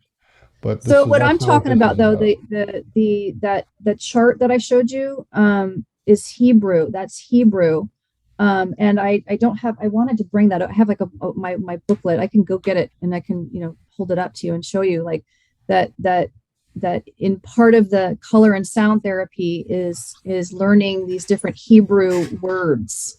But so what I'm talking about, though, the chart that I showed you is Hebrew. That's Hebrew, and I don't have. I wanted to bring that up. I have like my booklet. I can go get it and I can hold it up to you and show you like that in part of the color and sound therapy is learning these different Hebrew words.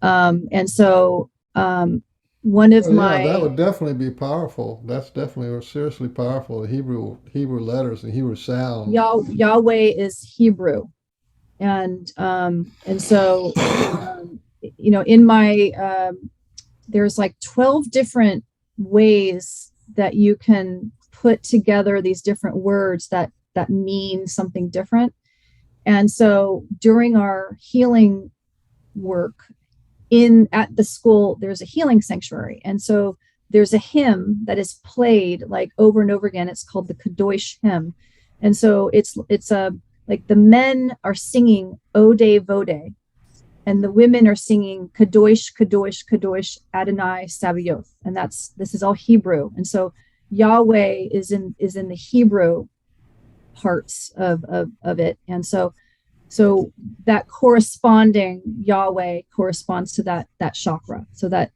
And so one of that would definitely be powerful. That's definitely seriously powerful. The Hebrew letters and Hebrew sounds. Yahweh is Hebrew. And so, in my, there's like 12 different ways that you can put together these different words that mean something different. And so during our healing work at the school, there's a healing sanctuary. And so there's a hymn that is played like over and over again. It's called the Kadosh hymn. And so it's like the men are singing Ode Vode, and the women are singing Kadosh, Kadosh, Kadosh, Adonai Sabaoth. And this is all Hebrew. And so Yahweh is in the Hebrew parts of it. And so that corresponding Yahweh corresponds to that chakra. So that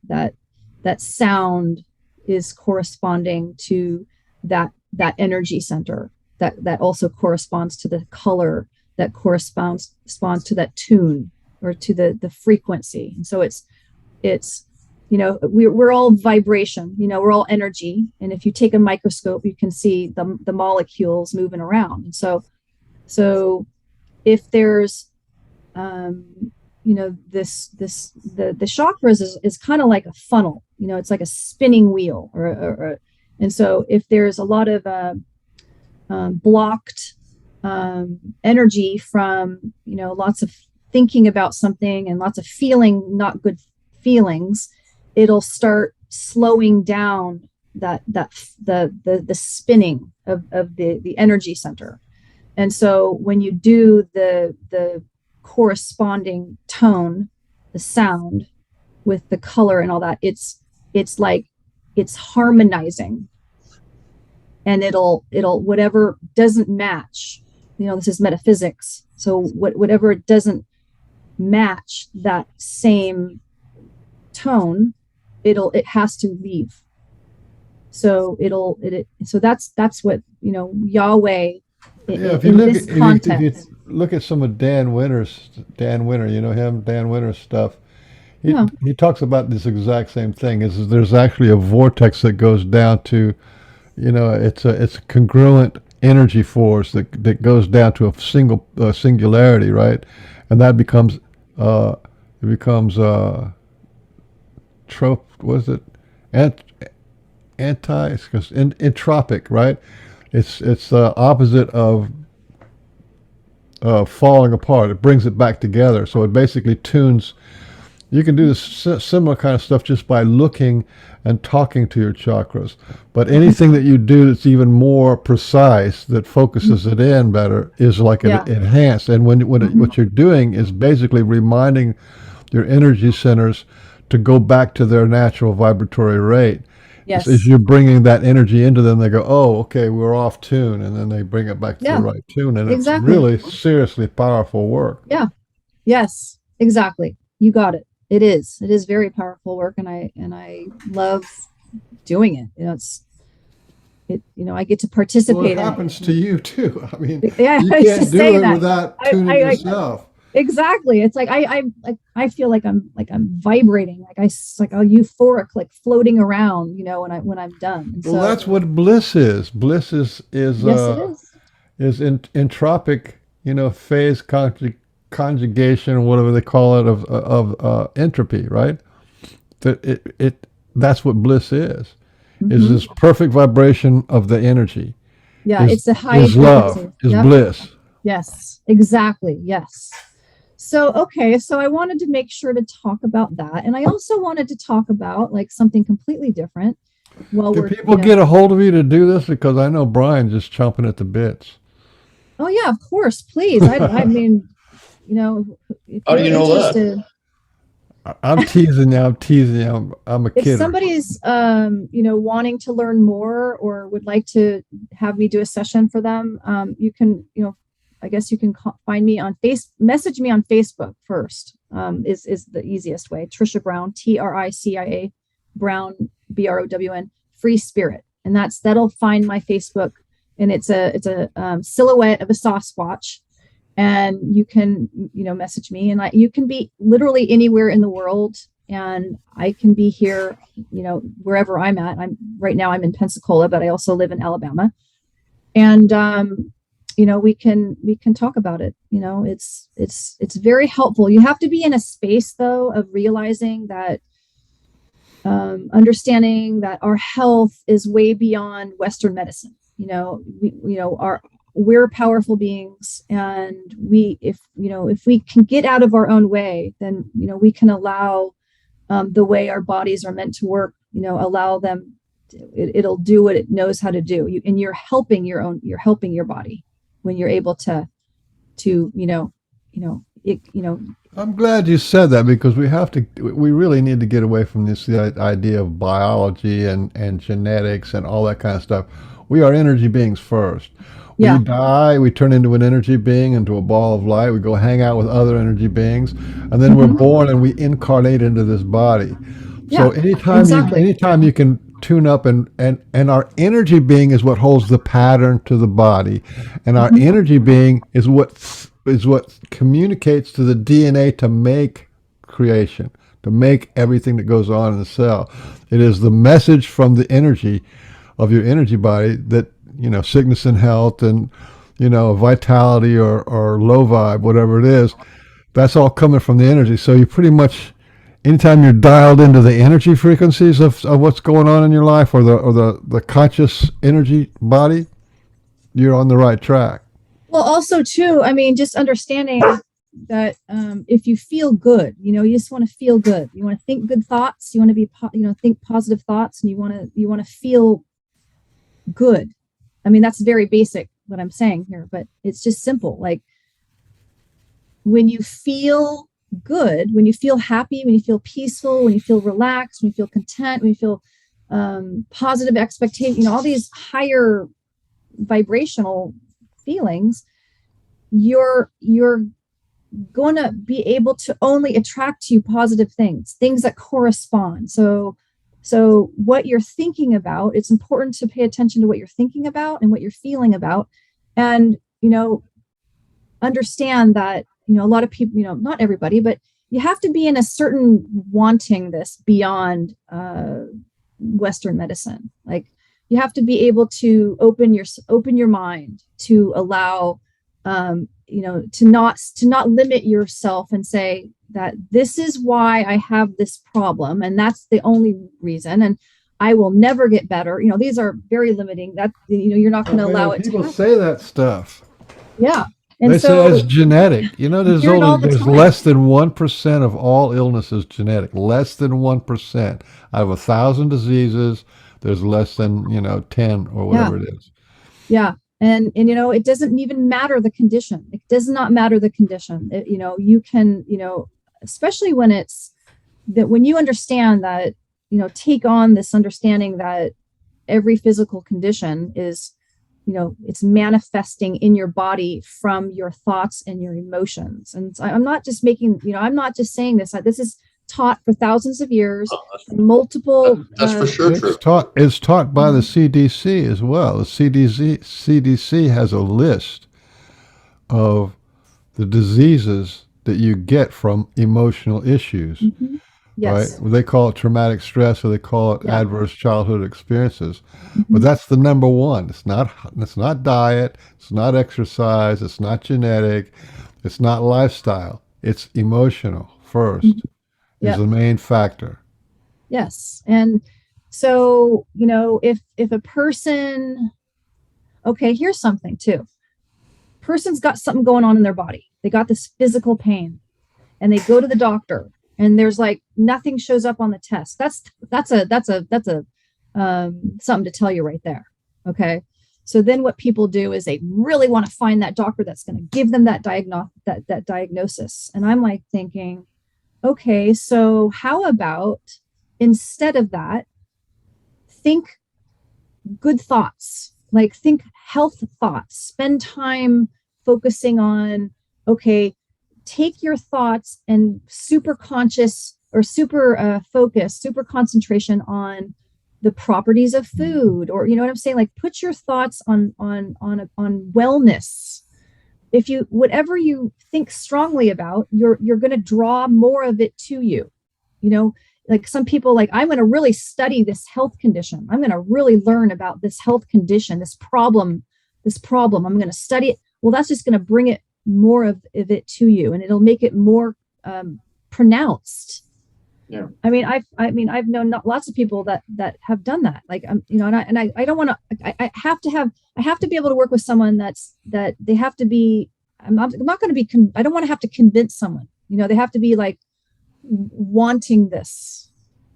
sound is corresponding to that energy center that also corresponds to the color that corresponds to that tune or to the frequency. And so it's we're all vibration, we're all energy. And if you take a microscope, you can see the molecules moving around. And so if there's, the chakras is kind of like a funnel, it's like a spinning wheel and so if there's a lot of, blocked, energy from, lots of thinking about something and lots of not good feelings, it'll start slowing down the spinning of the energy center. And so when you do the corresponding tone, the sound with the color and all that, it's harmonizing, and it'll whatever doesn't match, this is metaphysics. So whatever doesn't match that same tone, it has to leave. So so that's what Yahweh. If you look at some of Dan Winter, him, Dan Winter's stuff, he talks about this exact same thing. Is there's actually a vortex that goes down to, it's a congruent energy force that goes down to a singularity, right? And that becomes entropic, right? It's the opposite of falling apart. It brings it back together. So it basically tunes. You can do this similar kind of stuff just by looking and talking to your chakras. But anything that you do that's even more precise, that focuses it in better, is like enhanced. And what you're doing is basically reminding your energy centers to go back to their natural vibratory rate. Yes. As you're bringing that energy into them, they go, oh, okay, we're off tune. And then they bring it back to the right tune. And exactly. It's really seriously powerful work. Yeah. Yes, exactly. You got it. It is very powerful work. And I love doing it. I get to participate. Well, it happens to you too. I mean, yeah, you can't do it without tuning yourself. Exactly. It's like I feel like I'm vibrating, like like a euphoric, like floating around, when I'm done. And well, that's what bliss is. Bliss is yes, it is entropic, phase conjugation, whatever they call it, of entropy, right? That's what bliss is. Is this perfect vibration of the energy. Yeah, it's a high love, is bliss. Yes, exactly. Yes. So, okay, so I wanted to make sure to talk about that. And I also wanted to talk about like something completely different. Well, do people get a hold of you to do this? Because I know Brian's just chomping at the bits. Oh yeah, of course, please. I mean, how do you know that? I'm teasing you. I'm a kid. If somebody's, wanting to learn more or would like to have me do a session for them, you can, I guess you can find me on message me on Facebook first, is the easiest way. Tricia Brown, Tricia Brown, Brown, Free Spirit. And that'll find my Facebook. And it's a silhouette of a Sasquatch. And you can, message me, and you can be literally anywhere in the world, and I can be here, wherever I'm at. Right now I'm in Pensacola, but I also live in Alabama, and we can talk about it. It's very helpful. You have to be in a space though of realizing that, understanding that our health is way beyond Western medicine. We're powerful beings, and if we can get out of our own way, then we can allow the way our bodies are meant to work. Allow them. It'll do what it knows how to do. And you're helping your body when you're able to. I'm glad you said that, because we really need to get away from this idea of biology and genetics and all that kind of stuff. We are energy beings first. We die, we turn into an energy being, into a ball of light. We go hang out with other energy beings, and then we're born and we incarnate into this body. So anytime you can tune up, and our energy being is what holds the pattern to the body, and our energy being is what communicates to the DNA to make creation, to make everything that goes on in the cell. It is the message from the energy of your energy body that, sickness and health and, vitality or low vibe, whatever it is, that's all coming from the energy. So you pretty much, anytime you're dialed into the energy frequencies of what's going on in your life, or the conscious energy body, you're on the right track. Well, also too, I mean, just understanding that if you feel good, you just want to feel good. You want to think good thoughts. You want to be, think positive thoughts, and you want to feel good. I mean, that's very basic what I'm saying here, but it's just simple. Like, when you feel good, when you feel happy, when you feel peaceful, when you feel relaxed, when you feel content, when you feel positive expectation, all these higher vibrational feelings, you're going to be able to only attract to you positive things that correspond. So what you're thinking about, it's important to pay attention to what you're thinking about and what you're feeling about. And, understand that, a lot of people, not everybody, but you have to be in a certain wanting this beyond Western medicine. Like, you have to be able to open your mind to allow, to not limit yourself and say that this is why I have this problem, and that's the only reason, and I will never get better. These are very limiting. That you're not going to allow it. People say that stuff. Yeah, and they say it's genetic. There's less than 1% of all illnesses genetic. Less than 1% out of 1,000 diseases. There's less than 10 or whatever it is. Yeah. And it doesn't even matter the condition. It does not matter the condition. You can, especially when it's that, when you understand that take on this understanding that every physical condition is, it's manifesting in your body from your thoughts and your emotions. And I'm not just making, I'm not just saying this. This is taught for thousands of years. Multiple. That's for sure true. It's taught by the CDC as well. The CDC has a list of the diseases that you get from emotional issues. Mm-hmm. Yes. Right? They call it traumatic stress, or they call it adverse childhood experiences. But that's the number one. It's not diet. It's not exercise. It's not genetic. It's not lifestyle. It's emotional first. Is the main factor. Yes. And so, if a person, okay, here's something too. Person's got something going on in their body. They got this physical pain, and they go to the doctor, and there's like nothing shows up on the test. That's something to tell you right there. Okay. So then what people do is they really want to find that doctor that's going to give them that diagnosis. And I'm like thinking, okay, so how about instead of that, think good thoughts, like think health thoughts, spend time focusing on, okay, take your thoughts and super conscious or super focus, super concentration on the properties of food, or, what I'm saying? Like put your thoughts on wellness. If you, whatever you think strongly about, you're going to draw more of it to you. Like some people, like, I'm going to really study this health condition. I'm going to really learn about this health condition, this problem. I'm going to study it. Well, that's just going to bring it more of it to you, and it'll make it more pronounced. Yeah. I mean, I've known lots of people that have done that. Like, and I don't want to. I have to be able to work with someone that they have to be. I'm not going to be. I don't want to have to convince someone. They have to be like wanting this.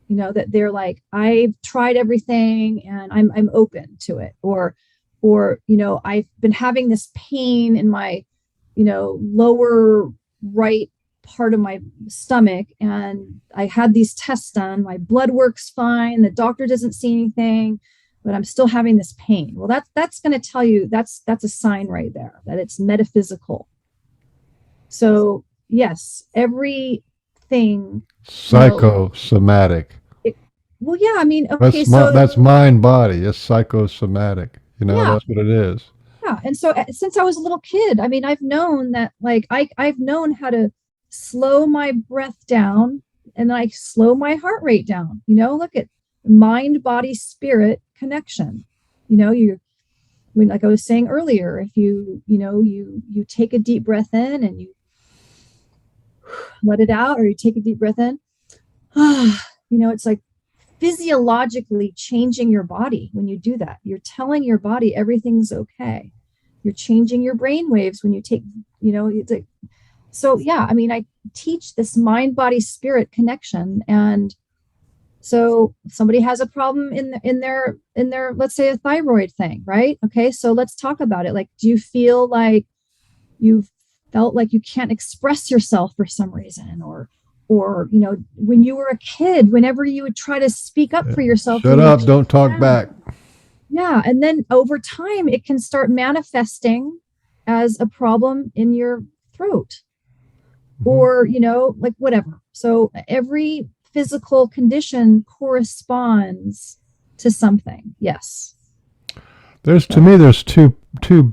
That they're like, I've tried everything and I'm open to it, or I've been having this pain in my lower right part of my stomach, and I had these tests done. My blood works fine. The doctor doesn't see anything, but I'm still having this pain. Well, that's going to tell you that's a sign right there that it's metaphysical. So yes, everything psychosomatic. Well, yeah, I mean, okay, that's mind body. It's psychosomatic. That's what it is. Yeah, and so since I was a little kid, I mean, I've known that, like, I've known how to slow my breath down, and I slow my heart rate down. Look at mind, body, spirit connection. Like I was saying earlier, if you take a deep breath in and you let it out, or you take a deep breath in, it's like physiologically changing your body. When you do that, you're telling your body everything's okay. You're changing your brain waves when you take, it's like, so yeah, I mean, I teach this mind, body, spirit connection. And so somebody has a problem in their, let's say a thyroid thing, right? Okay. So let's talk about it. Like, do you feel like you felt like you can't express yourself for some reason, or when you were a kid, whenever you would try to speak up for yourself, shut up, don't talk back. Yeah. And then over time, it can start manifesting as a problem in your throat, or, like whatever. So every physical condition corresponds to something. Yes. There's two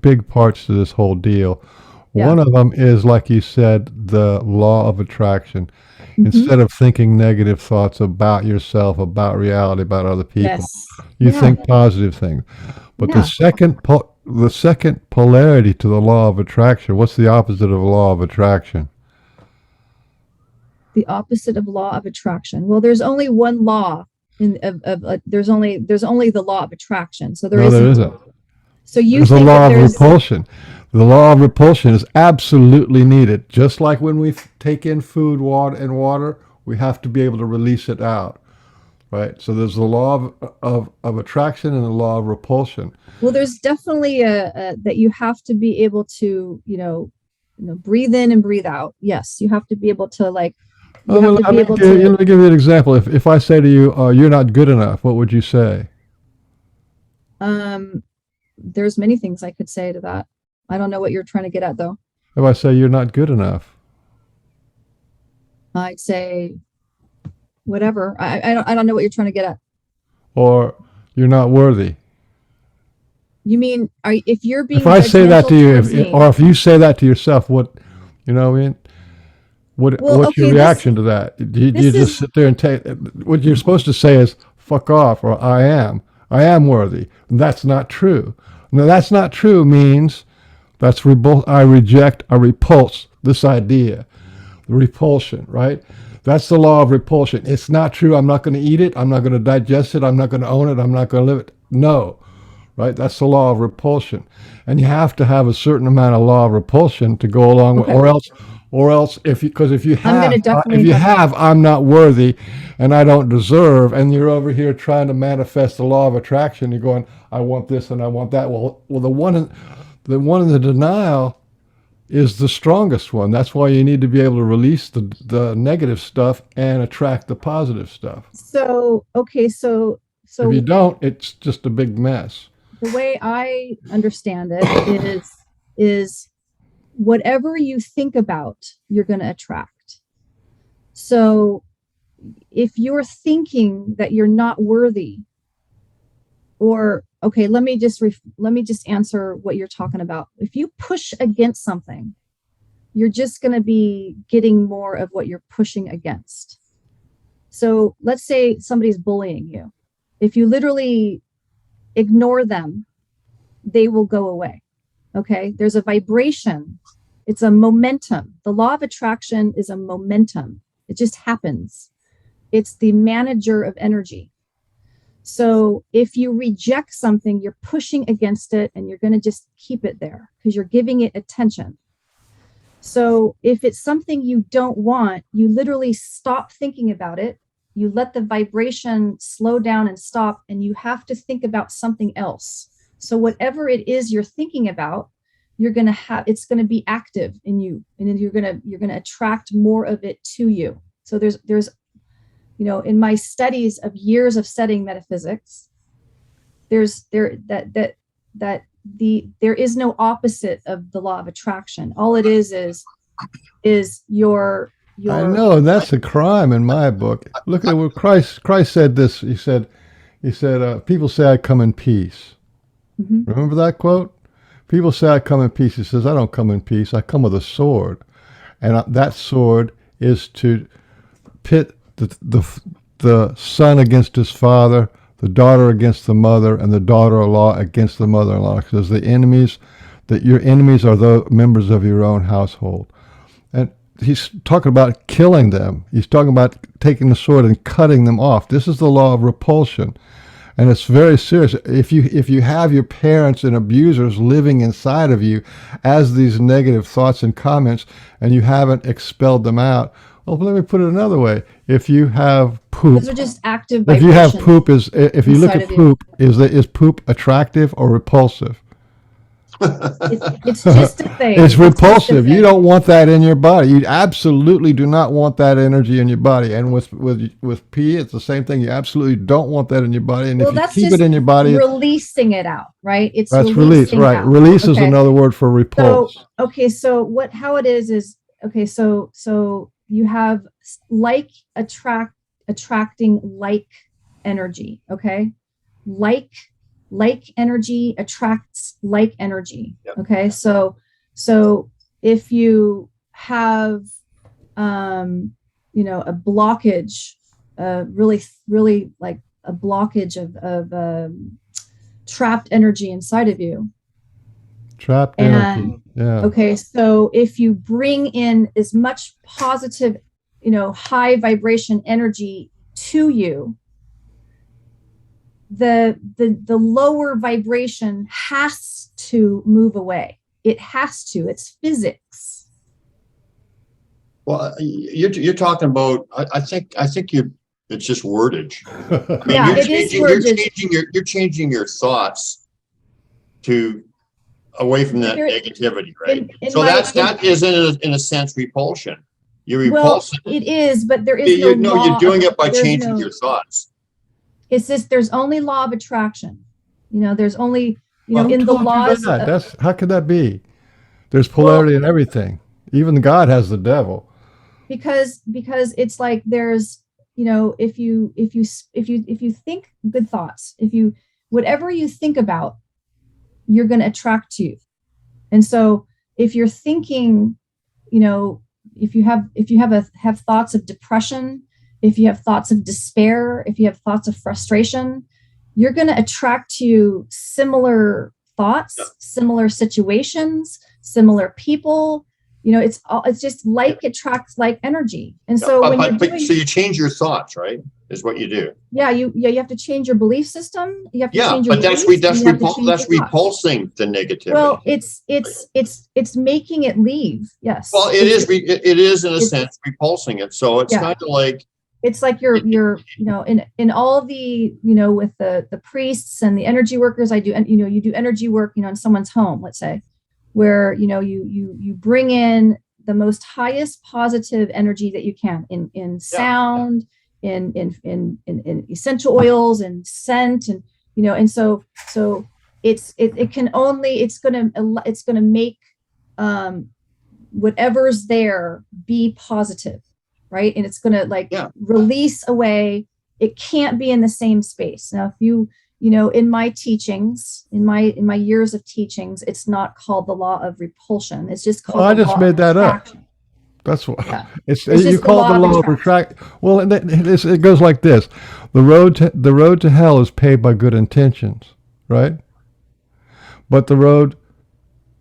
big parts to this whole deal. Yeah. One of them is, like you said, the law of attraction. Instead of thinking negative thoughts about yourself, about reality, about other people, you think positive things. But the second polarity to the law of attraction, what's the opposite of law of attraction? The opposite of law of attraction. Well, there's only one law there's only the law of attraction. So there isn't. So there's a law of repulsion. The law of repulsion is absolutely needed. Just like when we take in food, water, we have to be able to release it out, right? So there's the law of attraction and the law of repulsion. Well, there's definitely that you have to be able to, breathe in and breathe out. Yes, you have to be able to, like, You have to be able to. Let me give you an example. If I say to you, "You're not good enough," what would you say? There's many things I could say to that. I don't know what you're trying to get at, though. If I say you're not good enough, I'd say whatever. I don't know what you're trying to get at. or you're not worthy. You mean, if you're being, If I say that to you, me, or if you say that to yourself, what, you know what I mean? What's your reaction to that? Do you just sit there and take, what you're supposed to say is, fuck off, or I am worthy. That's not true. No, that's not true means I reject, I repulse this idea, the repulsion, right? That's the law of repulsion. It's not true. I'm not going to eat it. I'm not going to digest it. I'm not going to own it. I'm not going to live it. No, right? That's the law of repulsion. And you have to have a certain amount of law of repulsion to go along with, or else if you have, I'm not worthy and I don't deserve, and you're over here trying to manifest the law of attraction, you're going, I want this and I want that. Well, the one in the denial is the strongest one. That's why you need to be able to release the negative stuff and attract the positive stuff. So if you don't, it's just a big mess. The way I understand it is whatever you think about, you're going to attract. So if you're thinking that you're not worthy, or let me just answer what you're talking about. If you push against something, you're just going to be getting more of what you're pushing against. So let's say somebody's bullying you. If you literally ignore them, they will go away. Okay, there's a vibration. It's a momentum. The law of attraction is a momentum. It just happens. It's the manager of energy. So if you reject something, you're pushing against it and you're going to just keep it there because you're giving it attention. So if it's something you don't want, you literally stop thinking about it. You let the vibration slow down and stop, and you have to think about something else. So whatever it is you're thinking about, it's going to be active in you, and then you're going to attract more of it to you. So there's in my studies of years of studying metaphysics, there is no opposite of the law of attraction. All it is your I know, and that's a crime in my book. Look at what Christ said this. He said, people say I come in peace. Mm-hmm. Remember that quote? People say I come in peace. He says, I don't come in peace. I come with a sword. And that sword is to pit the son against his father, the daughter against the mother, and the daughter-in-law against the mother-in-law. Because your enemies are the members of your own household. And he's talking about killing them. He's talking about taking the sword and cutting them off. This is the law of repulsion. And it's very serious. If you have your parents and abusers living inside of you as these negative thoughts and comments, and you haven't expelled them out, well, let me put it another way. If you have poop, those are just active. If you have poop, if you look at poop, is poop attractive or repulsive? It's just a thing. It's repulsive. You don't want that in your body. You absolutely do not want that energy in your body. And with pee, it's the same thing. You absolutely don't want that in your body. And if you keep it in your body, releasing it out, right? That's release, right? Out. Release is another word for repulse. So how it is so you have attracting like energy, okay? Like energy attracts like energy. Yep. Okay. So if you have, a blockage, really like a blockage of trapped energy inside of you. Trapped energy. Yeah. Okay. So if you bring in as much positive, high vibration energy to you, the lower vibration has to move away. It has to. It's physics. Well, you're talking about. I think it's just wordage. I mean, yeah, it is wordage. You're changing your thoughts to away from that negativity, right? So that is in a sense repulsion. You repulse it. It is, but there is no law. You're doing it by there's changing your thoughts. It's just there's only law of attraction. There's only Well, in the who told you laws. that? That's how could that be? There's polarity in everything. Even God has the devil. Because it's like there's if you think good thoughts, whatever you think about, you're going to attract to you. And so if you're thinking, if you have thoughts of depression, if you have thoughts of despair, if you have thoughts of frustration, you're going to attract to you similar thoughts, similar situations, similar people. It's just like attracts like energy. And so so you change your thoughts, right? Is what you do. Yeah, you have to change your belief system. You have to change your but that's repulsing the negativity. Well, it's making it leave. Yes. Well, it is in a sense repulsing it. So it's kind of like it's like you're in all the with the priests and the energy workers. I do, and you do energy work in someone's home, let's say, where you bring in the most highest positive energy that you can in sound, in essential oils and scent, and and so it can only it's gonna make whatever's there be positive, right? And it's gonna release away. It can't be in the same space. Now, if you in my teachings, in my years of teachings, it's not called the law of repulsion. It's just called. I just made that up. That's what it's you call it the law of attraction. Well, it goes like this: the road to hell is paved by good intentions, right? But the road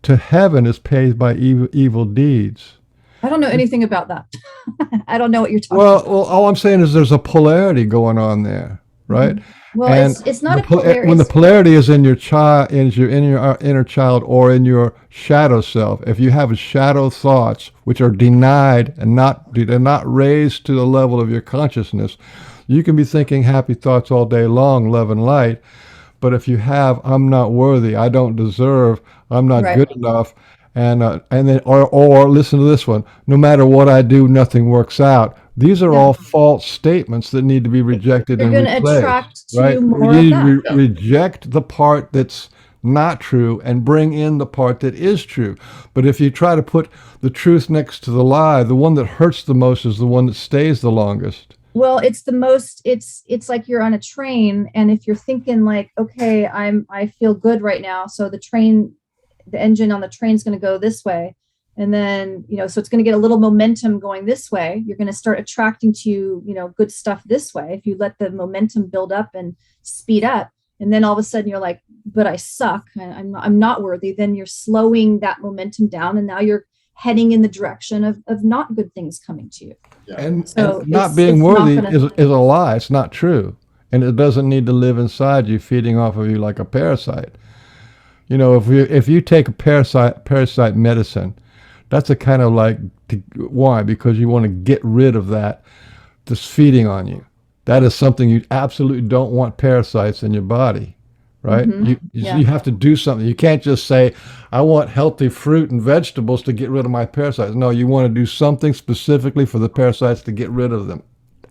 to heaven is paved by evil deeds. I don't know anything about that. I don't know what you're talking about. Well, all I'm saying is there's a polarity going on there, right? Mm-hmm. Well, it's not a polarity. When the polarity is in your child, in your inner child, or in your shadow self, if you have shadow thoughts which are denied and not raised to the level of your consciousness, you can be thinking happy thoughts all day long, love and light. But if you have, I'm not worthy, I don't deserve, I'm not good enough, and then or listen to this one, no matter what I do, nothing works out. These are all false statements that need to be rejected and replaced. You're going to attract to more of that. Reject the part that's not true and bring in the part that is true. But if you try to put the truth next to the lie, the one that hurts the most is the one that stays the longest. Well, it's like you're on a train, and if you're thinking like, okay, I feel good right now, so the engine on the train is going to go this way. And then, so it's going to get a little momentum going this way. You're going to start attracting to, good stuff this way. If you let the momentum build up and speed up, and then all of a sudden you're like, but I suck, I'm not worthy. Then you're slowing that momentum down, and now you're heading in the direction of not good things coming to you. Yeah. And not being worthy is a lie. It's not true. And it doesn't need to live inside you, feeding off of you like a parasite. If you take a parasite medicine, that's a kind of why? Because you want to get rid of that that's feeding on you. That is something you absolutely don't want parasites in your body, right? Mm-hmm. You have to do something. You can't just say, I want healthy fruit and vegetables to get rid of my parasites. No, you want to do something specifically for the parasites to get rid of them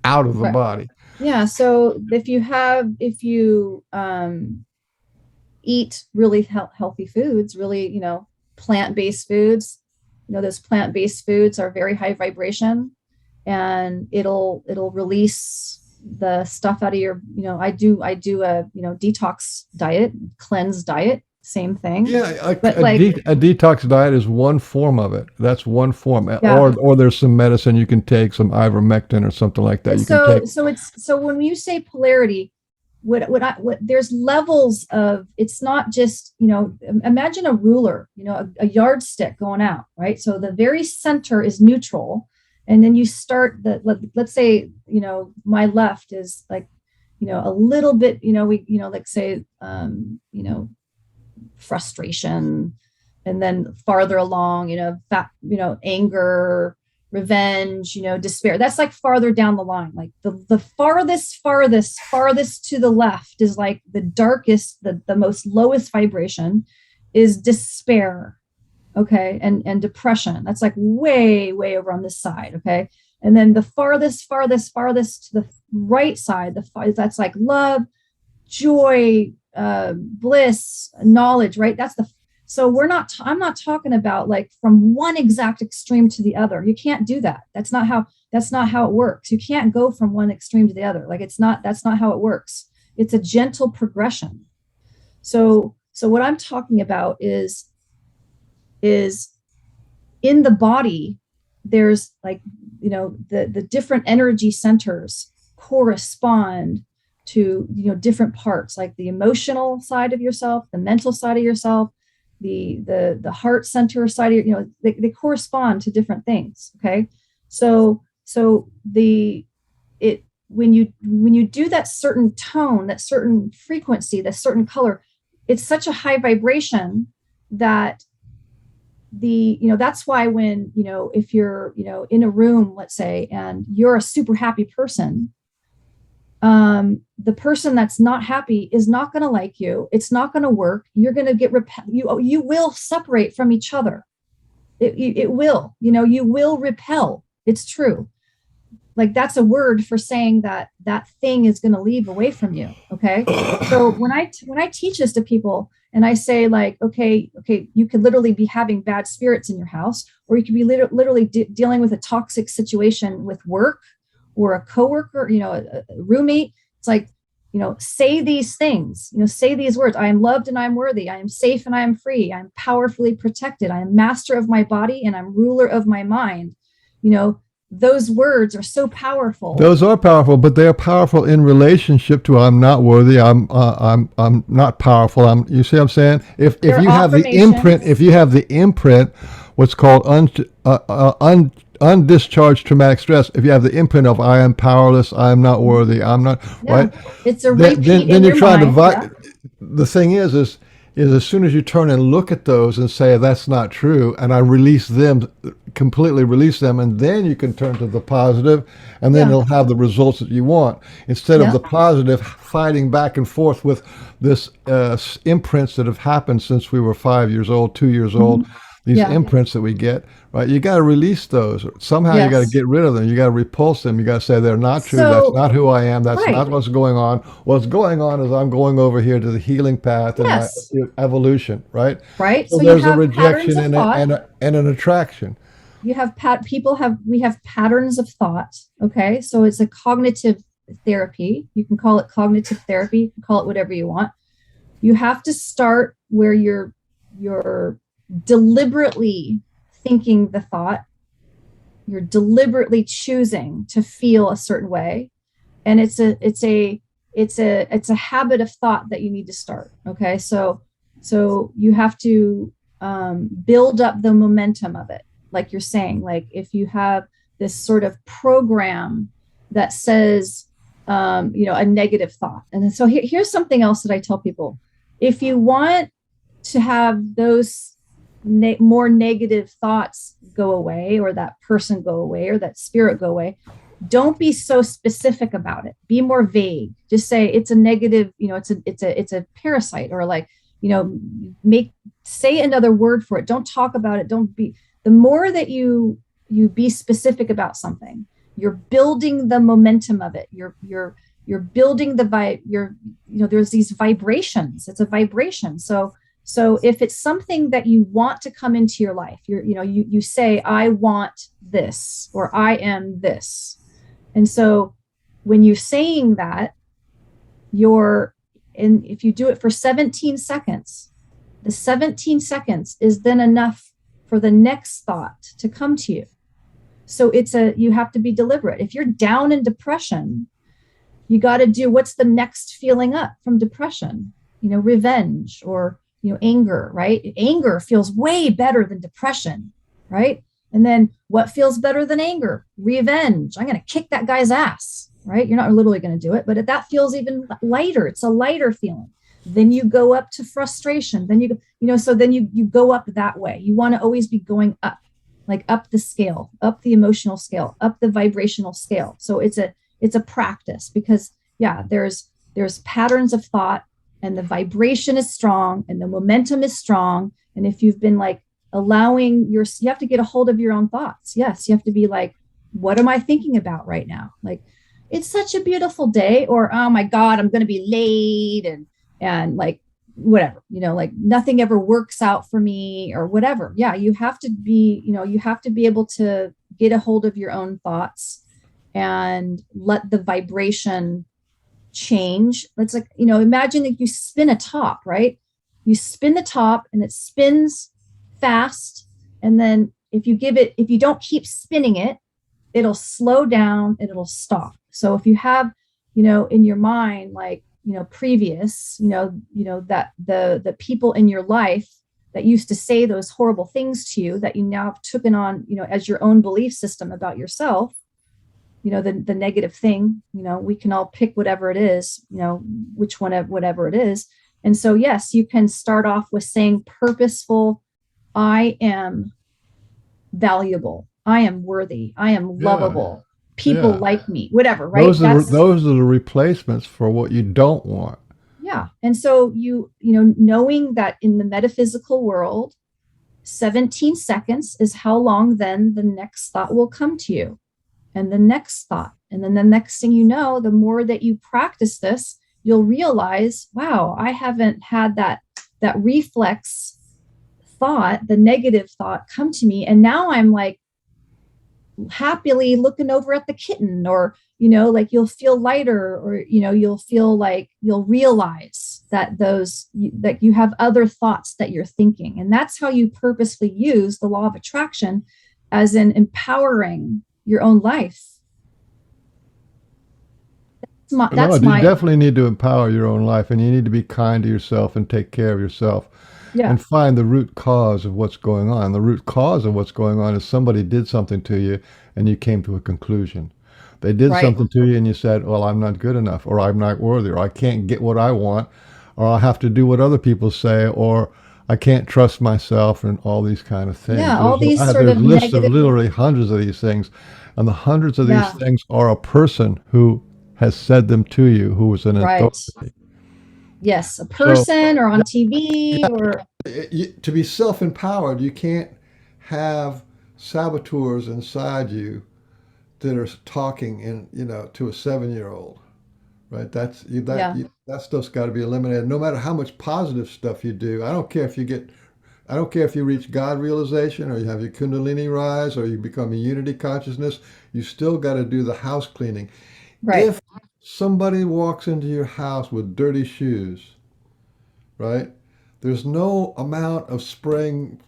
out of the body. Yeah. So if you eat really healthy foods, really, plant-based foods, those plant-based foods are very high vibration, and it'll release the stuff out of your, I do a, detox diet, cleanse diet, same thing. Yeah. A detox diet is one form of it. That's one form. Yeah. Or there's some medicine you can take, some ivermectin or something like that. So when you say polarity, what there's levels of, it's not just, imagine a ruler, a yardstick going out, right? So the very center is neutral. And then you start let's say, my left is like, a little bit, like say, frustration, and then farther along, anger, revenge, despair. That's like farther down the line. Like the farthest to the left is like the darkest, the most lowest vibration is despair. okay, and depression. That's like way, way over on this side, okay? And then the farthest to the right side, that's like love, joy, bliss, knowledge, right? So I'm not talking about like from one exact extreme to the other. You can't do that. That's not how it works. You can't go from one extreme to the other. Like that's not how it works. It's a gentle progression. So what I'm talking about is in the body, there's like, the different energy centers correspond to, different parts, like the emotional side of yourself, the mental side of yourself, the heart center side of they correspond to different things. Okay. So when you do that certain tone, that certain frequency, that certain color, it's such a high vibration that that's why when, if you're, in a room, let's say, and you're a super happy person, the person that's not happy is not going to like you. It's not going to work. You're going to get you will separate from each other. It will, you will repel. It's true. Like that's a word for saying that thing is going to leave away from you. Okay. So when I teach this to people and I say like, okay, you could literally be having bad spirits in your house, or you could be literally dealing with a toxic situation with work or a coworker, a roommate. It's like, say these things, say these words. I am loved and I am worthy. I am safe and I am free. I'm powerfully protected. I am master of my body and I'm ruler of my mind. Those words are so powerful. Those are powerful, but they're powerful in relationship to I'm not worthy. I'm not powerful. You see what I'm saying? If you have the imprint, what's called undischarged traumatic stress. If you have the imprint of I am powerless, I am not worthy, I'm not right. It's a repeat then in you're your trying mind. to. The thing is as soon as you turn and look at those and say that's not true, and I completely release them, and then you can turn to the positive, and then it'll have the results that you want, instead of the positive fighting back and forth with this imprints that have happened since we were 5 years old, 2 years old. These imprints that we get, right? You got to release those. Somehow you got to get rid of them. You got to repulse them. You got to say they're not true. That's not who I am. That's not what's going on. What's going on is I'm going over here to the healing path and my evolution, right? Right. So there's a rejection and an attraction. You have we have patterns of thought. Okay. So it's a cognitive therapy. You can call it cognitive therapy. You can call it whatever you want. You have to start where you're deliberately thinking the thought. You're deliberately choosing to feel a certain way, and it's a habit of thought that you need to start. Okay, so you have to build up the momentum of it, like you're saying. Like if you have this sort of program that says a negative thought, and then, so here's something else that I tell people: if you want to have those more negative thoughts go away, or that person go away, or that spirit go away, don't be so specific about it. Be more vague. Just say it's a negative, it's a parasite, or like, say another word for it. Don't talk about it. The more that you be specific about something, you're building the momentum of it. You're building there's these vibrations. It's a vibration. So if it's something that you want to come into your life, you say, I want this, or I am this. And so when you're saying that, if you do it for 17 seconds, the 17 seconds is then enough for the next thought to come to you. So you have to be deliberate. If you're down in depression, you got to do, what's the next feeling up from depression? Revenge, or anger, right? Anger feels way better than depression, right? And then what feels better than anger? Revenge. I'm going to kick that guy's ass, right? You're not literally going to do it, but that feels even lighter. It's a lighter feeling. Then you go up to frustration. Then you go up that way. You want to always be going up, like up the scale, up the emotional scale, up the vibrational scale. So it's a practice, because there's patterns of thought, and the vibration is strong, and the momentum is strong. And if you've been like allowing you have to get a hold of your own thoughts. Yes, you have to be like, what am I thinking about right now? Like, it's such a beautiful day, or oh my God, I'm going to be late, and like whatever, like nothing ever works out for me or whatever. Yeah, you have to be, you have to be able to get a hold of your own thoughts and let the vibration change. It's like, imagine that you spin a top, right? You spin the top and it spins fast. And then if you don't keep spinning it, it'll slow down and it'll stop. So if you have, in your mind, like, previous, that the people in your life that used to say those horrible things to you that you now have taken on, as your own belief system about yourself, the negative thing, we can all pick whatever it is, which one of whatever it is. And so, yes, you can start off with saying purposeful, I am valuable, I am worthy, I am lovable, people like me, whatever, right? Those are the replacements for what you don't want. Yeah. And so knowing that in the metaphysical world, 17 seconds is how long then the next thought will come to you, and the next thought. And then the next thing you know, the more that you practice this, you'll realize, wow, I haven't had that reflex thought, the negative thought, come to me. And now I'm like happily looking over at the kitten, or, like you'll feel lighter, or, you'll feel like you'll realize that that you have other thoughts that you're thinking. And that's how you purposefully use the law of attraction as in empowering your own life. You definitely need to empower your own life, and you need to be kind to yourself and take care of yourself. Yeah. And find the root cause of what's going on. The root cause of what's going on is somebody did something to you and you came to a conclusion. They did something to you and you said, well, I'm not good enough, or I'm not worthy, or I can't get what I want, or I'll have to do what other people say, or I can't trust myself, and all these kind of things. Yeah, all these sort of lists of literally hundreds of these things. And the hundreds of these things are a person who has said them to you, who was an authority. Yes, a person, or on TV, or to be self-empowered, you can't have saboteurs inside you that are talking to a 7-year-old, right? That stuff's got to be eliminated. No matter how much positive stuff you do, I don't care if you reach God realization, or you have your Kundalini rise, or you become a unity consciousness, you still got to do the house cleaning. Right. If somebody walks into your house with dirty shoes, right? There's no amount of spraying,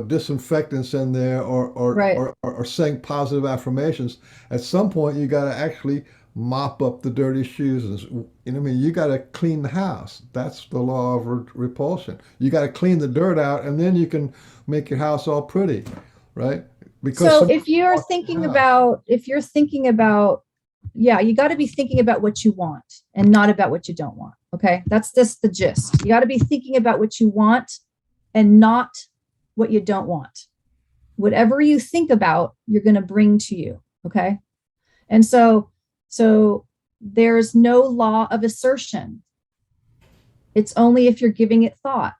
disinfectants in there, or saying positive affirmations. At some point, you got to actually mop up the dirty shoes, and you got to clean the house. That's the law of repulsion. You got to clean the dirt out, and then you can make your house all pretty, right? So if you're thinking about, you got to be thinking about what you want and not about what you don't want. Okay. That's just the gist. You got to be thinking about what you want and not what you don't want. Whatever you think about, you're going to bring to you. Okay. And so there's no law of assertion. It's only if you're giving it thought.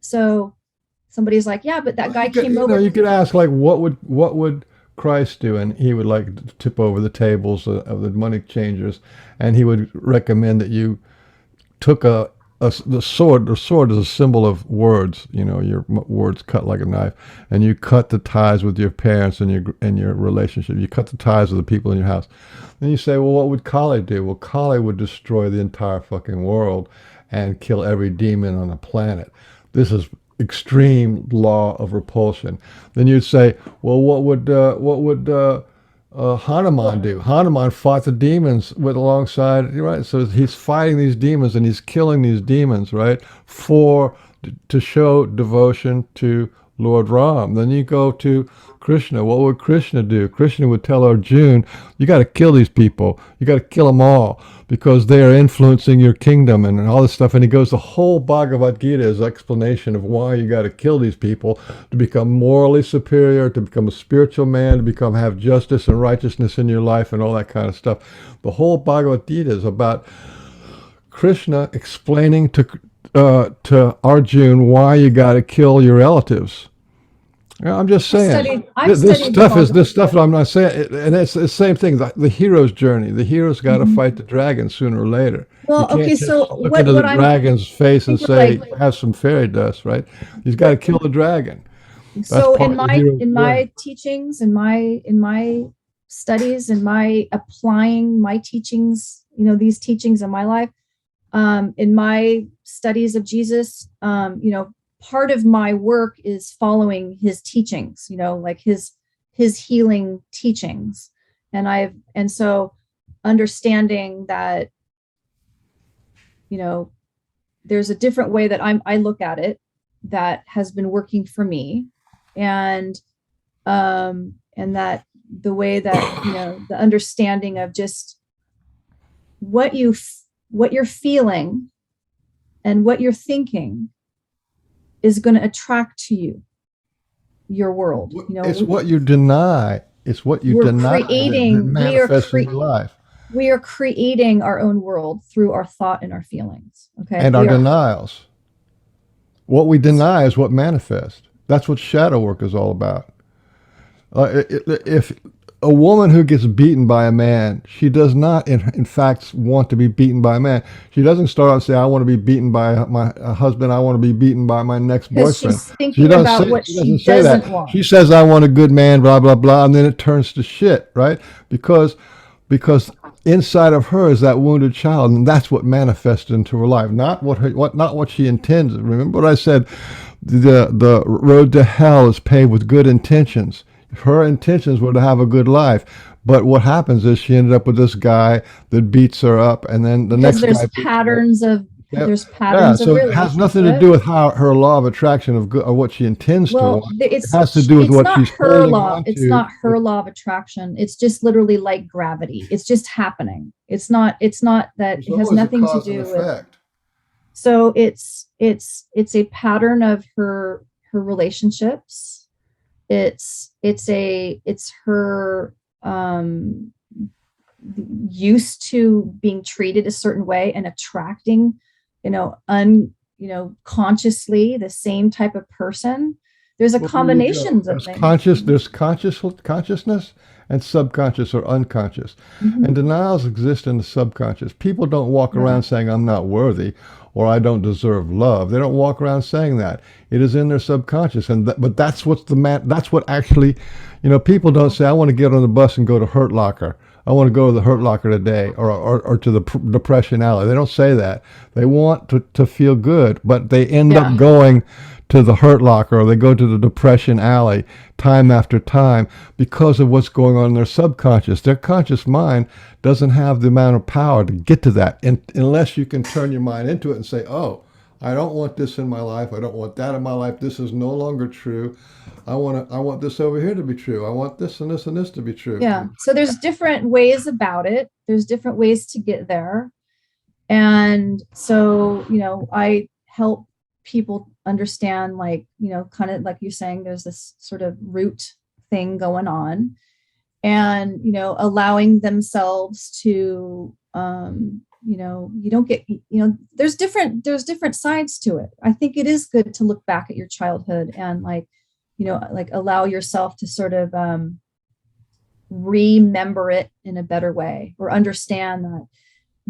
So somebody's like, yeah, but that guy came over. You could ask, like, what would Christ do? And he would like tip over the tables of the money changers, and he would recommend that you took the sword. The sword is a symbol of words. Your words cut like a knife, and you cut the ties with your parents and your relationship. You cut the ties with the people in your house. Then you say, well, what would Kali do? Well, Kali would destroy the entire fucking world and kill every demon on the planet. This is extreme law of repulsion. Then you'd say, well, what would Hanuman do? Hanuman fought the demons alongside, right? So he's fighting these demons and he's killing these demons, right? To show devotion to Lord Ram. Then you go to Krishna. What would Krishna do? Krishna would tell Arjuna, you got to kill these people. You got to kill them all because they are influencing your kingdom and all this stuff. And he goes, the whole Bhagavad Gita is explanation of why you got to kill these people to become morally superior, to become a spiritual man, to have justice and righteousness in your life and all that kind of stuff. The whole Bhagavad Gita is about Krishna explaining to to Arjun why you got to kill your relatives. I'm just saying. This stuff. I'm not saying, and it's the same thing. The hero's journey. The hero's got to fight the dragon sooner or later. Well, okay. So look into the dragon's face and say, "Have some fairy dust," right? He's got to kill the dragon. So in my teachings, in my studies, in my applying my teachings, these teachings in my life, in my studies of Jesus, part of my work is following his teachings, like his healing teachings. And so understanding that, there's a different way that I look at it that has been working for me. And that the way that, the understanding of just what you're feeling and what you're thinking is going to attract to you your world. It's what you deny. It's what you deny that manifests in your life. We are creating our own world through our thought and our feelings. Okay. And our denials. What we deny is what manifests. That's what shadow work is all about. If a woman who gets beaten by a man, she does not, in fact, want to be beaten by a man. She doesn't start out and say, "I want to be beaten by my husband. I want to be beaten by my next boyfriend." She's thinking about what she doesn't want. She says, "I want a good man," blah blah blah, and then it turns to shit, right? Because inside of her is that wounded child, and that's what manifests into her life, not what she intends. Remember what I said? The road to hell is paved with good intentions. Her intentions were to have a good life, but what happens is she ended up with this guy that beats her up, and then next there's guy patterns of there's patterns so it has nothing to do with how her law of attraction of good, or what she intends to. It has to do with what she's holding on to. It's not her law of attraction. It's just literally like gravity. It's just happening. It's not that it has nothing to do with. So it's a pattern of her relationships. It's her used to being treated a certain way and attracting, consciously the same type of person. There's a combination of things. There's consciousness and subconscious or unconscious. Mm-hmm. And denials exist in the subconscious. People don't walk around saying, "I'm not worthy," or "I don't deserve love." They don't walk around saying that. It is in their subconscious. But that's that's what actually, people don't say, "I want to get on the bus and go to Hurt Locker. I want to go to the Hurt Locker today," or to the Depression Alley. They don't say that. They want to feel good, but they end up going to the Hurt Locker, or they go to the Depression Alley time after time because of what's going on in their subconscious. Their conscious mind doesn't have the amount of power to get to that, unless you can turn your mind into it and say, "Oh, I don't want this in my life. I don't want that in my life. This is no longer true. I want this over here to be true. I want this and this and this to be true." Yeah. So there's different ways about it. There's different ways to get there. And so, I help people understand, kind of like you're saying, there's this sort of root thing going on, and, allowing themselves to, you don't get, there's different sides to it. I think it is good to look back at your childhood and allow yourself to sort of remember it in a better way, or understand that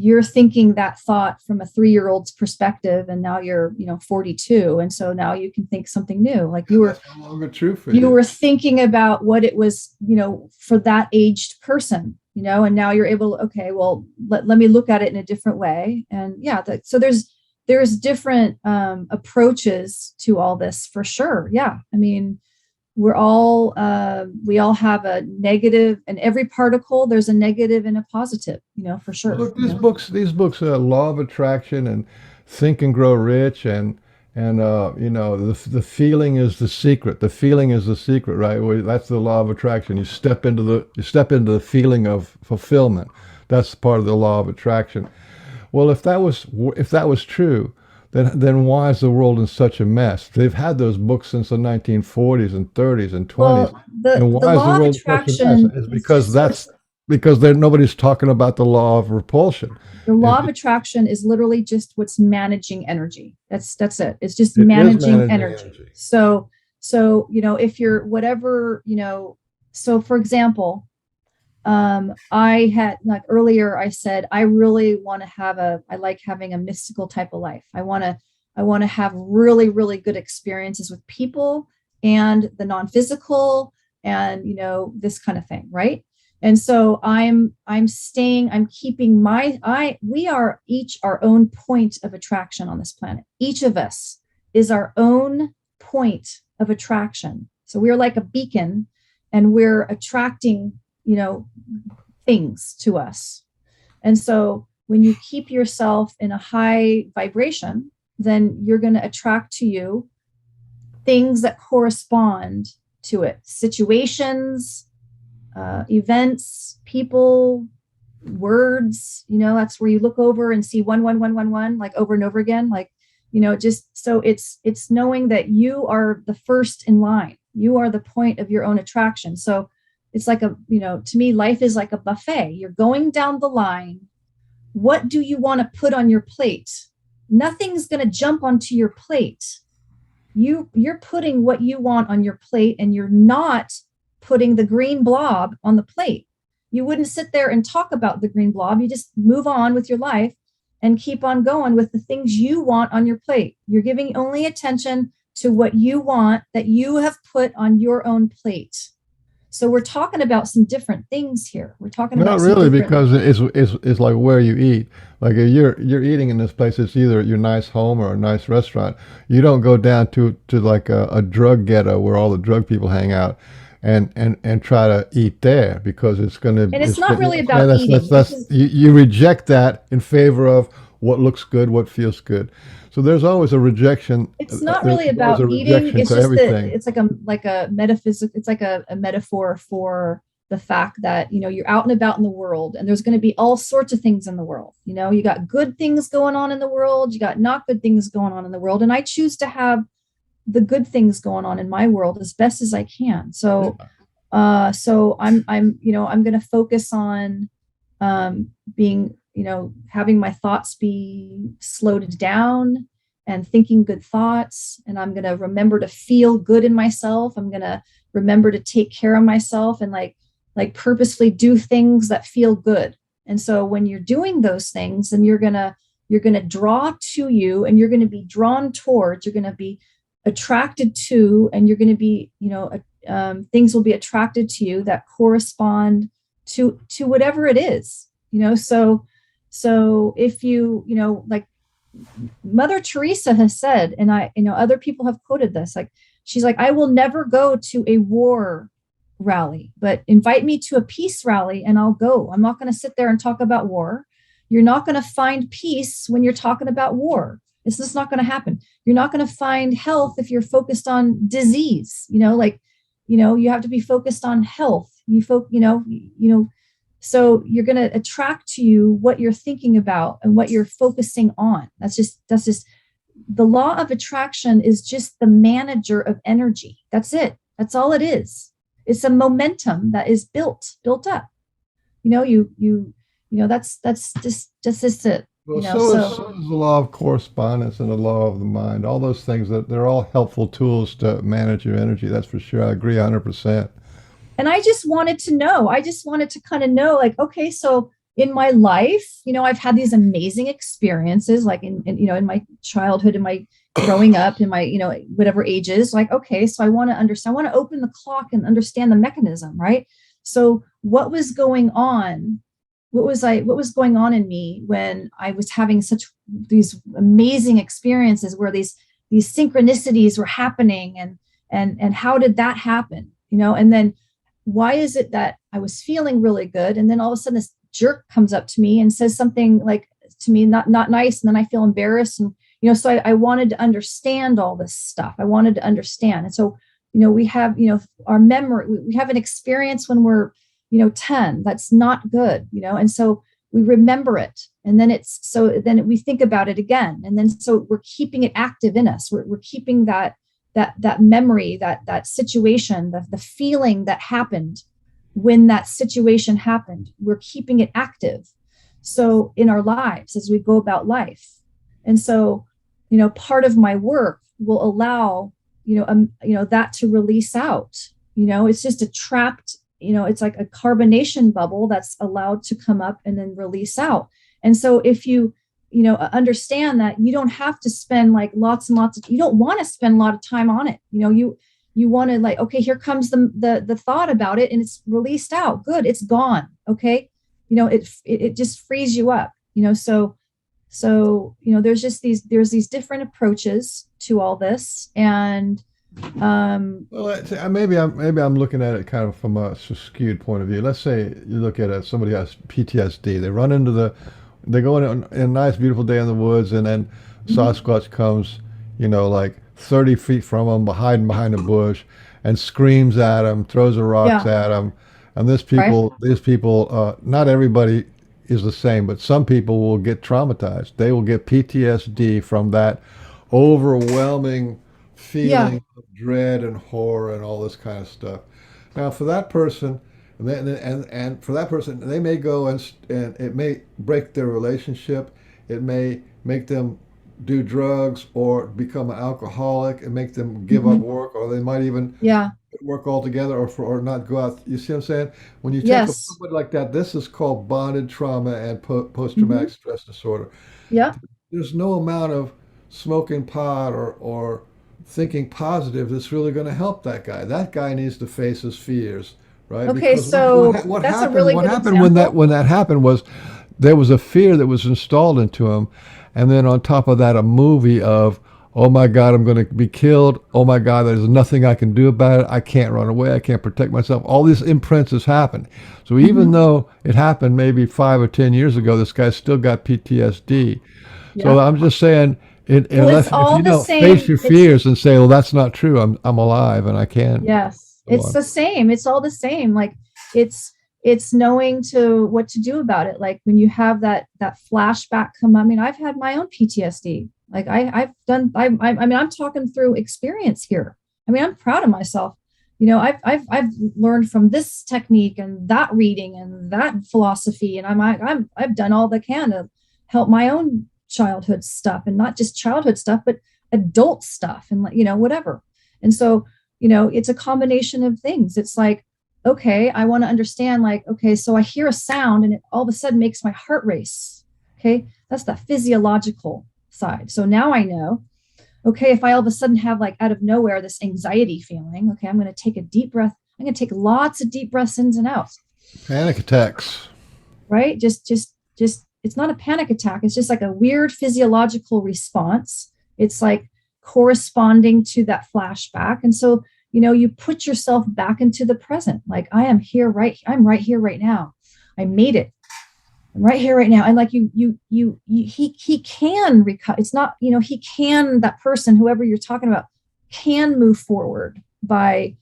you're thinking that thought from a 3-year-old's perspective, and now you're 42, and so now you can think something new. Like you were no longer true for you. You were thinking about what it was, for that aged person, and now you're able to, okay, well, let me look at it in a different way. And so there's different approaches to all this, for sure. Yeah, I mean, we all have a negative, and every particle there's a negative and a positive, for sure. Look, these books, Law of Attraction and Think and Grow Rich, and the feeling is the secret. The feeling is the secret, right? That's the law of attraction. You step into the feeling of fulfillment. That's part of the law of attraction. Well, if that was true, then why is the world in such a mess? They've had those books since the 1940s and 30s and 20s. Well, the law of attraction is because that's because nobody's talking about the law of repulsion. The law of attraction is literally just what's managing energy. That's it. It's just managing energy. So, if you're whatever, so for example, I had, like earlier I said, I really want to I like having a mystical type of life. I want to have really, really good experiences with people and the non-physical and, this kind of thing. Right. And so I'm keeping we are each our own point of attraction on this planet. Each of us is our own point of attraction. So we're like a beacon and we're attracting, things to us. And so when you keep yourself in a high vibration, then you're going to attract to you things that correspond to it. Situations, events, people, words, that's where you look over and see 11111 like over and over again, like, just so it's knowing that you are the first in line. You are the point of your own attraction. So it's like to me, life is like a buffet. You're going down the line. What do you want to put on your plate? Nothing's going to jump onto your plate. You're putting what you want on your plate, and you're not putting the green blob on the plate. You wouldn't sit there and talk about the green blob. You just move on with your life and keep on going with the things you want on your plate. You're giving only attention to what you want that you have put on your own plate. So we're talking about some different things here. We're talking about not really, because it's like where you eat. Like if you're eating in this place, it's either your nice home or a nice restaurant. You don't go down to like a drug ghetto where all the drug people hang out and try to eat there, because it's going to. And it's not really about eating. You reject that in favor of what looks good, what feels good. So there's always a rejection. It's not really about eating. It's just that it's like a metaphysical. It's like a metaphor for the fact that, you're out and about in the world, and there's going to be all sorts of things in the world. You got good things going on in the world. You got not good things going on in the world. And I choose to have the good things going on in my world as best as I can. So, so I'm going to focus on being, having my thoughts be slowed down and thinking good thoughts. And I'm going to remember to feel good in myself. I'm going to remember to take care of myself and like purposefully do things that feel good. And so when you're doing those things, then you're going to draw to you, and you're going to be drawn towards, you're going to be attracted to, and you're going to be, things will be attracted to you that correspond to whatever it is, so if like Mother Teresa has said, and other people have quoted this, like, she's like, I will never go to a war rally, but invite me to a peace rally and I'll go. I'm not going to sit there and talk about war. You're not going to find peace when you're talking about war. It's just not going to happen. You're not going to find health if you're focused on disease, you have to be focused on health. So you're going to attract to you what you're thinking about and what you're focusing on. That's just the law of attraction is just the manager of energy. That's it. That's all it is. It's a momentum that is built up. That's just it. Well, so is the law of correspondence and the law of the mind. All those things, that they're all helpful tools to manage your energy. That's for sure. I agree 100%. And I just wanted to kind of know, like, okay, so in my life, I've had these amazing experiences, like in my childhood, in my growing up, in my, whatever ages, like, okay, so I want to understand, I want to open the clock and understand the mechanism, right? So what was going on? What was going on in me when I was having these amazing experiences where these synchronicities were happening, and how did that happen? And then why is it that I was feeling really good, and then all of a sudden this jerk comes up to me and says something like to me not nice, and then I feel embarrassed, and so I wanted to understand all this stuff. I wanted to understand, and so we have our memory. We have an experience when we're 10 that's not good, and so we remember it, and then we think about it again, and then so we're keeping it active in us. We're keeping that memory, that situation, the feeling that happened, when that situation happened. We're keeping it active. So in our lives, as we go about life. And so, part of my work will allow, that to release out. It's just a trapped, it's like a carbonation bubble that's allowed to come up and then release out. And so if you, understand that you don't have to spend like lots and lots of, you don't want to spend a lot of time on it. You want to like, okay, here comes the thought about it and it's released out. Good. It's gone. Okay. It just frees you up, so there's just these different approaches to all this. And, well, maybe I'm looking at it kind of from a skewed point of view. Let's say you look at somebody has PTSD. They run into they go in a nice, beautiful day in the woods, and then Sasquatch comes, like 30 feet from them, hiding behind a bush, and screams at them, throws the rocks at them. And these people, not everybody is the same, but some people will get traumatized. They will get PTSD from that overwhelming feeling of dread and horror and all this kind of stuff. Now, for that person, and for that person, they may go and it may break their relationship. It may make them do drugs or become an alcoholic and make them give up work, or they might even work altogether or not go out. You see what I'm saying? When you take somebody like that, this is called bonded trauma and post-traumatic stress disorder. Yeah. There's no amount of smoking pot or thinking positive that's really going to help that guy. That guy needs to face his fears, right? Okay, because so what that's happened, a really what good happened example. when that happened was there was a fear that was installed into him, and then on top of that, a movie of, oh my God, I'm going to be killed. Oh my God, there's nothing I can do about it. I can't run away. I can't protect myself. All these imprints has happened. So even though it happened maybe 5 or 10 years ago, this guy's still got PTSD. So I'm just saying, unless if you don't face your fears and say, well, that's not true. I'm alive and I can. Yes, it's the same. It's all the same. Like it's knowing what to do about it. Like when you have that flashback come. I mean, I've had my own PTSD. Like I'm talking through experience here. I mean, I'm proud of myself. I've learned from this technique and that reading and that philosophy, and I've done all that I can to help my own childhood stuff, and not just childhood stuff, but adult stuff, and whatever. And so, it's a combination of things. It's like, okay, I want to understand, like, okay, so I hear a sound and it all of a sudden makes my heart race. Okay. That's the physiological side. So now I know, okay, if I all of a sudden have like out of nowhere this anxiety feeling, okay, I'm going to take a deep breath. I'm going to take lots of deep breaths in and out. Panic attacks. Right. Just, it's not a panic attack. It's just like a weird physiological response. It's like corresponding to that flashback. And so, you put yourself back into the present. Like I'm right here right now. I made it. I'm right here right now. And like he can recover. It's not, he can, that person, whoever you're talking about, can move forward by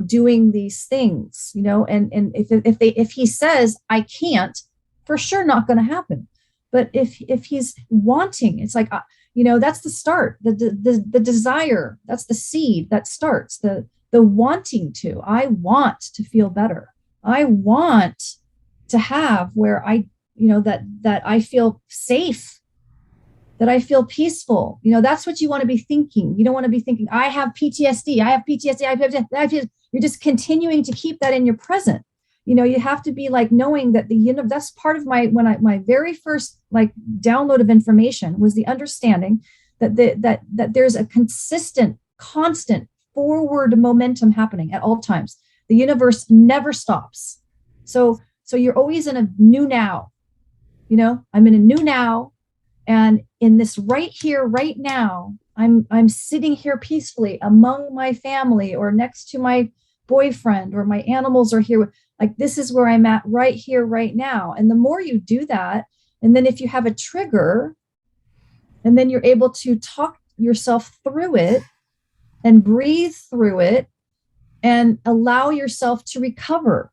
doing these things, and if he says, I can't, for sure not going to happen. But if he's wanting, it's like, that's the start, the desire, that's the seed that starts the wanting to. I want to feel better. I want to have where I, that I feel safe, that I feel peaceful. That's what you want to be thinking. You don't want to be thinking, I have PTSD. I have PTSD. You're just continuing to keep that in your present. You have to be like knowing that that's part of my very first like download of information was the understanding that there's a constant forward momentum happening at all times. The universe never stops. So you're always in a new now. I'm in a new now, and in this right here, right now, I'm sitting here peacefully among my family or next to my boyfriend, or my animals are here. Like, this is where I'm at right here, right now. And the more you do that, and then if you have a trigger, and then you're able to talk yourself through it and breathe through it and allow yourself to recover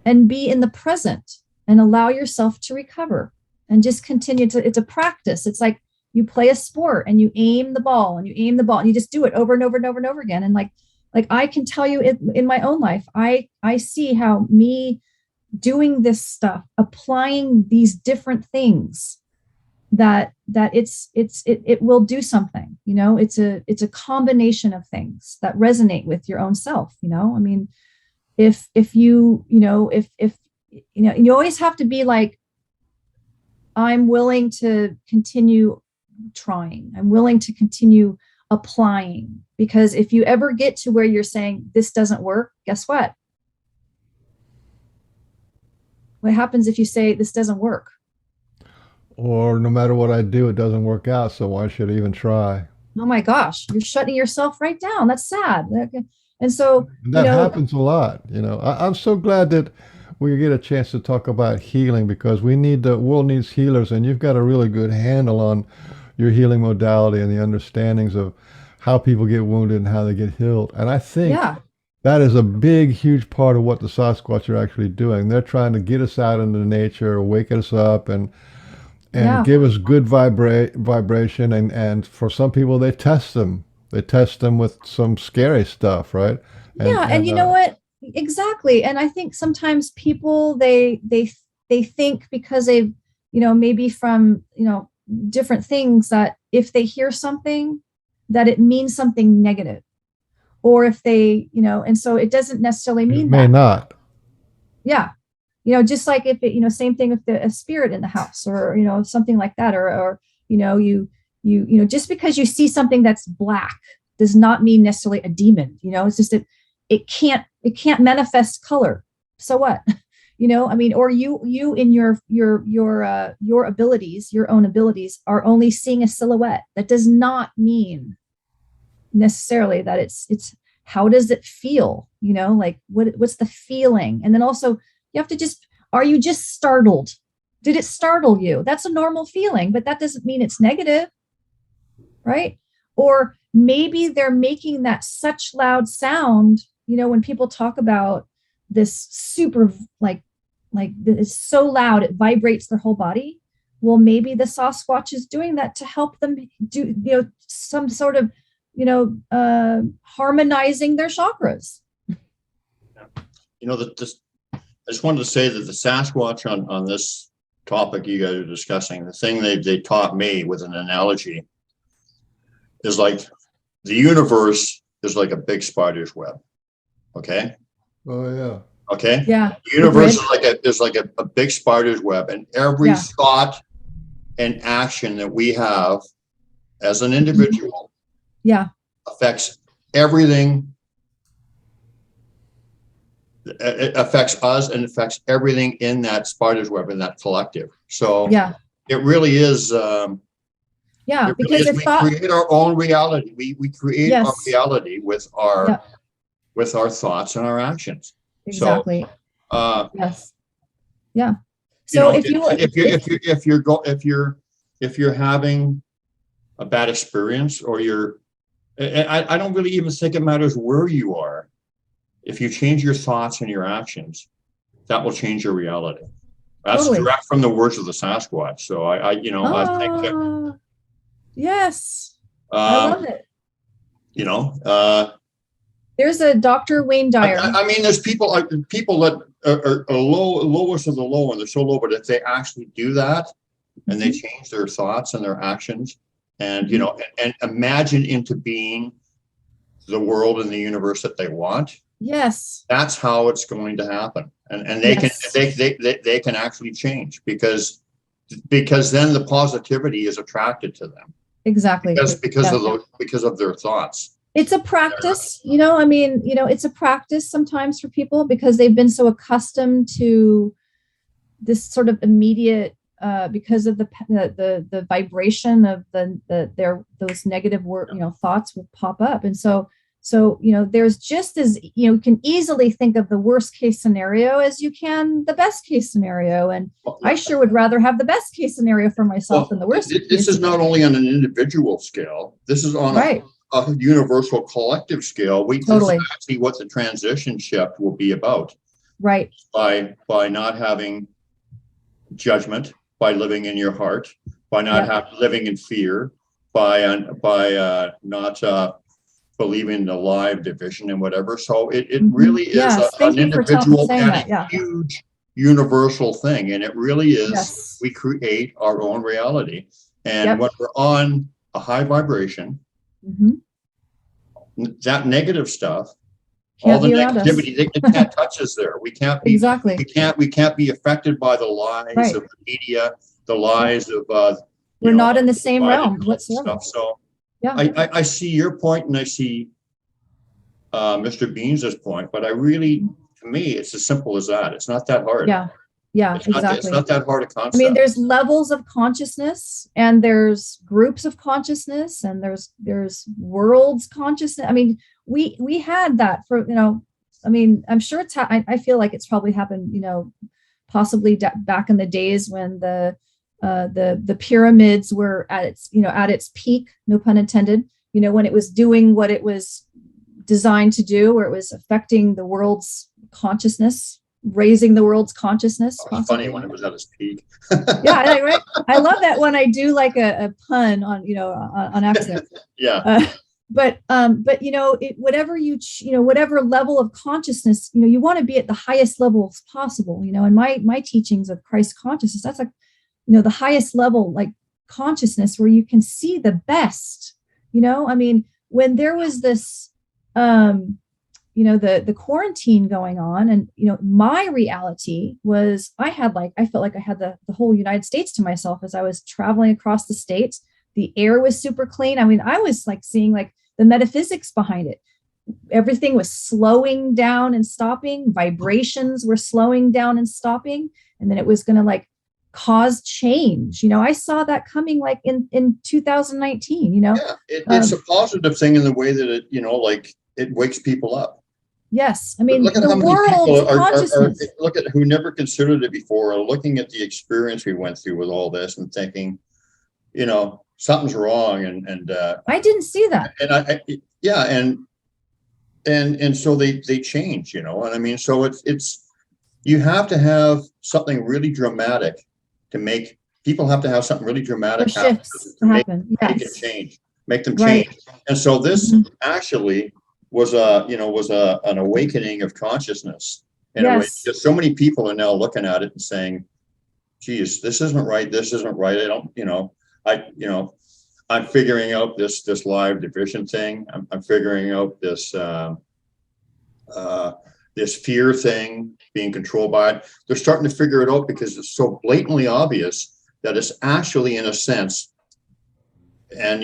and be in the present and allow yourself to recover and just continue it's a practice. It's like you play a sport and you aim the ball and you just do it over and over and over and over again. And like, Like I can tell you in my own life, I see how me doing this stuff, applying these different things, that it will do something. You know, it's a combination of things that resonate with your own self. You know, I mean, if you know, if you know, you always have to be like, I'm willing to continue trying. I'm willing to continue applying, because if you ever get to where you're saying this doesn't work, guess what? What happens if you say this doesn't work? Or no matter what I do, it doesn't work out. So why should I even try? Oh my gosh, you're shutting yourself right down. That's sad. And so And that happens a lot. You know, I'm so glad that we get a chance to talk about healing, because the world needs healers, and you've got a really good handle on your healing modality and the understandings of how people get wounded and how they get healed. And I think that is a big, huge part of what the Sasquatch are actually doing. They're trying to get us out into nature, wake us up, and give us good vibration. And for some people, they test them. They test them with some scary stuff, right? And you know what? Exactly. And I think sometimes people, they think because they've, you know, maybe from, you know, different things, that if they hear something, that it means something negative, or if they, you know, and so it doesn't necessarily mean that. May not. Yeah. You know, just like if it, you know, same thing with a spirit in the house, or, you know, something like that, or, you know, you know, just because you see something that's black does not mean necessarily a demon. You know, it's just that it can't manifest color. So what? You know, I mean, or you in your abilities, your own abilities, are only seeing a silhouette. That does not mean necessarily that it's how does it feel? You know, like what's the feeling? And then also you have to are you just startled? Did it startle you? That's a normal feeling, but that doesn't mean it's negative, right? Or maybe they're making that such loud sound, you know, when people talk about this super, like it's so loud, it vibrates their whole body. Well, maybe the Sasquatch is doing that to help them do, you know, some sort of, you know, harmonizing their chakras. You know, I just wanted to say that the Sasquatch on this topic you guys are discussing, the thing they taught me with an analogy is like the universe is like a big spider's web. Okay. Oh yeah. Okay. Yeah. The universe is like a big spider's web, and every thought and action that we have as an individual affects everything. It affects us, and affects everything in that spider's web, in that collective. So it really is. Because we create our own reality. We create our reality with our thoughts and our actions. Exactly. So, Yeah. So if you're having a bad experience, or I don't really even think it matters where you are. If you change your thoughts and your actions, that will change your reality. That's direct from the words of the Sasquatch. So I think that. Yes. I love it. You know, there's a Dr. Wayne Dyer. I mean, there's people that are lowest of the low, and they're so low, but if they actually do that, and they change their thoughts and their actions, and, you know, and imagine into being the world and the universe that they want. Yes. That's how it's going to happen. And they can actually change, because then the positivity is attracted to them. Exactly. Because of their thoughts. It's a practice, you know, I mean, you know, it's a practice sometimes for people, because they've been so accustomed to this sort of immediate, because of the vibration of those negative thoughts will pop up. And so, you know, there's just as, you know, you can easily think of the worst case scenario as you can the best case scenario. And I sure would rather have the best case scenario for myself than the worst. This is not only on an individual scale. This is on a universal collective scale. This is actually what the transition shift will be about. Right. By not having judgment, by living in your heart, by not living in fear, by not believe in the live division and whatever. So it really is an saying individual and that. Yeah. huge universal thing. And it really is, Yes. we create our own reality. And Yep. when we're on a high vibration, that negative stuff, all the negativity, it can't touch us there. We can't be, exactly. we can't be affected by the lies of the media, the lies of we're not in the same realm whatsoever. So yeah, I see your point, and I see Mr. Beans's point, but I really, to me, it's as simple as that. It's not that hard. Yeah, it's exactly. It's not that hard a concept. I mean, there's levels of consciousness, and there's groups of consciousness, and there's worlds consciousness. I mean, we had that for, I mean, I'm sure it's I feel like it's probably happened, possibly back in the days when the pyramids were at its peak, no pun intended, when it was doing what it was designed to do, where it was affecting the world's consciousness, raising the world's consciousness. It's funny when it was at its peak. Yeah, right. I love that when I do like a pun on accident. Yeah. But whatever whatever level of consciousness, you want to be at the highest level possible. And my teachings of Christ consciousness, that's like, the highest level, like consciousness, where you can see the best. I mean, when there was this the quarantine going on, and my reality was I felt like I had the whole United States to myself as I was traveling across the states. The air was super clean. I mean, I was like seeing like the metaphysics behind it. Everything was slowing down and stopping. Vibrations were slowing down and stopping, and then it was going to like cause change. I saw that coming like in 2019. It's a positive thing in the way that it it wakes people up. Yes, I mean, look at the how many world's people consciousness. Look at who never considered it before, or looking at the experience we went through with all this and thinking, something's wrong, and I didn't see that. And so they change, and I mean, so it's you have to have something really dramatic to make people have to have something really dramatic happen to happen. Make it change, make them change. Right. And so this actually was an awakening of consciousness. And just so many people are now looking at it and saying, geez, this isn't right. This isn't right. I don't, I'm figuring out this live division thing. I'm figuring out this fear thing, being controlled by it. They're starting to figure it out because it's so blatantly obvious that it's actually, in a sense, and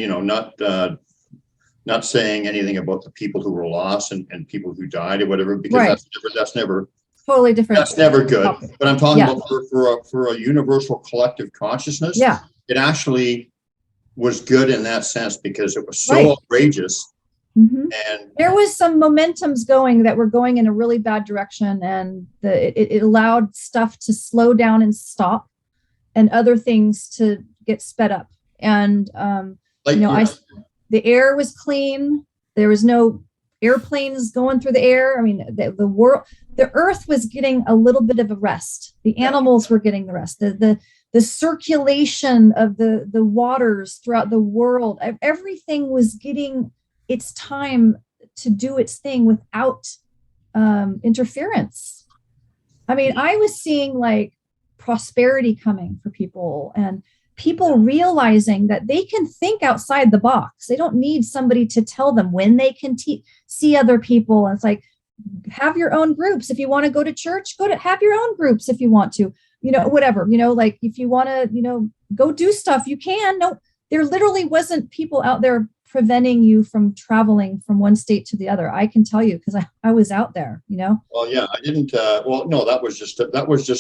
not saying anything about the people who were lost and people who died or whatever, because that's never totally different. That's never good. But I'm talking about for a universal collective consciousness. Yeah, it actually was good in that sense because it was so outrageous. And there was some momentums going that were going in a really bad direction, and it allowed stuff to slow down and stop, and other things to get sped up. And the air was clean. There was no airplanes going through the air. I mean, the earth was getting a little bit of a rest. The animals were getting the rest. The circulation of the waters throughout the world, everything was getting its time to do its thing without interference. I mean, I was seeing like prosperity coming for people, and people realizing that they can think outside the box. They don't need somebody to tell them when they can see other people. And it's like, have your own groups. If you want to go to church, have your own groups if you want to, whatever, like if you want to, go do stuff, you can. No, there literally wasn't people out there preventing you from traveling from one state to the other. I can tell you, because I was out there, Well, yeah, I didn't. Well, no, that was just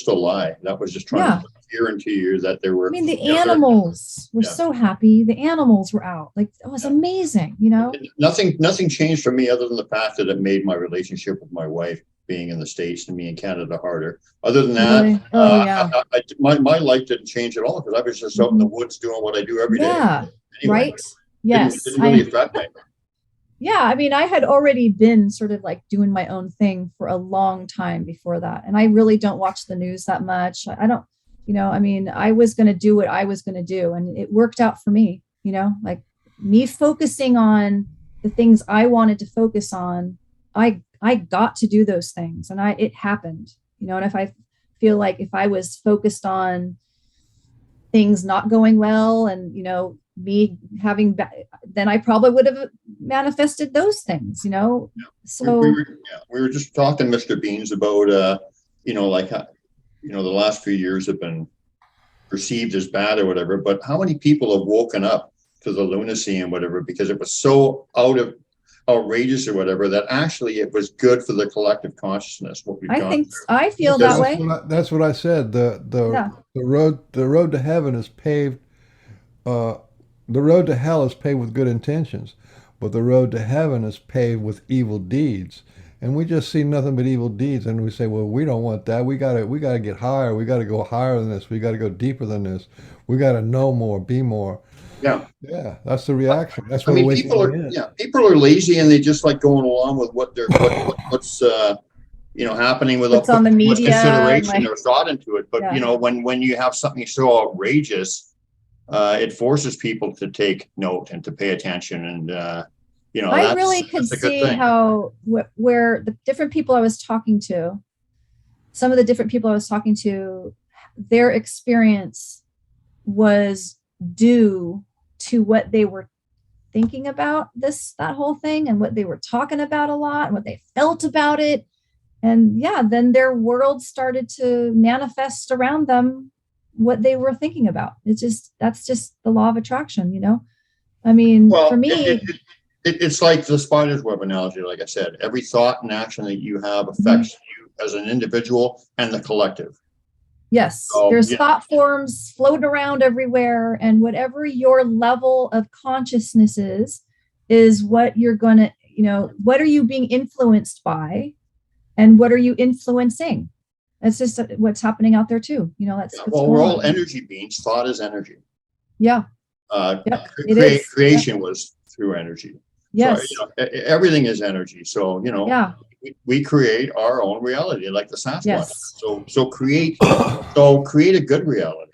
a lie. That was just trying to put fear into you that there were. I mean, the animals were so happy. The animals were out. Like, it was amazing, Nothing changed for me other than the fact that it made my relationship with my wife being in the States and me in Canada harder. Other than that, my life didn't change at all because I was just out in the woods doing what I do every day. Yeah, anyway, right. Yes. Didn't really affect me. Yeah. I mean, I had already been sort of like doing my own thing for a long time before that. And I really don't watch the news that much. I don't, I mean, I was going to do what I was going to do, and it worked out for me, like me focusing on the things I wanted to focus on, I got to do those things, and it happened, and if I feel like if I was focused on things not going well and, me having, then I probably would have manifested those things, so we were just talking, Mr. Beans, about, like, the last few years have been perceived as bad or whatever, but how many people have woken up to the lunacy and whatever, because it was so outrageous or whatever, that actually it was good for the collective consciousness. What we've gone through. I feel that way. That's what I said. The road to heaven is paved. The road to hell is paved with good intentions, but the road to heaven is paved with evil deeds. And we just see nothing but evil deeds, and we say, well, we don't want that. We gotta get higher. We gotta go higher than this. We gotta go deeper than this. We gotta know more, be more. Yeah. Yeah, that's the reaction. That's what people are lazy, and they just like going along with what's happening without what's on the media, consideration or thought into it. But when you have something so outrageous, it forces people to take note and to pay attention, and I really could see how where the different people I was talking to, some of the different people I was talking to, their experience was due to what they were thinking about that whole thing, and what they were talking about a lot, and what they felt about it. And then their world started to manifest around them what they were thinking about. That's just the law of attraction, I mean, for me, it's like the spider's web analogy. Like I said, every thought and action that you have affects you as an individual and the collective. Yes, there's thought forms floating around everywhere, and whatever your level of consciousness is what you're gonna, what are you being influenced by, and what are you influencing? That's just what's happening out there too. That's we're all energy beings. Thought is energy. Yeah. Creation was through energy. Yes. So, everything is energy. So we create our own reality, like the Sasquatch. Yes. So create a good reality.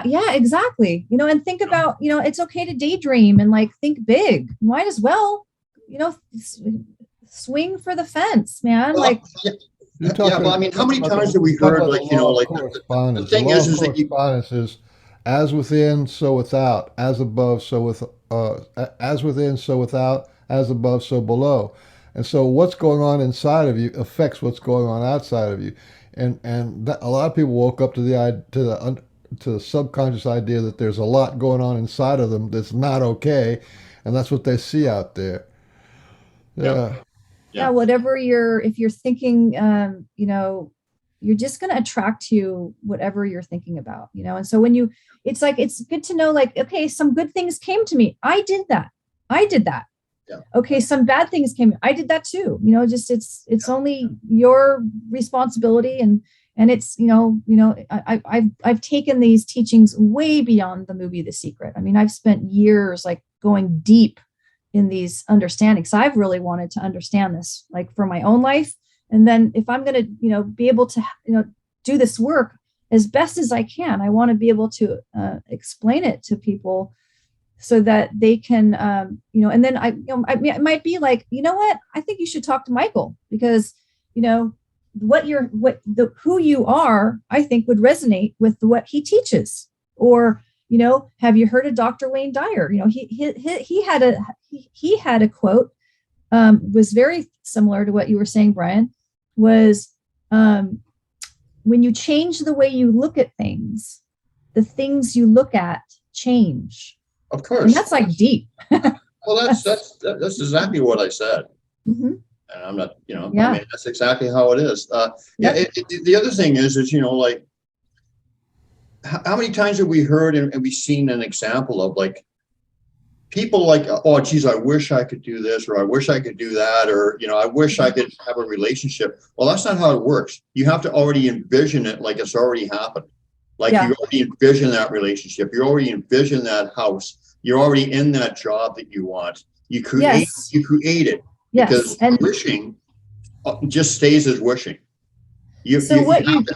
Yeah, exactly. And think about, it's okay to daydream and like think big. Might as well, swing for the fence, man. Well, I mean, how many times have we heard, the thing is that correspondence is as within, so without, as above, so as within, so without, as above, so below. And so what's going on inside of you affects what's going on outside of you. And a lot of people woke up to the subconscious idea that there's a lot going on inside of them that's not okay, and that's what they see out there. Whatever if you're thinking, you're just going to attract to you whatever you're thinking about, and so when it's good to know, okay, some good things came to me. I did that. Yeah. Okay, some bad things came. I did that too. It's only your responsibility, and it's I've taken these teachings way beyond the movie The Secret. I mean, I've spent years going deep in these understandings. So I've really wanted to understand this, for my own life, and then if I'm going to be able to do this work as best as I can, I want to be able to explain it to people, so that they can, and then it might be like, what, I think you should talk to Michael, because, who you are, I think would resonate with what he teaches. Or, have you heard of Dr. Wayne Dyer? He had a quote, was very similar to what you were saying, Brian, was, when you change the way you look at things, the things you look at change. Of course. And that's deep. Well, that's exactly what I said. Mm-hmm. And I'm not, I mean, that's exactly how it is. The other thing is, how many times have we heard and we've seen an example of people oh, geez, I wish I could do this, or I wish I could do that, or, I wish I could have a relationship. Well, that's not how it works. You have to already envision it like it's already happened. You already envision that relationship. You already envision that house. You're already in that job that you want. You create it. Yes. Because wishing just stays as wishing. You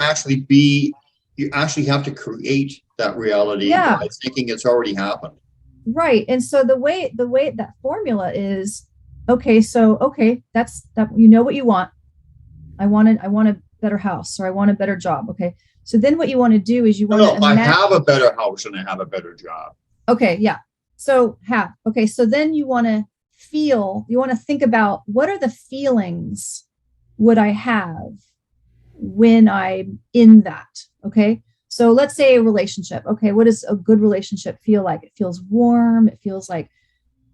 actually have to create that reality by thinking it's already happened. Right. And so the way that formula is, okay, so that's that, you know what you want. I want a better house, or I want a better job. Okay. So then what you want to do is you want to I have a better house and I have a better job. Okay, yeah. So okay, so then you want to think about, what are the feelings would I have when I'm in that? Okay. So let's say a relationship. Okay, what does a good relationship feel like? It feels warm, it feels like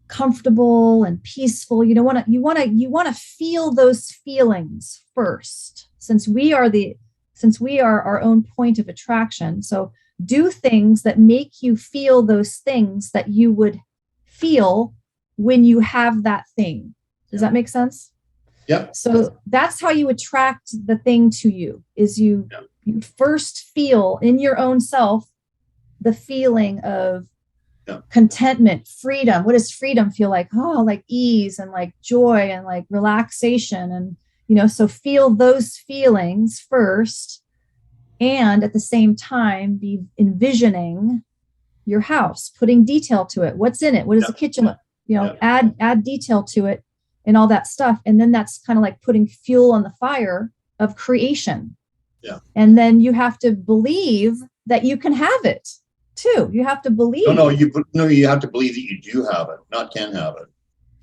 comfortable and peaceful. You want to feel those feelings first, since we are our own point of attraction. So do things that make you feel those things that you would feel when you have that thing. Does that make sense? Yep. So that's how you attract the thing to you, is you first feel in your own self the feeling of contentment, freedom. What does freedom feel like? Oh, like ease and like joy and like relaxation. And, so feel those feelings first. And at the same time, be envisioning your house, putting detail to it. What's in it? What does the kitchen look? Add detail to it and all that stuff. And then that's kind of like putting fuel on the fire of creation. Yeah. And then you have to believe that you can have it too. You have to believe. You have to believe that you do have it, not can have it.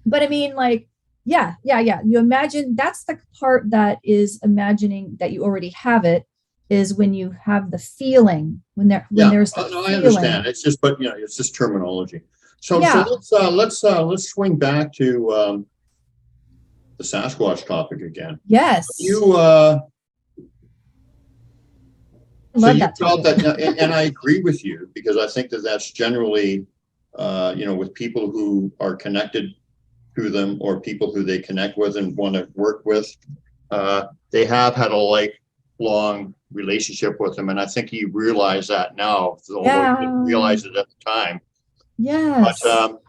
But I mean, like, yeah. You imagine, that's the part that is imagining that you already have it, is when you have the feeling, when there's the feeling. I understand. It's just, but it's just terminology. So let's swing back to the Sasquatch topic again. Yes. Love that felt that, and I agree with you, because I think that that's generally, with people who are connected to them, or people who they connect with and want to work with, they have had a lifelong relationship with them, and I think you realize that now, although you didn't realize it at the time. Yes. But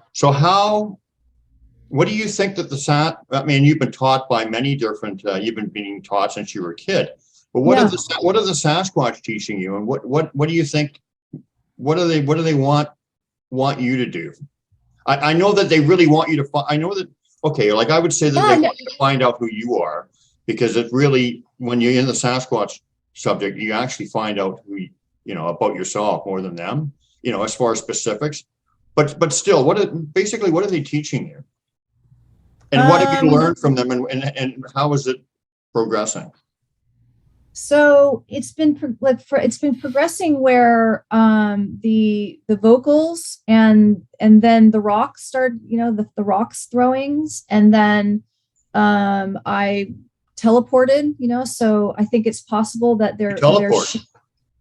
what do you think that I mean, you've been taught by many different. You've been being taught since you were a kid. But what are the Sasquatch teaching you, and what do you think? What do they want you to do? I know that they really want you to. I know that. Okay, I would say that they want you to find out who you are, because it really, when you're in the Sasquatch subject, you actually find out who about yourself more than them. As far as specifics, but still, what are they teaching you? And what have you learned from them, and how is it progressing? So it's been progressing where the vocals and then the rocks start, the rocks throwings, and then I teleported, so I think it's possible that they're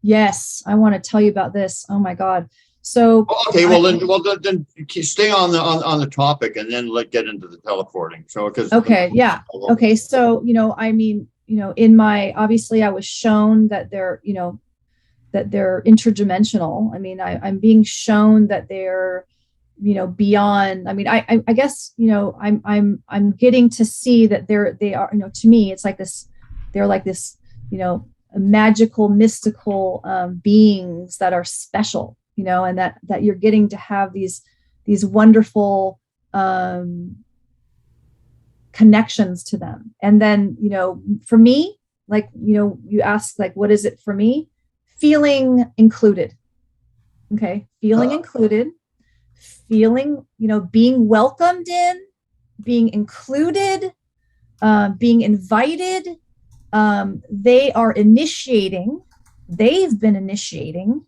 yes, I want to tell you about this. Oh my God. So okay, then stay on the topic, and then let's get into the teleporting. So okay, so I mean, obviously I was shown that they're interdimensional. I mean, I'm being shown that they're beyond. I mean, I guess I'm getting to see that they are, to me it's like this, they're like this, magical, mystical beings that are special, and that you're getting to have these wonderful connections to them. And then, for me, you asked, what is it for me? Feeling included. Okay. Feeling included, feeling, being welcomed in, being included, being invited. They are initiating, they've been initiating,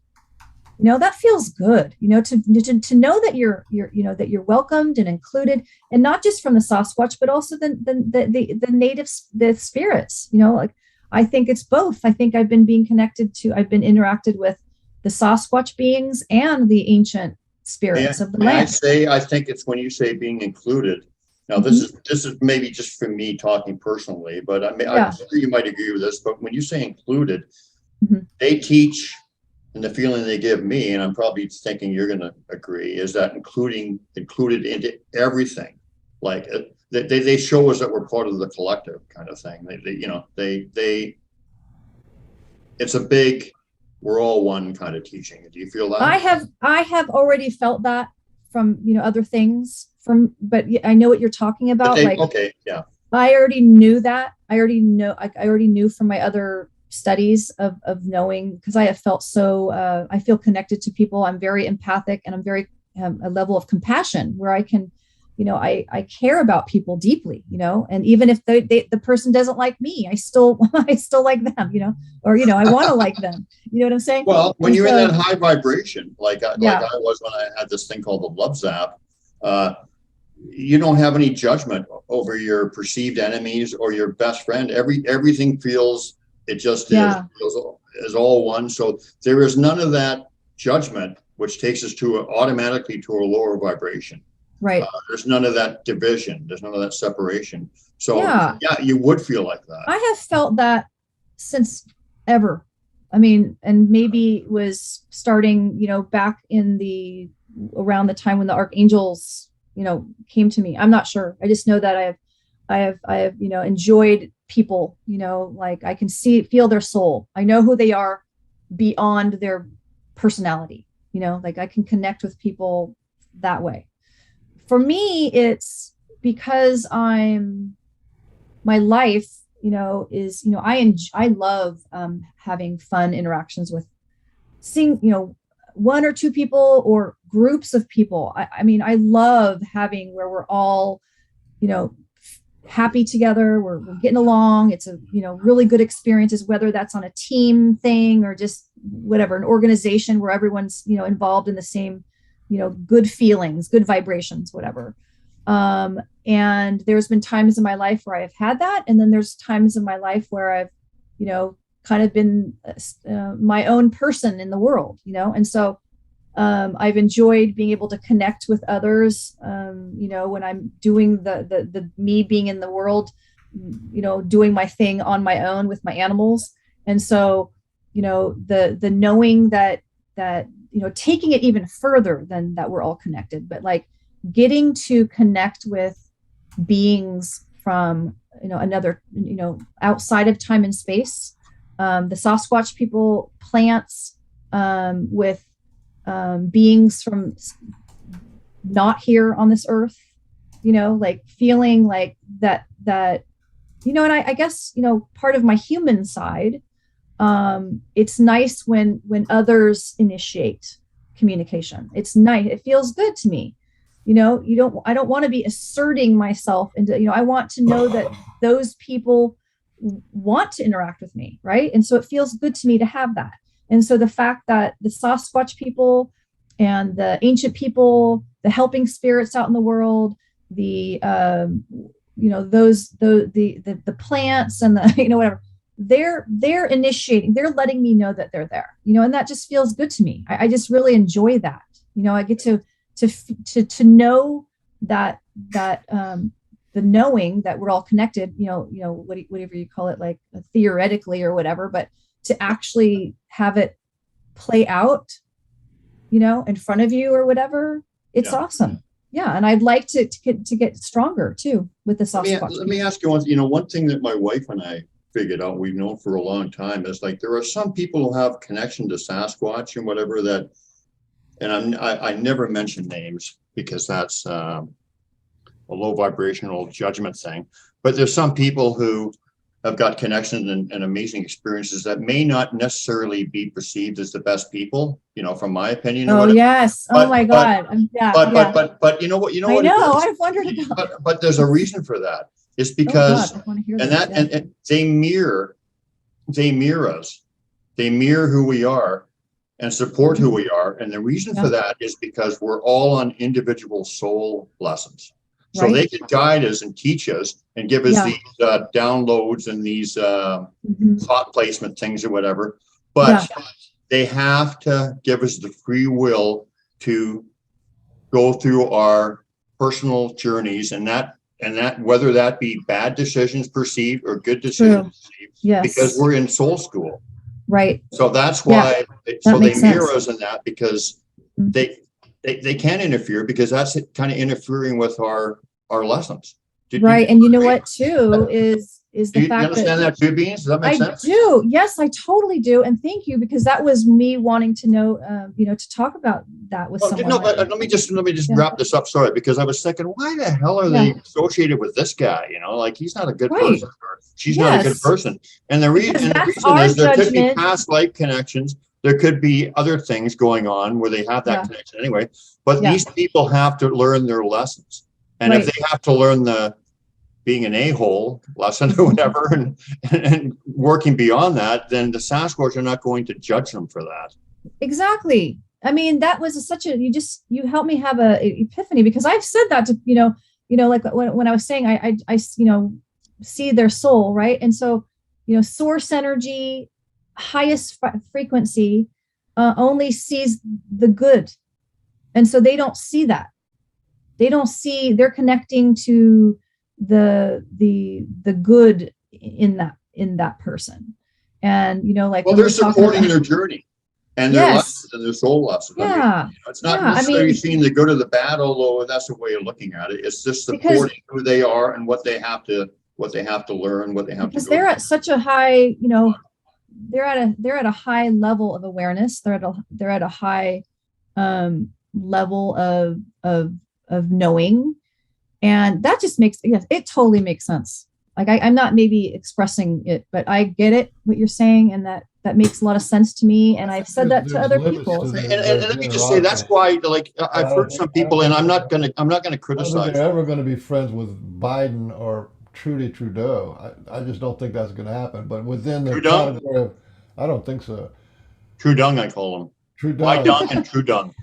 that feels good, to know that you're that you're welcomed and included, and not just from the Sasquatch, but also the natives, the spirits, I think it's both. I think I've been interacted with the Sasquatch beings and the ancient spirits of the land. I think it's when you say being included. Now, this is maybe just for me talking personally, but I'm sure you might agree with this. But when you say included, they teach, and the feeling they give me, and I'm probably thinking you're going to agree, is that included into everything. They show us that we're part of the collective kind of thing. It's a big, we're all one kind of teaching. Do you feel that? I have already felt that other things but I know what you're talking about. Okay, yeah. I already knew that. I already knew from my other studies of knowing, because I have felt so, I feel connected to people. I'm very empathic, and I'm very, a level of compassion where I can, I care about people deeply, and even if the person doesn't like me, I still like them, or, I want to like them. You know what I'm saying? Well, when you're in that high vibration, like I was when I had this thing called the love zap, you don't have any judgment over your perceived enemies or your best friend. Everything feels, it just is all one. So there is none of that judgment, which takes us automatically to a lower vibration. Right. There's none of that division. There's none of that separation. So you would feel like that. I have felt that since ever. I mean, and maybe it was starting, back in around the time when the archangels, came to me. I'm not sure. I just know that I have, enjoyed people, like I can feel their soul. I know who they are beyond their personality, like I can connect with people that way. For me, it's because my life, is, I love having fun interactions with one or two people or groups of people. I mean, I love having where we're all, happy together. We're getting along. It's a, really good experiences, whether that's on a team thing or just whatever, an organization where everyone's, involved in the same, good feelings, good vibrations, whatever. And there's been times in my life where I've had that. And then there's times in my life where I've, kind of been my own person in the world, and so I've enjoyed being able to connect with others, when I'm doing the me being in the world, doing my thing on my own with my animals. And so, the knowing that, taking it even further than that we're all connected, but like getting to connect with beings from, another, outside of time and space, the Sasquatch people, plants, with beings from not here on this earth, like feeling like that, and I guess, part of my human side, it's nice when others initiate communication. It's nice. It feels good to me. I don't want to be asserting myself into, I want to know that those people want to interact with me. Right. And so it feels good to me to have that. And so the fact that the Sasquatch people and the ancient people, the helping spirits out in the world, the the plants and the, whatever, they're initiating, they're letting me know that they're there, and that just feels good to me. I just really enjoy that. I get to know that the knowing that we're all connected, whatever you call it, like theoretically or whatever, but to actually have it play out, in front of you or whatever, it's awesome. Yeah. And I'd like to get stronger too with the Sasquatch. Let me ask you one thing that my wife and I figured out, we've known for a long time, is like, there are some people who have connection to Sasquatch and whatever that, and I never mention names because that's a low vibrational judgment thing, but there's some people who have got connections and amazing experiences that may not necessarily be perceived as the best people, from my opinion. Oh, yes. Oh my God. But you know what? I know. I've wondered about. But there's a reason for that. It's because, and they mirror us. They mirror who we are and support who we are. And the reason for that is because we're all on individual soul lessons. So they can guide us and teach us and give us these downloads and these thought placement things or whatever. But they have to give us the free will to go through our personal journeys, and that whether that be bad decisions perceived or good decisions perceived, because we're in soul school. Right. So that's why they mirror us in that, because they can interfere, because that's kind of interfering with our lessons. And you know what too is is Do the you fact understand that too, Beans? Does that make sense? I do. Yes, I totally do. And thank you, because that was me wanting to know, to talk about that with someone. No, but let me just wrap this up. Sorry, because I was thinking, why the hell are they associated with this guy? Like he's not a good person, or she's not a good person. And the reason is there could be past life connections. There could be other things going on where they have that connection anyway. But these people have to learn their lessons. And if they have to learn the being an a-hole lesson or whatever, and working beyond that, then the Sasquatch are not going to judge them for that. Exactly. I mean, that was you helped me have a epiphany, because I've said that to, like when I was saying, I see their soul, right? And so, source energy, highest frequency, only sees the good. And so they don't see that. They're connecting to the good in that person. And, they're supporting their journey and their lessons and their soul lessons. Yeah. I mean, it's not necessarily seeing the good or the bad, although that's a way of looking at it. It's just supporting who they are and what they have to learn, what they have to because they're at such a high, they're at a high level of awareness. They're at a high level of knowing, and that just makes it totally makes sense. Like I'm not maybe expressing it, but I get it what you're saying, and that makes a lot of sense to me. And I've said that to other people. And let me just say that's why, like I've heard some people, and I'm not gonna criticize. I don't think they're ever going to be friends with Biden or Trudeau. I just don't think that's going to happen. But within the category of, I don't think so. Trudung, I call them. Trudung. Why dung and Trudung?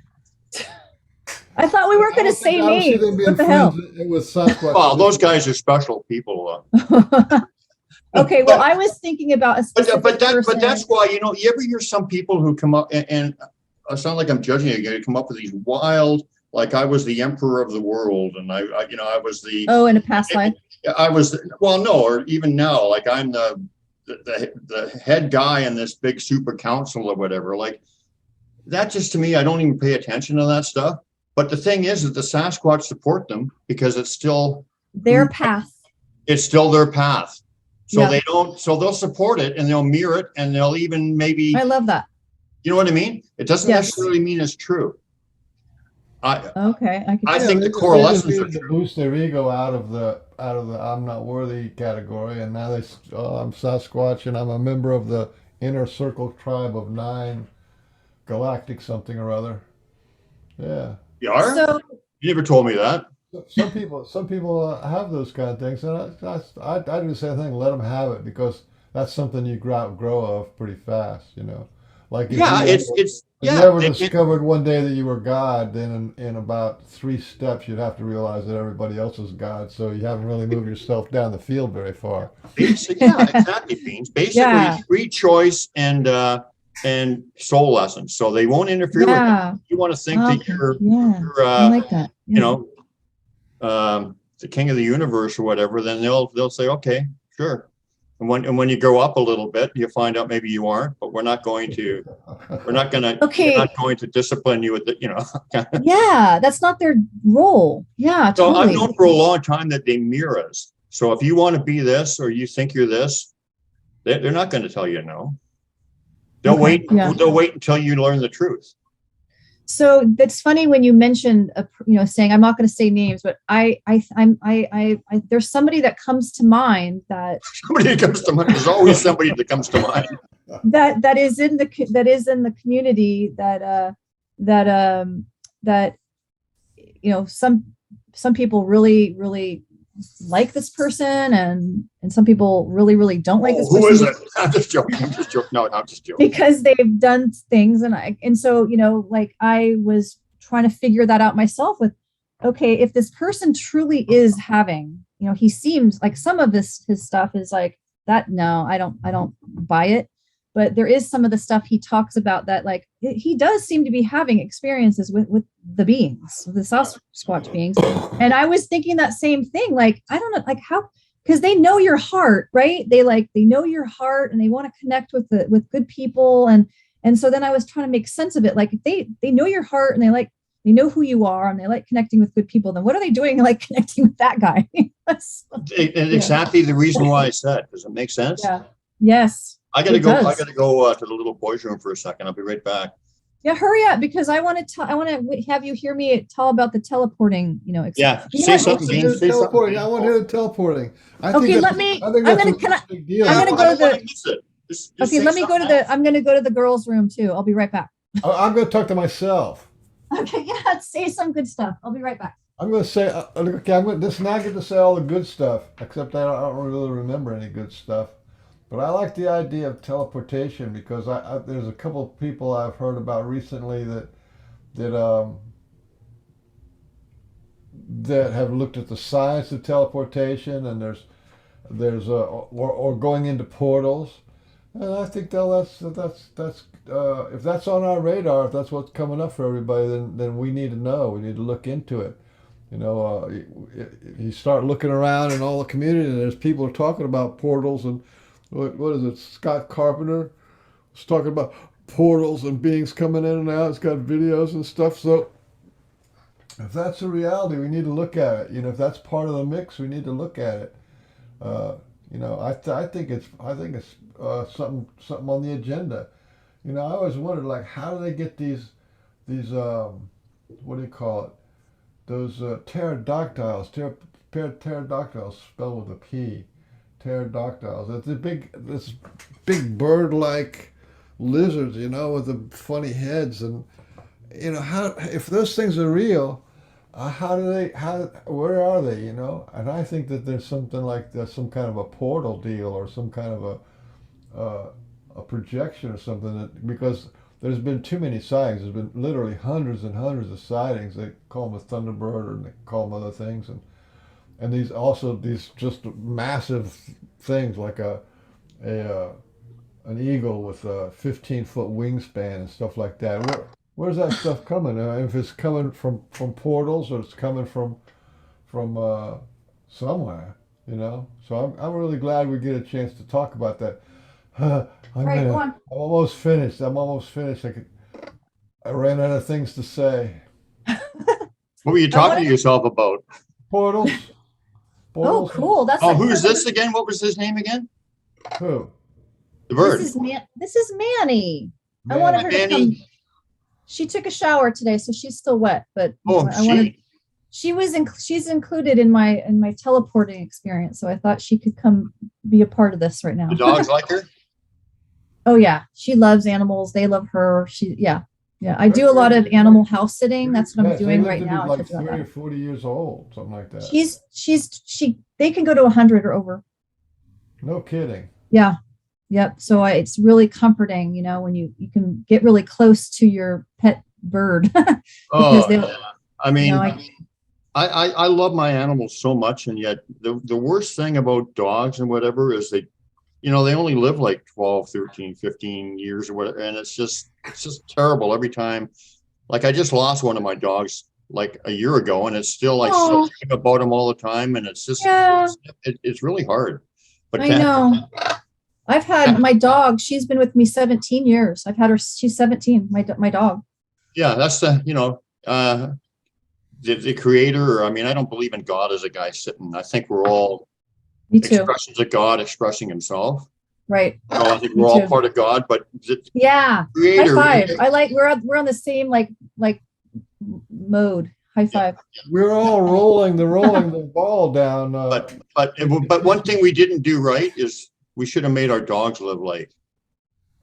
I thought we weren't going to say names. What the hell? With Sasquatch. Well, those guys are special people. Okay, well, I was thinking about a specific but that's why you ever hear some people who come up and I sound like I'm judging you. You come up with these wild, like I was the emperor of the world, and I was the in a past life. I was or even now, like I'm the head guy in this big super council or whatever. Like that, just to me, I don't even pay attention to that stuff. But the thing is that the Sasquatch support them because it's still their path. It's still their path. So they'll support it and they'll mirror it and they'll even maybe. I love that. You know what I mean? It doesn't necessarily mean it's true. I think the correlations are true. Boost their ego out of the I'm not worthy category, and now I'm Sasquatch and I'm a member of the inner circle tribe of 9 galactic something or other. Yeah. You are? So, you never told me that. Some people have those kind of things, and I do the same thing. Let them have it, because that's something you grow of pretty fast, Like if you ever discovered one day that you were God, then in about 3 steps you'd have to realize that everybody else is God. So you haven't really moved yourself down the field very far. Exactly, Beans. Basically, free choice and soul lessons. So they won't interfere with you. You want to think that you're I like that. The king of the universe or whatever, then they'll say, okay, sure. And when you grow up a little bit, you find out maybe you aren't, but we're not going to discipline you with the, Yeah, that's not their role. Yeah. So totally. I've known for a long time that they mirror us. So if you want to be this, or you think you're this, they're not going to tell you no. They'll wait. Yeah. They'll wait until you learn the truth. So that's funny when you mentioned, saying I'm not going to say names, but I there's somebody that comes to mind that There's always somebody that comes to mind that is in the community that some people really like this person, and some people really don't like this person. Who is it? I'm just joking. No, I'm just joking. Because they've done things, and so like I was trying to figure that out myself with, okay, if this person truly is having, he seems like some of his stuff is like that. No, I don't buy it. But there is some of the stuff he talks about that, like he does seem to be having experiences with the beings, the Sasquatch beings. And I was thinking that same thing. Like, I don't know, like how, because they know your heart, right? They know your heart, and they want to connect with good people. And so then I was trying to make sense of it. Like, if they know your heart, and they know who you are and they like connecting with good people, then what are they doing like connecting with that guy? And exactly the reason why I said, does it make sense? Yeah. Yes. I gotta go to the little boys' room for a second. I'll be right back. Yeah, hurry up, because I want to have you hear me tell about the teleporting, Yeah, say something. Teleporting. I want to hear the teleporting. I'm going to go to the girls' room too. I'll be right back. I'm going to talk to myself. Okay, yeah, say some good stuff. I'll be right back. I'm going to say, okay, I get to say all the good stuff, except I don't really remember any good stuff. But I like the idea of teleportation because there's a couple of people I've heard about recently that have looked at the science of teleportation, and there's or going into portals, and I think that's if that's on our radar, if that's what's coming up for everybody, then we need to know. We need to look into it. You start looking around in all the community, and there's people talking about portals and. What is it? Scott Carpenter was talking about portals and beings coming in and out. It's got videos and stuff. So if that's a reality, we need to look at it. If that's part of the mix, we need to look at it. I think it's something on the agenda. I always wondered, like, how do they get these what do you call it? Those pterodactyls spelled with a P. Pterodactyls. It's this big bird-like lizards, with the funny heads, and how, if those things are real, where are they? And I think that there's something like some kind of a portal deal or some kind of a projection or something, because there's been too many sightings. There's been literally hundreds and hundreds of sightings. They call them a thunderbird, or they call them other things, and these just massive things like an eagle with a 15-foot wingspan and stuff like that. Where's that stuff coming? If it's coming from portals, or it's coming from somewhere, So I'm really glad we get a chance to talk about that. I'm almost finished. I ran out of things to say. What were you talking to yourself about? Portals. Oh, cool. Who's this again? What was his name again? Who? The bird. This is Manny. I wanted her to come. She took a shower today, so she's still wet. But she's included in my teleporting experience. So I thought she could come be a part of this right now. The dogs like her? Oh yeah, she loves animals. They love her. Yeah, I do a lot of animal house sitting. That's what I'm doing right now. Like 30 or 40 years old, something like that. They can go to 100 or over. No kidding. Yeah. Yep. So it's really comforting, when you can get really close to your pet bird. I love my animals so much, and yet the worst thing about dogs and whatever is they only live like 12, 13, 15 years or whatever. And it's just terrible every time. Like, I just lost one of my dogs like a year ago, and it's still like still thinking about him all the time. And it's just, it's really hard. But I know. I've had my dog. She's been with me 17 years. I've had her. She's 17. My dog. Yeah. That's the creator. I don't believe in God as a guy sitting. I think we're all expressions of God expressing himself. Right. I think we're all part of God, but creator, high five. We're on the same like mode. High five. We're all rolling the ball down. But one thing we didn't do right is we should have made our dogs live like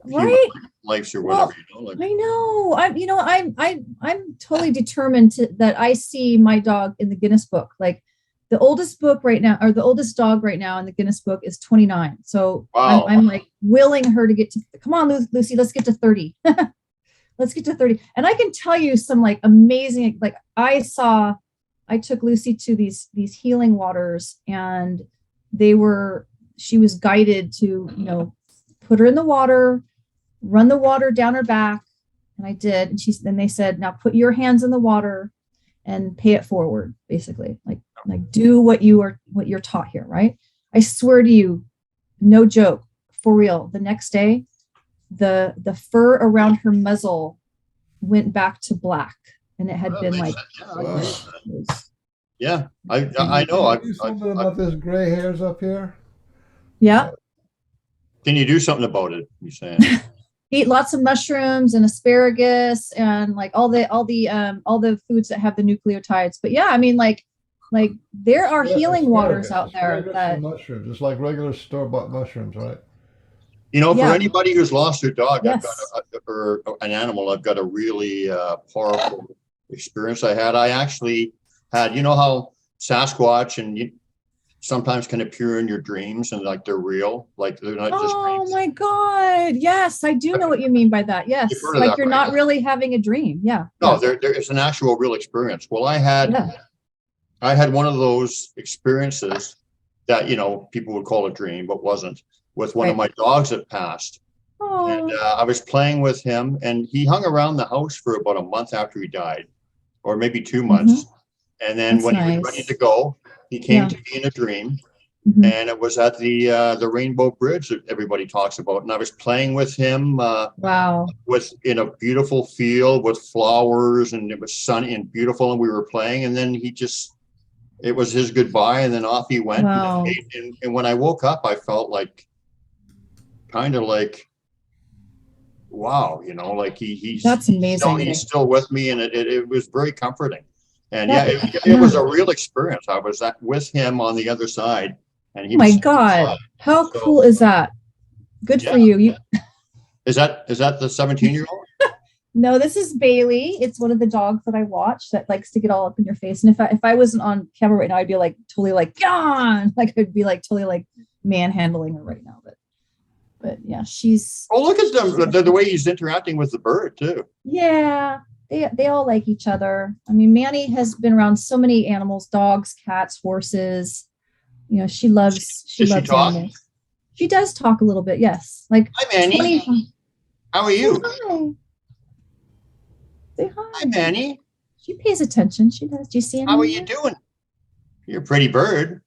lives or whatever. I know. I'm totally determined that I see my dog in the Guinness Book. Like, the oldest book right now, or the oldest dog right now in the Guinness Book is 29. So wow. I'm like willing her to get to, come on, Lucy, let's get to 30. Let's get to 30. And I can tell you some like amazing, like I took Lucy to these healing waters, and she was guided to, put her in the water, run the water down her back. And I did. And then they said, now put your hands in the water and pay it forward, basically. Like do what you're taught here, right? I swear to you, no joke, for real. The next day, the fur around her muzzle went back to black. and it had been like, yeah, I know. Can you do something about this gray hairs up here? yeah. Can you do something about it? You're saying Eat lots of mushrooms and asparagus and like all the foods that have the nucleotides. But yeah, I mean, like there are healing waters out there that mushrooms, just like regular store-bought mushrooms, right? You know, for anybody who's lost their dog, yes. or an animal, I've got a really powerful experience I had. I actually had, you know how Sasquatch and you sometimes can appear in your dreams and like they're real, like they're not just dreams. Oh my God. Yes, I do know what you mean by that. Yes. Like that, you're not really having a dream. Yeah. No, there is an actual real experience. Well, I had one of those experiences that, you know, people would call a dream, but wasn't, with one of my dogs that passed. Oh. And I was playing with him and he hung around the house for about a month after he died, or maybe 2 months. And then when he was ready to go, he came to me in a dream, and it was at the Rainbow Bridge that everybody talks about. And I was playing with him. Was in a beautiful field with flowers, and it was sunny and beautiful, and we were playing. And then it was his goodbye, and then off he went. Wow. And when I woke up, I felt like, kind of like, wow, you know, like he's that's amazing. He's still with me, and it was very comforting. And it was a real experience. I was with him on the other side, and he. Oh my God! How cool is that? Good for you. Is that the 17-year-old? No, this is Bailey. It's one of the dogs that I watch that likes to get all up in your face. And if I wasn't on camera right now, I'd be like totally like gone. Like I'd be like totally like manhandling her right now. But yeah, she's. Oh, look at them! The way he's interacting with the bird too. Yeah. They all like each other. I mean, Manny has been around so many animals, dogs, cats, horses. You know, she loves animals. She does talk a little bit, yes. Like, hi, Manny. How are you? Hi. Say hi. Hi, Manny. She pays attention. She does. Do you see anything? How are you doing? You're a pretty bird.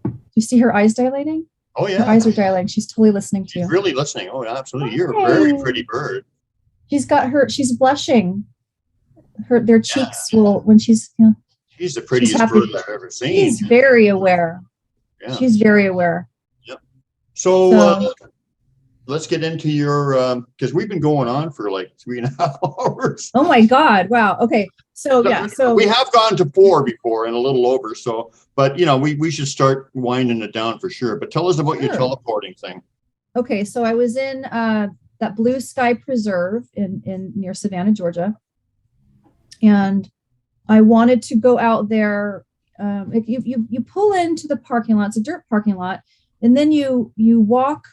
Do you see her eyes dilating? Oh, yeah. Her eyes are dilating. She's totally listening to you. She's really listening. Oh, absolutely. You're a very pretty bird. She's blushing. Their cheeks will, when she's, you know. She's the prettiest bird I've ever seen. She's very aware. Yeah. She's very aware. Yep. So let's get into your, because we've been going on for like 3.5 hours. Oh my God. Wow. Okay. So we have gone to 4 before and a little over. So, but you know, we should start winding it down for sure. But tell us about your teleporting thing. Okay. So I was in, that Blue Sky Preserve in near Savannah, Georgia. And I wanted to go out there. You pull into the parking lot, it's a dirt parking lot, and then you walk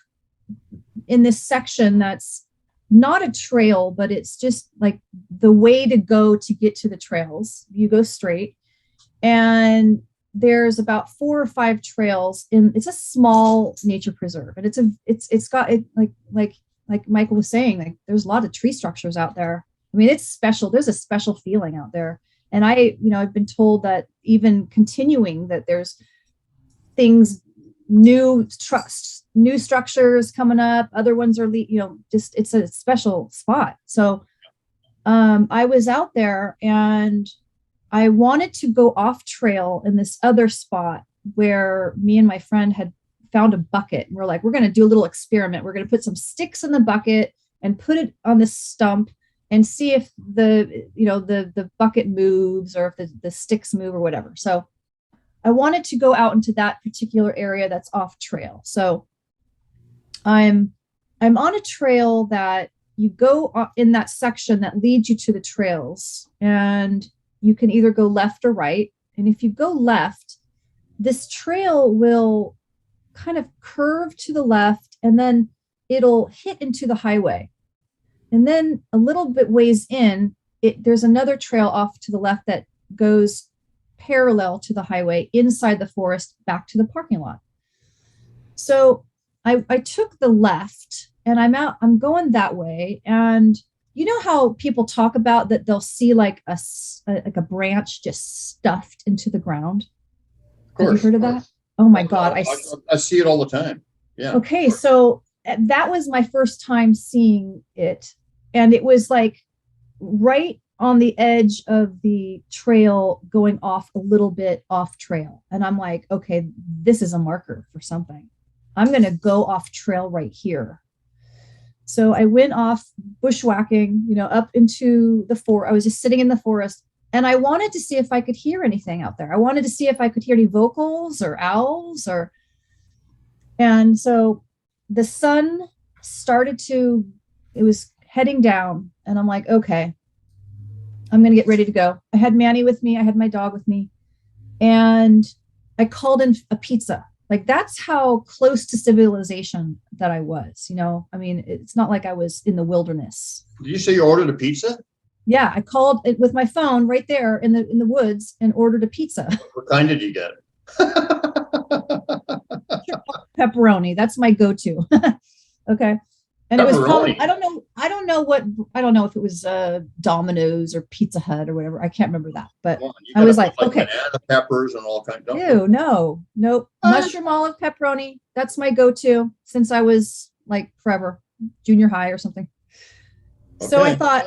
in this section that's not a trail, but it's just like the way to go to get to the trails. You go straight, and there's about 4 or 5 trails it's a small nature preserve, and it's got it like Michael was saying, like there's a lot of tree structures out there. I mean, it's special. There's a special feeling out there. And I've been told that even continuing that there's things, new structures coming up. Other ones are, just, it's a special spot. So I was out there and I wanted to go off trail in this other spot where me and my friend had found a bucket, and we're like, we're going to do a little experiment. We're going to put some sticks in the bucket and put it on this stump and see if the bucket moves or if the sticks move or whatever. So I wanted to go out into that particular area that's off trail. So I'm on a trail that you go in that section that leads you to the trails, and you can either go left or right. And if you go left, this trail will kind of curve to the left, and then it'll hit into the highway. And then a little bit ways in, there's another trail off to the left that goes parallel to the highway inside the forest back to the parking lot. So I took the left, and I'm going that way. And you know how people talk about that they'll see like a branch just stuffed into the ground? Have you heard of that? Oh my God. I see it all the time. Yeah. Okay. So that was my first time seeing it. And it was like right on the edge of the trail going off a little bit off trail. And I'm like, okay, this is a marker for something. I'm going to go off trail right here. So I went off bushwhacking, up into the forest. I was just sitting in the forest, and I wanted to see if I could hear anything out there. I wanted to see if I could hear any vocals or owls and so the sun it was heading down, and I'm like, okay, I'm going to get ready to go. I had Manny with me. I had my dog with me, and I called in a pizza. Like, that's how close to civilization that I was, I mean, it's not like I was in the wilderness. Did you say you ordered a pizza? Yeah. I called it with my phone right there in the woods and ordered a pizza. What kind did you get? Pepperoni. That's my go-to. Okay. And it was probably, I don't know if it was Domino's or Pizza Hut or whatever. I can't remember that, but I was like, okay. Banana peppers and all kinds. Ew, nope. Mushroom olive pepperoni. That's my go-to since I was like forever, junior high or something. Okay. So I thought,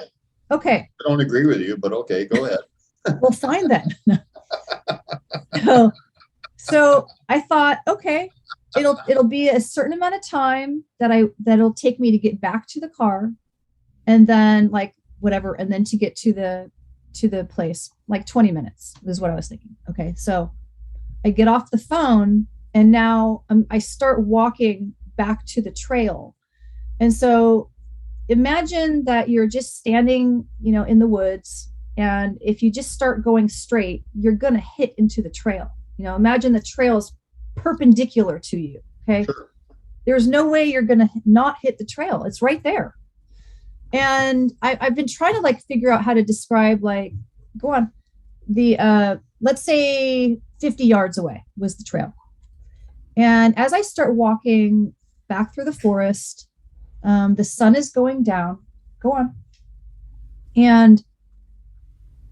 okay. I don't agree with you, but okay, go ahead. Well, fine then. So I thought, okay, it'll be a certain amount of time that'll take me to get back to the car, and then like whatever, and then to get to the place, like 20 minutes is what I was thinking. Okay. So I get off the phone, and now I start walking back to the trail. And so imagine that you're just standing, in the woods, and if you just start going straight, you're going to hit into the trail. Imagine the trail is perpendicular to you. Okay. Sure. There's no way you're going to not hit the trail. It's right there. And I've been trying to like figure out how to describe, like, go on, let's say 50 yards away was the trail. And as I start walking back through the forest, the sun is going down. Go on. And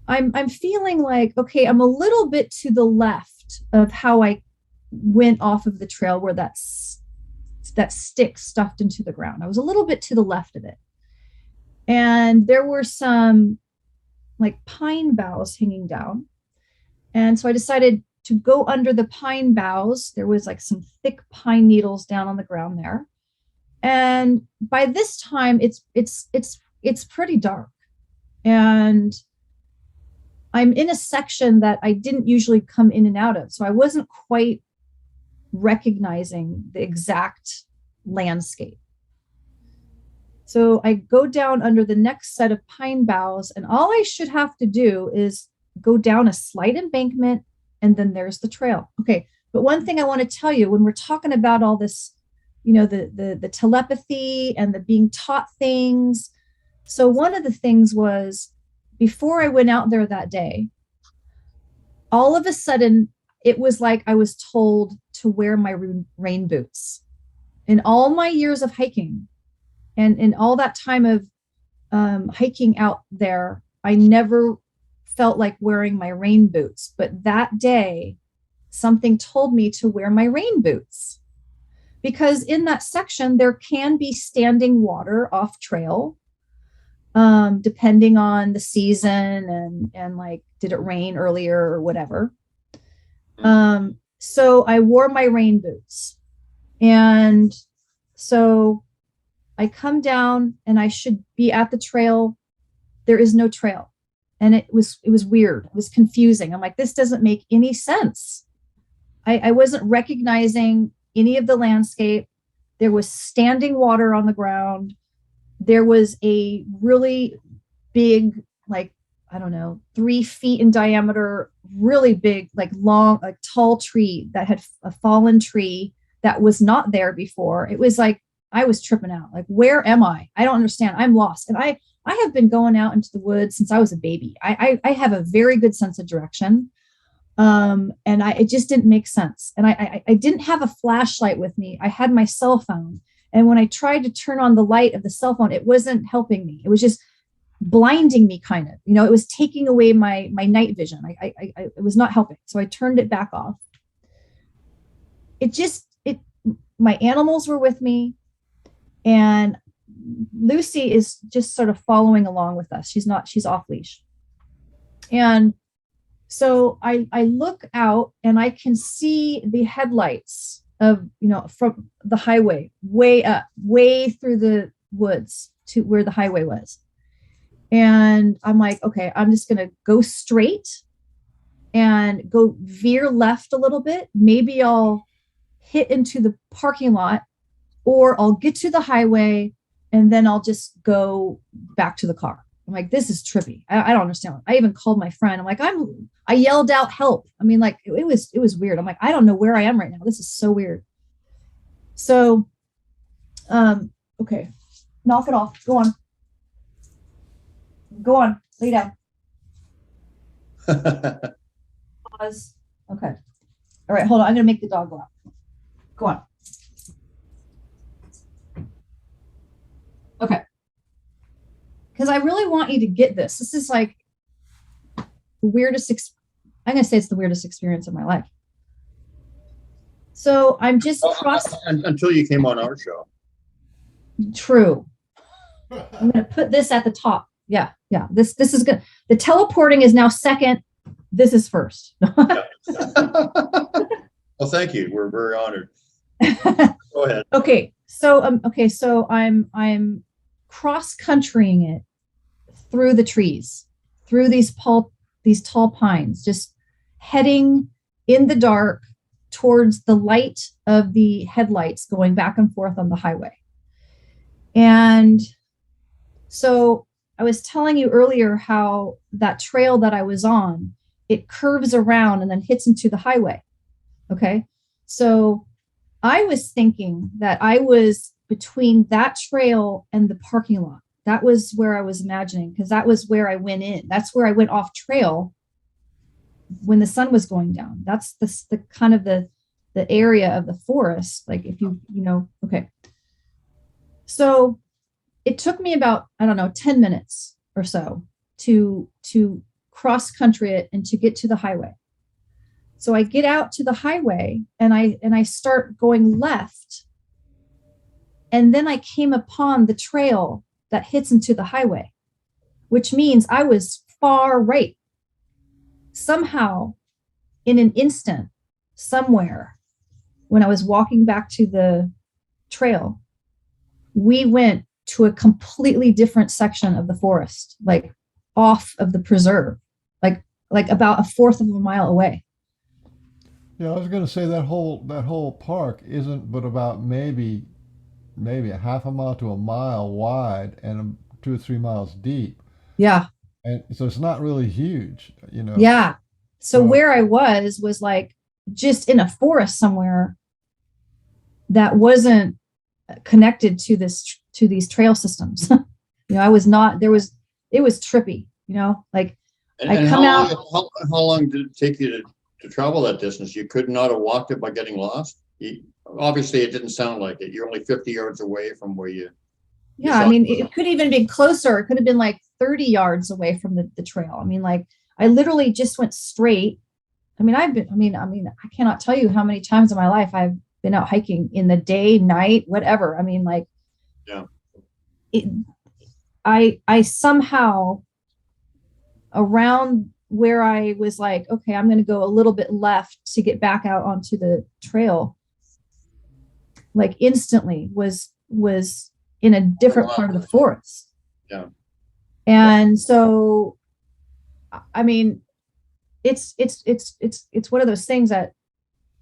I'm feeling like, okay, I'm a little bit to the left of how I went off of the trail, where that stick stuffed into the ground. I was a little bit to the left of it. And there were some like pine boughs hanging down. And so I decided to go under the pine boughs. There was like some thick pine needles down on the ground there. And by this time it's pretty dark. And I'm in a section that I didn't usually come in and out of. So I wasn't quite recognizing the exact landscape. So I go down under the next set of pine boughs, and all I should have to do is go down a slight embankment, and then there's the trail. Okay. But one thing I want to tell you, when we're talking about all this, the telepathy and the being taught things. So one of the things was, before I went out there that day, all of a sudden, it was like I was told to wear my rain boots. In all my years of hiking, and in all that time of hiking out there, I never felt like wearing my rain boots. But that day, something told me to wear my rain boots, because in that section, there can be standing water off trail. Depending on the season and like, did it rain earlier or whatever. So I wore my rain boots, and so I come down and I should be at the trail. There is no trail. And it was weird. It was confusing. I'm like, this doesn't make any sense. I wasn't recognizing any of the landscape. There was standing water on the ground. There was a really big, like, I don't know, 3 feet in diameter, really big, like long, like tall tree that had a fallen tree that was not there before. It was like, I was tripping out. Like, where am I? I don't understand. I'm lost. And I have been going out into the woods since I was a baby. I have a very good sense of direction. And it just didn't make sense. And I didn't have a flashlight with me. I had my cell phone. And when I tried to turn on the light of the cell phone, it wasn't helping me. It was just blinding me, kind of. It was taking away my night vision. It was not helping. So I turned it back off. My animals were with me, and Lucy is just sort of following along with us. She's off leash. And so I look out and I can see the headlights of, from the highway way up, way through the woods to where the highway was. And I'm like, okay, I'm just going to go straight and go veer left a little bit. Maybe I'll hit into the parking lot, or I'll get to the highway and then I'll just go back to the car. I'm like, this is trippy. I don't understand. I even called my friend. I'm like, I yelled out help. I mean, like it was weird. I'm like, I don't know where I am right now. This is so weird. So, okay, knock it off. Go on, lay down. Pause. Okay. All right, hold on. I'm gonna make the dog go out. Go on. Okay. Because I really want you to get this. This is like the weirdest. I'm gonna say it's the weirdest experience of my life. So I'm just until you came on our show. True. I'm gonna put this at the top. Yeah. This is good. The teleporting is now second. This is first. Well, thank you. We're very honored. Go ahead. Okay. So I'm cross-countrying it through the trees, through these tall pines, just heading in the dark towards the light of the headlights going back and forth on the highway. And so I was telling you earlier how that trail that I was on, it curves around and then hits into the highway. Okay. So I was thinking that I was between that trail and the parking lot. That was where I was imagining, because that was where I went in. That's where I went off trail when the sun was going down. That's the kind of the area of the forest. Like if okay. So it took me about, 10 minutes or so to cross country it and to get to the highway. So I get out to the highway and I start going left. And then I came upon the trail that hits into the highway, which means I was far right. Somehow, in an instant, somewhere, when I was walking back to the trail, we went to a completely different section of the forest, like off of the preserve, like about a fourth of a mile away. Yeah, I was going to say that whole park isn't but about maybe a half a mile to a mile wide and 2 or 3 miles deep. Yeah. And so it's not really huge, Yeah. So where I was like just in a forest somewhere that wasn't connected to these trail systems. I was not, it was trippy, like and how long did it take you to travel that distance? You could not have walked it by getting lost. Obviously it didn't sound like it. You're only 50 yards away from where you. Yeah. I mean, it could even be closer. It could have been like 30 yards away from the trail. I mean, like I literally just went straight. I mean, I cannot tell you how many times in my life I've been out hiking in the day, night, whatever. I mean, like, yeah, I somehow around where I was like, okay, I'm going to go a little bit left to get back out onto the trail. Like instantly was in a different part of the forest. Yeah. And so, I mean, it's one of those things that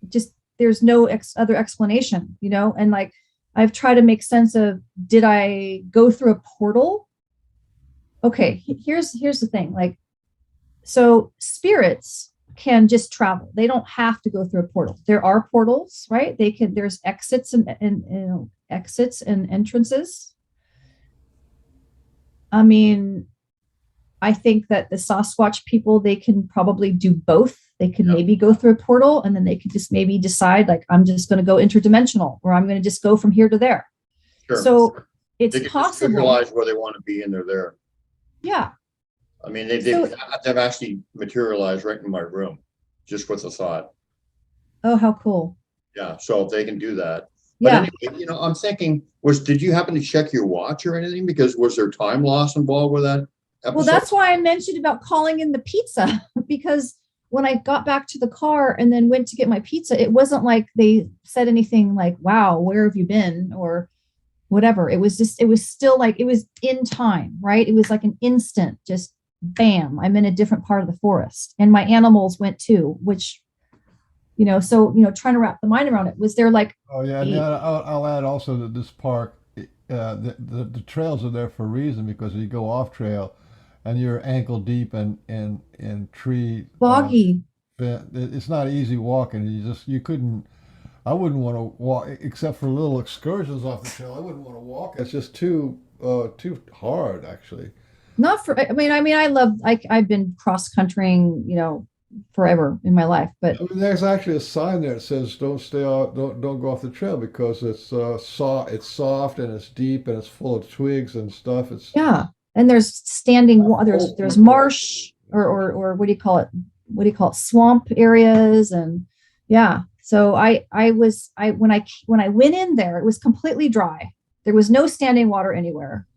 just, there's no other explanation, and like, I've tried to make sense of, did I go through a portal? Okay. Here's the thing. Like, so spirits can just travel. They don't have to go through a portal. There are portals, right? There's exits and exits and entrances. I mean, I think that the Sasquatch people, they can probably do both. They could maybe go through a portal and then they could just maybe decide like, I'm just going to go interdimensional, or I'm going to just go from here to there. Sure. So it's they can possible. Visualize where they want to be and they're there. Yeah. I mean, they've actually materialized right in my room just with a thought. Oh, how cool. Yeah. So if they can do that. But anyway, I'm thinking, did you happen to check your watch or anything? Because was there time loss involved with that? episode? Well, that's why I mentioned about calling in the pizza, because when I got back to the car and then went to get my pizza, it wasn't like they said anything like, wow, where have you been? Or whatever. It was still like, it was in time, right? It was like an instant, just bam, I'm in a different part of the forest. And my animals went too, which, so, trying to wrap the mind around it, was there like, Oh yeah, and I'll add also that this park, the trails are there for a reason, because you go off trail and you're ankle deep in tree boggy. it's not easy walking. I wouldn't want to walk except for little excursions off the trail. I wouldn't want to walk. It's just too hard actually. Not for, I've been cross countrying, forever in my life, but I mean, there's actually a sign there that says don't go off the trail, because it's soft and it's deep and it's full of twigs and stuff. Yeah. And there's standing water, there's marsh or what do you call it? Swamp areas. And yeah. So when I went in there, it was completely dry. There was no standing water anywhere,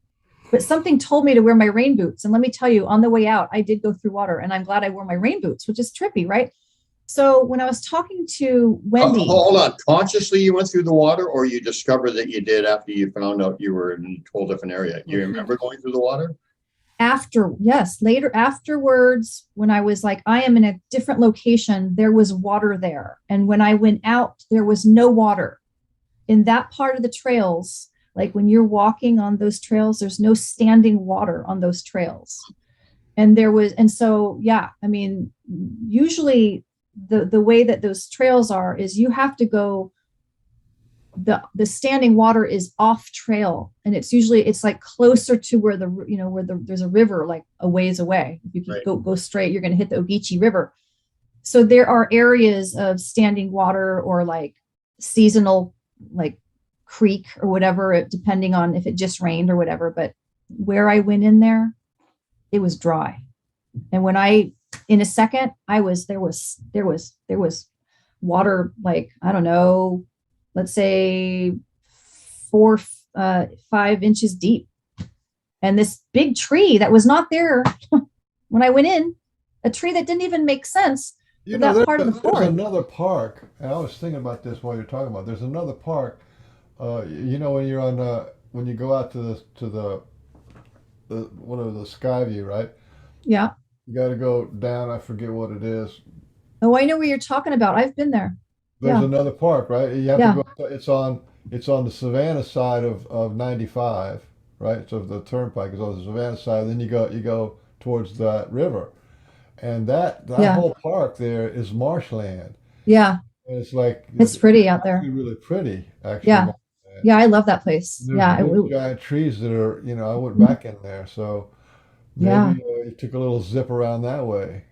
but something told me to wear my rain boots. And let me tell you, on the way out, I did go through water, and I'm glad I wore my rain boots, which is trippy, right? So when I was talking to Wendy, hold on, consciously you went through the water, or you discovered that you did after you found out you were in a whole different area? You remember going through the water? Later afterwards, when I was like, I am in a different location, there was water there. And when I went out, there was no water in that part of the trails. Like when you're walking on those trails, there's no standing water on those trails. And so, yeah, I mean, usually the way that those trails are is you have to go, the standing water is off trail, and it's like closer to where there's a river like a ways away. If you can go straight, you're going to hit the Ogeechee River. So there are areas of standing water or like seasonal, like creek or whatever, depending on if it just rained or whatever. But where I went in there, it was dry. And in a second, there was water, like, I don't know, let's say 4-5 inches deep. And this big tree that was not there when I went in, a tree that didn't even make sense for that part of the forest. There's another park, and I was thinking about this while you're talking about. There's another park. When you're when you go out to the Skyview, right? Yeah. You got to go down. I forget what it is. Oh, I know where you're talking about. I've been there. There's another park, right? You have to go. It's on the Savannah side of 95, right? So the turnpike is on the Savannah side. Then you go towards that river, and that whole park there is marshland. Yeah. And it's like it's pretty out there. Really pretty, actually. Yeah. Yeah, I love that place. There's giant trees that are, I went back in there, so maybe you took a little zip around that way.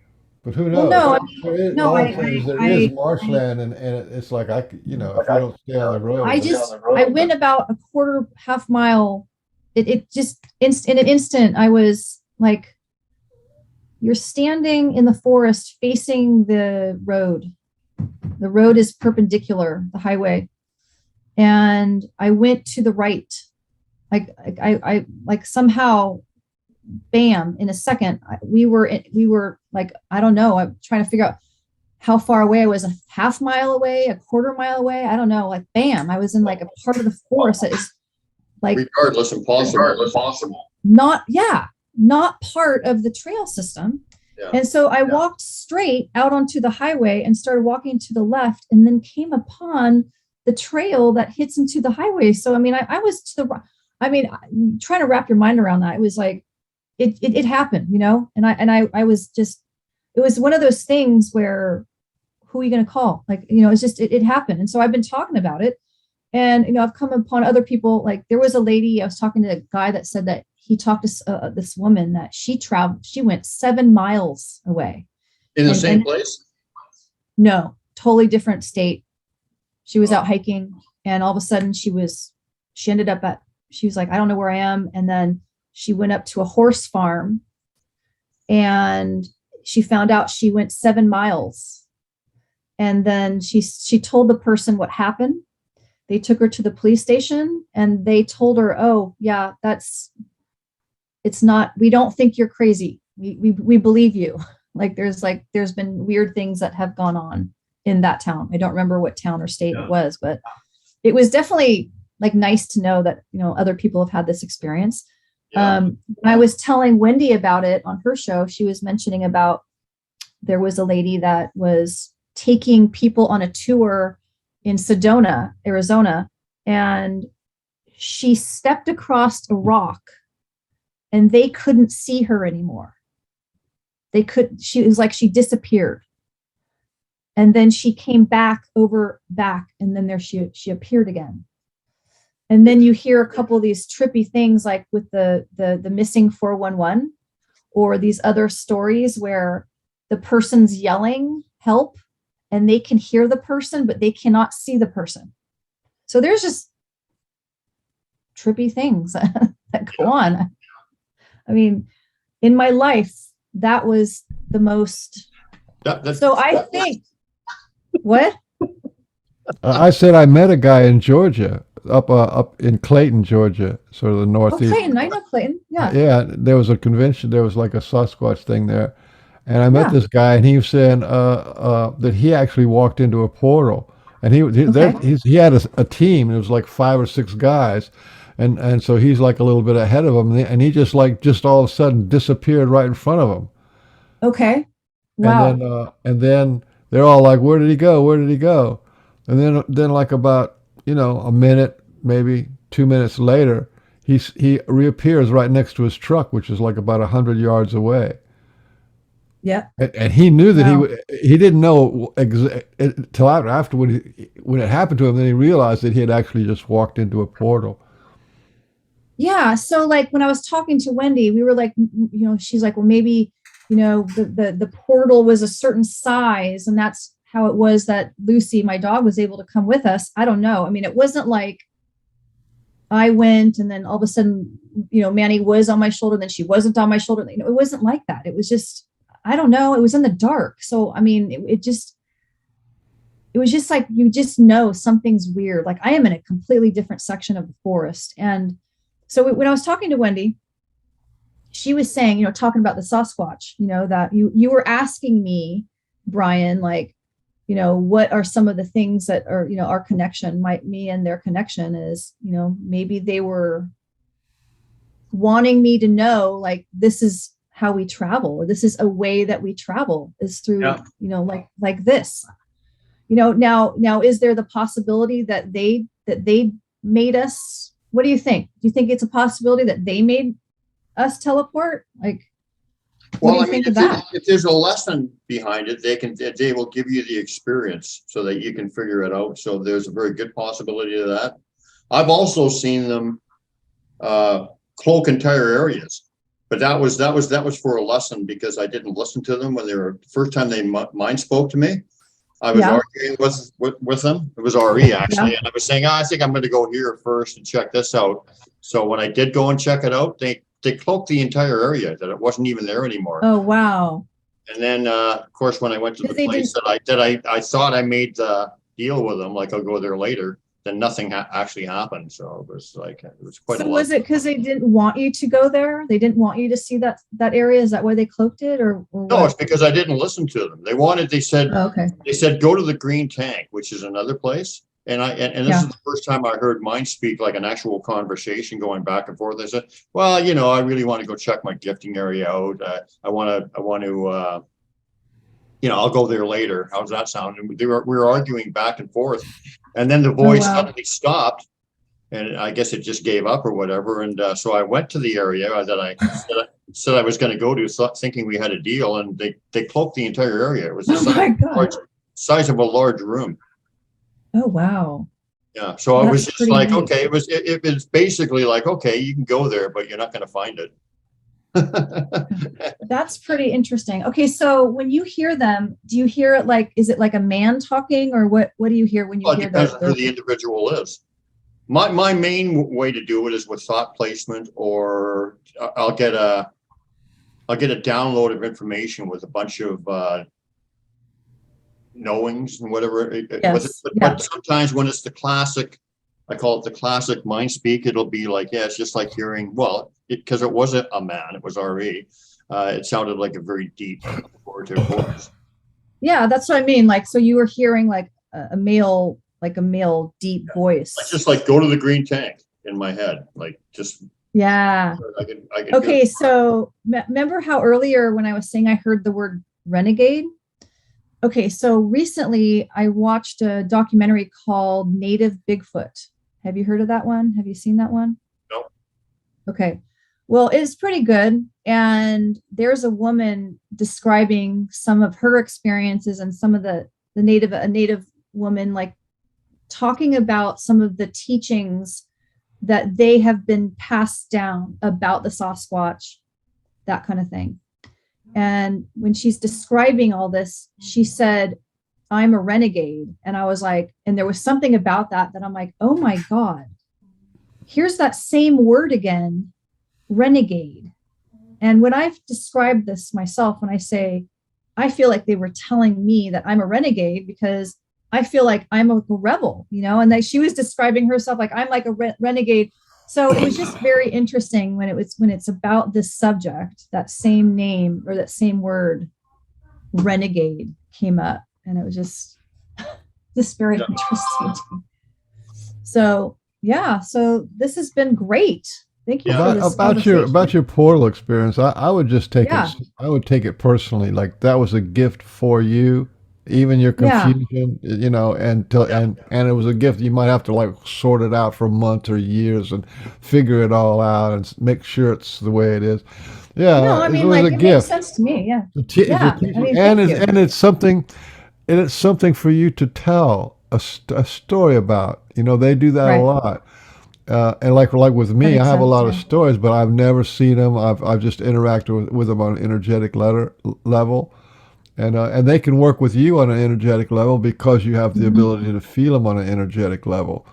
But who knows? Well, there is marshland, and it's like if you don't stay on the road. I went about a half mile. It just in an instant, I was like, you're standing in the forest facing the road. The road is perpendicular, the highway. And I went to the right, like I like somehow, bam, in a second, we were like, I don't know. I'm trying to figure out how far away I was, a half mile away, a quarter mile away. I don't know. Like, bam, I was in like a part of the forest that is like regardless, impossible. Not part of the trail system. Yeah. And so I walked straight out onto the highway and started walking to the left, and then came upon the trail that hits into the highway. So, I mean, I was trying to wrap your mind around that. It was like, it happened, and I was just, it was one of those things where, who are you going to call? Like, it's just, it happened. And so I've been talking about it, and, I've come upon other people. Like, there was a lady, I was talking to a guy that said that he talked to this woman that she went 7 miles away. In the same place? No, totally different state. She was out hiking, and all of a sudden she was like, I don't know where I am. And then she went up to a horse farm, and she found out she went 7 miles. And then she told the person what happened. They took her to the police station, and they told her, oh yeah, it's not, we don't think you're crazy. We believe you. Like there's been weird things that have gone on in that town. I don't remember what town or state it was, but it was definitely like nice to know that, you know, other people have had this experience. When I was telling Wendy about it on her show, she was mentioning about there was a lady that was taking people on a tour in Sedona, Arizona, and she stepped across a rock and they couldn't see her anymore. She was like, she disappeared. And then she came back, and then there she appeared again. And then you hear a couple of these trippy things like with the missing 411, or these other stories where the person's yelling help and they can hear the person, but they cannot see the person. So there's just trippy things that go on. I mean, in my life, that was the most. So I think, what? I said I met a guy in Georgia, up in Clayton, Georgia, sort of the northeast. Oh, Clayton, I know Clayton. Yeah. Yeah, there was a convention. There was like a Sasquatch thing there, and I met this guy, and he was saying that he actually walked into a portal, and he had a team. It was like 5 or 6 guys, and so he's like a little bit ahead of them, and he just all of a sudden disappeared right in front of them. Okay. Wow. And then they're all like, "Where did he go? Where did he go?" And then like about, you know, a minute, maybe 2 minutes later, he reappears right next to his truck, which is like about 100 yards away. Yeah. And he knew that he didn't know till after when it happened to him, then he realized that he had actually just walked into a portal. Yeah. So like when I was talking to Wendy, we were like, you know, she's like, well, maybe, you know, the portal was a certain size, and that's how it was that Lucy, my dog, was able to come with us. I don't know. I mean, it wasn't like I went and then all of a sudden, you know, Manny was on my shoulder, then she wasn't on my shoulder. You know, it wasn't like that. It was just, I don't know. It was in the dark. So, I mean, it was just like, you just know something's weird. Like I am in a completely different section of the forest. And so when I was talking to Wendy, she was saying, you know, talking about the Sasquatch, you know, that you were asking me, Brian, like, you know, what are some of the things that are, you know, our connection, me and their connection is, you know, maybe they were wanting me to know, like, this is how we travel, or this is a way that we travel, is through, you know, like this, you know. Now, is there the possibility that they made us? What do you think? Do you think it's a possibility that they made us teleport? Like, well, I mean, if there's a lesson behind it, they will give you the experience so that you can figure it out. So there's a very good possibility of that. I've also seen them cloak entire areas, but that was for a lesson, because I didn't listen to them when they were the first time they mind spoke to me. I was arguing with them. It was RE actually, and I was saying, I think I'm going to go here first and check this out. So when I did go and check it out, they cloaked the entire area, that it wasn't even there anymore. Oh, wow. And then, of course, when I went to the place that I thought I made the deal with them, like I'll go there later, then nothing actually happened. So it was like, it was quite a lot. So was it because they didn't want you to go there? They didn't want you to see that area? Is that why they cloaked it, or no, it's because I didn't listen to them. They said, go to the green tank, which is another place. And this is the first time I heard mine speak like an actual conversation going back and forth. They said, well, you know, I really want to go check my gifting area out. I want to, you know, I'll go there later. How's that sound? And we were arguing back and forth. And then the voice suddenly stopped, and I guess it just gave up or whatever. And so I went to the area that I said I was going to go to, thinking we had a deal, and they cloaked the entire area. It was the size of a large room. Oh, wow. Yeah. So I was just like, neat. Okay, it was basically like, okay, you can go there, but you're not going to find it. That's pretty interesting. Okay, so when you hear them, do you hear it like, is it like a man talking, or what do you hear when you hear that? It depends on who the individual is. My main way to do it is with thought placement, or I'll get a download of information with a bunch of knowings and whatever. But sometimes when it's the classic I call it the classic mind speak. It'll be like, yeah, it's just like hearing, well, because it wasn't a man, it was RE. It sounded like a very deep, authoritative voice. Yeah, that's what I mean. Like, so you were hearing like a male deep voice. Like, just like go to the green tank in my head, like just. Yeah. I can Okay, so remember how earlier when I was saying I heard the word renegade? Okay, so recently I watched a documentary called Native Bigfoot. Have you heard of that one? Have you seen that one? No. Okay. Well, it's pretty good. And there's a woman describing some of her experiences and some of a native woman, like talking about some of the teachings that they have been passed down about the Sasquatch, that kind of thing. And when she's describing all this, she said, I'm a renegade. And I was like, and there was something about that I'm like, oh my God, here's that same word again, renegade. And when I've described this myself, when I say, I feel like they were telling me that I'm a renegade because I feel like I'm a rebel, and she was describing herself like I'm like a renegade. So it was just very interesting when it's about this subject, that same name or that same word, renegade, came up, and it was just very interesting. So yeah, so this has been great. Thank you for this about your portal experience. I would just take it. I would take it personally, like that was a gift for you. Even your confusion, and it was a gift. You might have to like sort it out for months or years and figure it all out and make sure it's the way it is. Yeah, no, I mean, it was a gift. Makes sense to me. Yeah, and it's something for you to tell a story about. They do that a lot. And like with me, I have a lot of stories, but I've never seen them. I've just interacted with them on an energetic level. And they can work with you on an energetic level because you have the ability to feel them on an energetic level.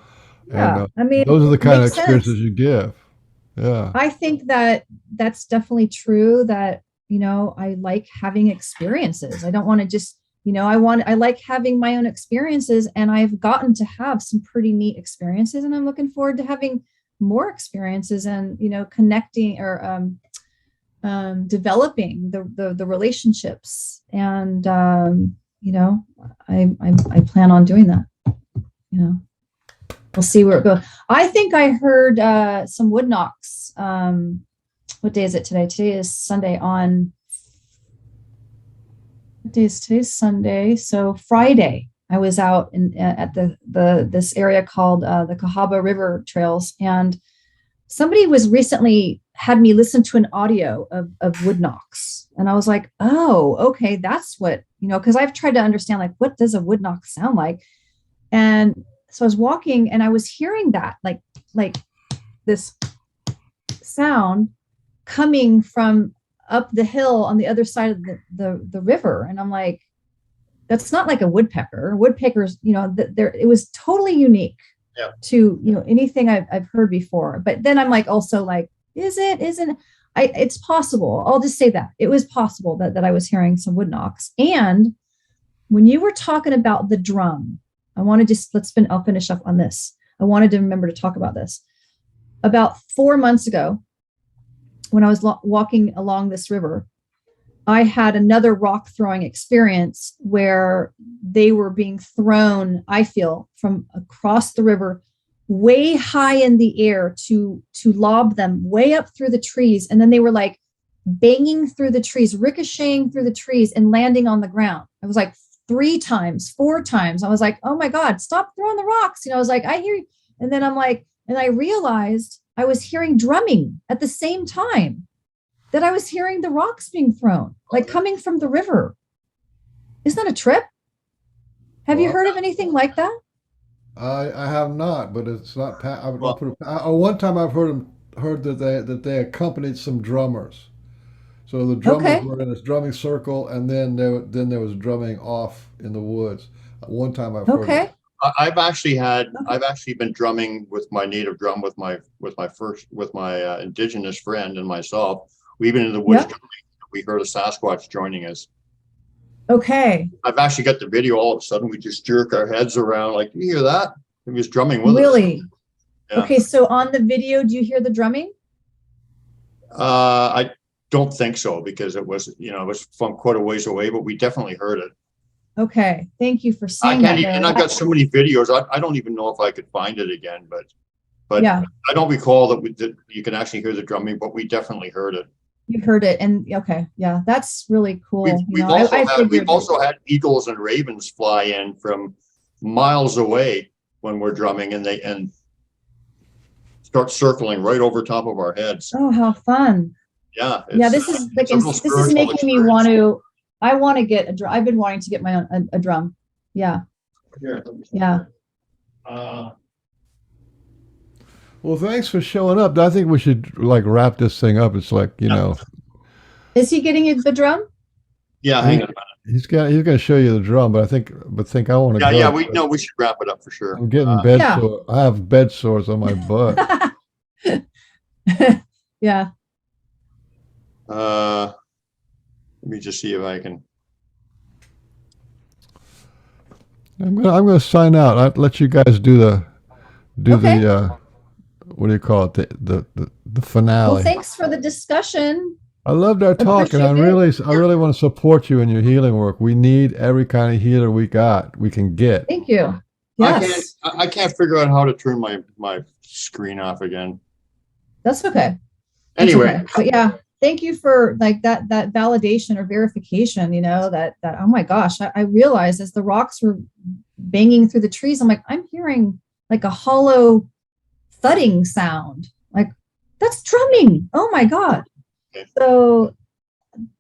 Yeah, and, those are the kind of experiences you give. Yeah, I think that's definitely true. That I like having experiences. I don't want to just I like having my own experiences, and I've gotten to have some pretty neat experiences, and I'm looking forward to having more experiences and connecting or developing the relationships, and I plan on doing that. We'll see where it goes. I think I heard some wood knocks. What day is it today? Today is Sunday. Today's Sunday. So Friday, I was out at this area called the Cahaba River Trails, and somebody was recently had me listen to an audio of wood knocks. And I was like, oh, okay, that's what, because I've tried to understand, like, what does a wood knock sound like? And so I was walking and I was hearing that, like this sound coming from up the hill on the other side of the river. And I'm like, that's not like a woodpecker. Woodpeckers, it was totally unique to, anything I've heard before. But then I'm like, also like, it's possible. I'll just say that it was possible that I was hearing some wood knocks. And when you were talking about the drum, I'll finish up on this. I wanted to remember to talk about this. About 4 months ago, when I was walking along this river, I had another rock throwing experience where they were being thrown, I feel, from across the river, way high in the air to lob them way up through the trees. And then they were like banging through the trees, ricocheting through the trees and landing on the ground. I was like 3 times, 4 times. I was like, oh my God, stop throwing the rocks. I was like, I hear you. And then I'm like, and I realized I was hearing drumming at the same time that I was hearing the rocks being thrown, like coming from the river. Isn't that a trip? Have you heard of anything like that? I have not, but it's not. One time I've heard that they accompanied some drummers. So the drummers were in this drumming circle, and then there was drumming off in the woods. One time I've heard. Okay. I've actually been drumming with my native drum with my indigenous friend and myself. We've been in the woods drumming. We heard a Sasquatch joining us. Okay. I've actually got the video. All of a sudden, we just jerk our heads around, like, "Do you hear that?" He was drumming with us. Really? Yeah. Okay, so on the video, do you hear the drumming? I don't think so, because it was, you know, it was from quite a ways away, but we definitely heard it. Okay, thank you for I saying can't that. even, and I've got so many videos. I don't even know if I could find it again, but Yeah. I don't recall that you can actually hear the drumming, but we definitely heard it. You heard it, and okay, yeah, that's really cool. We've also had eagles and ravens fly in from miles away when we're drumming, and start circling right over top of our heads. Oh, how fun! Yeah, Yeah, this is like this is making me want to. I want to get a drum. I've been wanting to get my own a drum. Yeah. Here, let me see. Yeah. Well, thanks for showing up. I think we should like wrap this thing up. It's like, you know. Is he getting you the drum? Yeah, hang on a minute. He's going to show you the drum, but I think I want to go. Yeah, we should wrap it up for sure. I'm getting bed sore. I have bed sores on my butt. Yeah. Let me just see if I can. I'm gonna sign out. I'll let you guys do the what do you call it? The finale. Well, thanks for the discussion. I loved our talk, and I really want to support you in your healing work. We need every kind of healer we can get. Thank you. Yes. I can't figure out how to turn my screen off again. That's okay. Anyway, okay. But yeah, thank you for like that validation or verification. You know that oh my gosh, I realized as the rocks were banging through the trees, I'm like, I'm hearing like a hollow thudding sound. Like that's drumming. Oh my God. Okay. So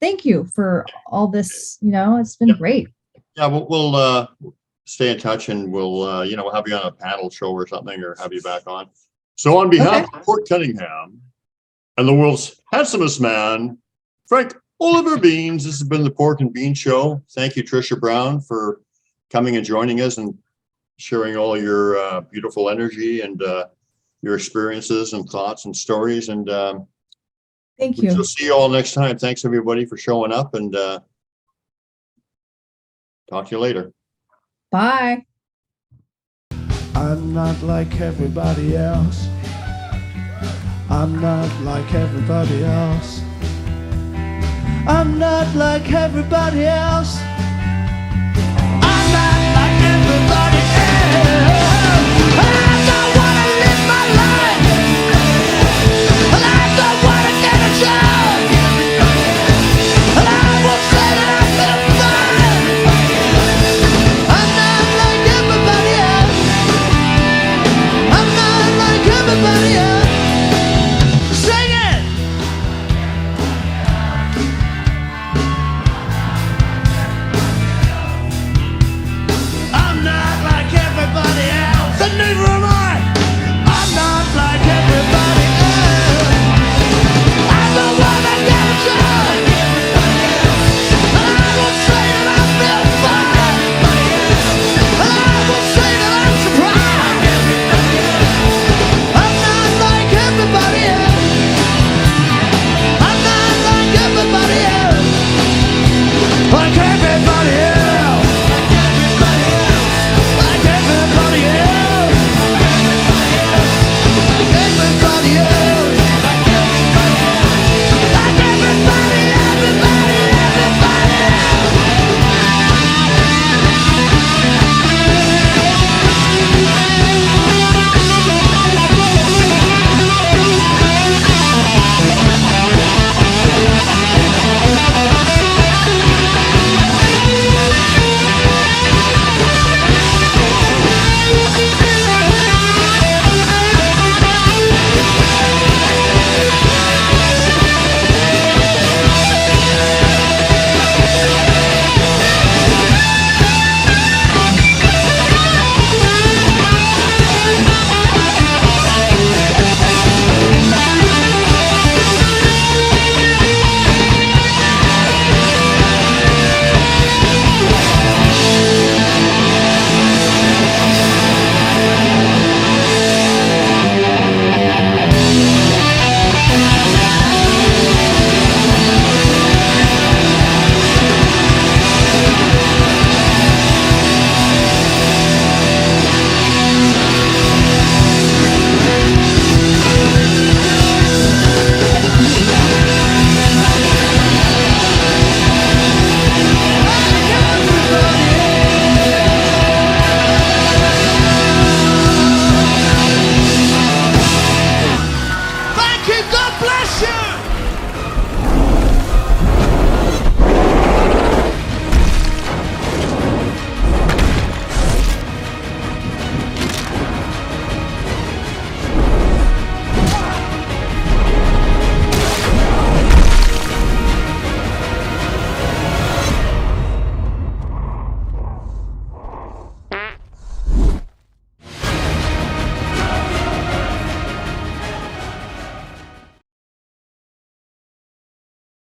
thank you for all this. You know, it's been great. Yeah, we'll stay in touch, and we'll have you on a panel show or something, or have you back on. So on behalf of Fort Cunningham and the world's handsomest man, Frank Oliver Beans, this has been the Pork and Bean Show. Thank you, Tricia Brown, for coming and joining us and sharing all your beautiful energy and your experiences and thoughts and stories. And thank you. We'll see you all next time. Thanks everybody for showing up, and talk to you later. Bye. I'm not like everybody else. I'm not like everybody else. I'm not like everybody else.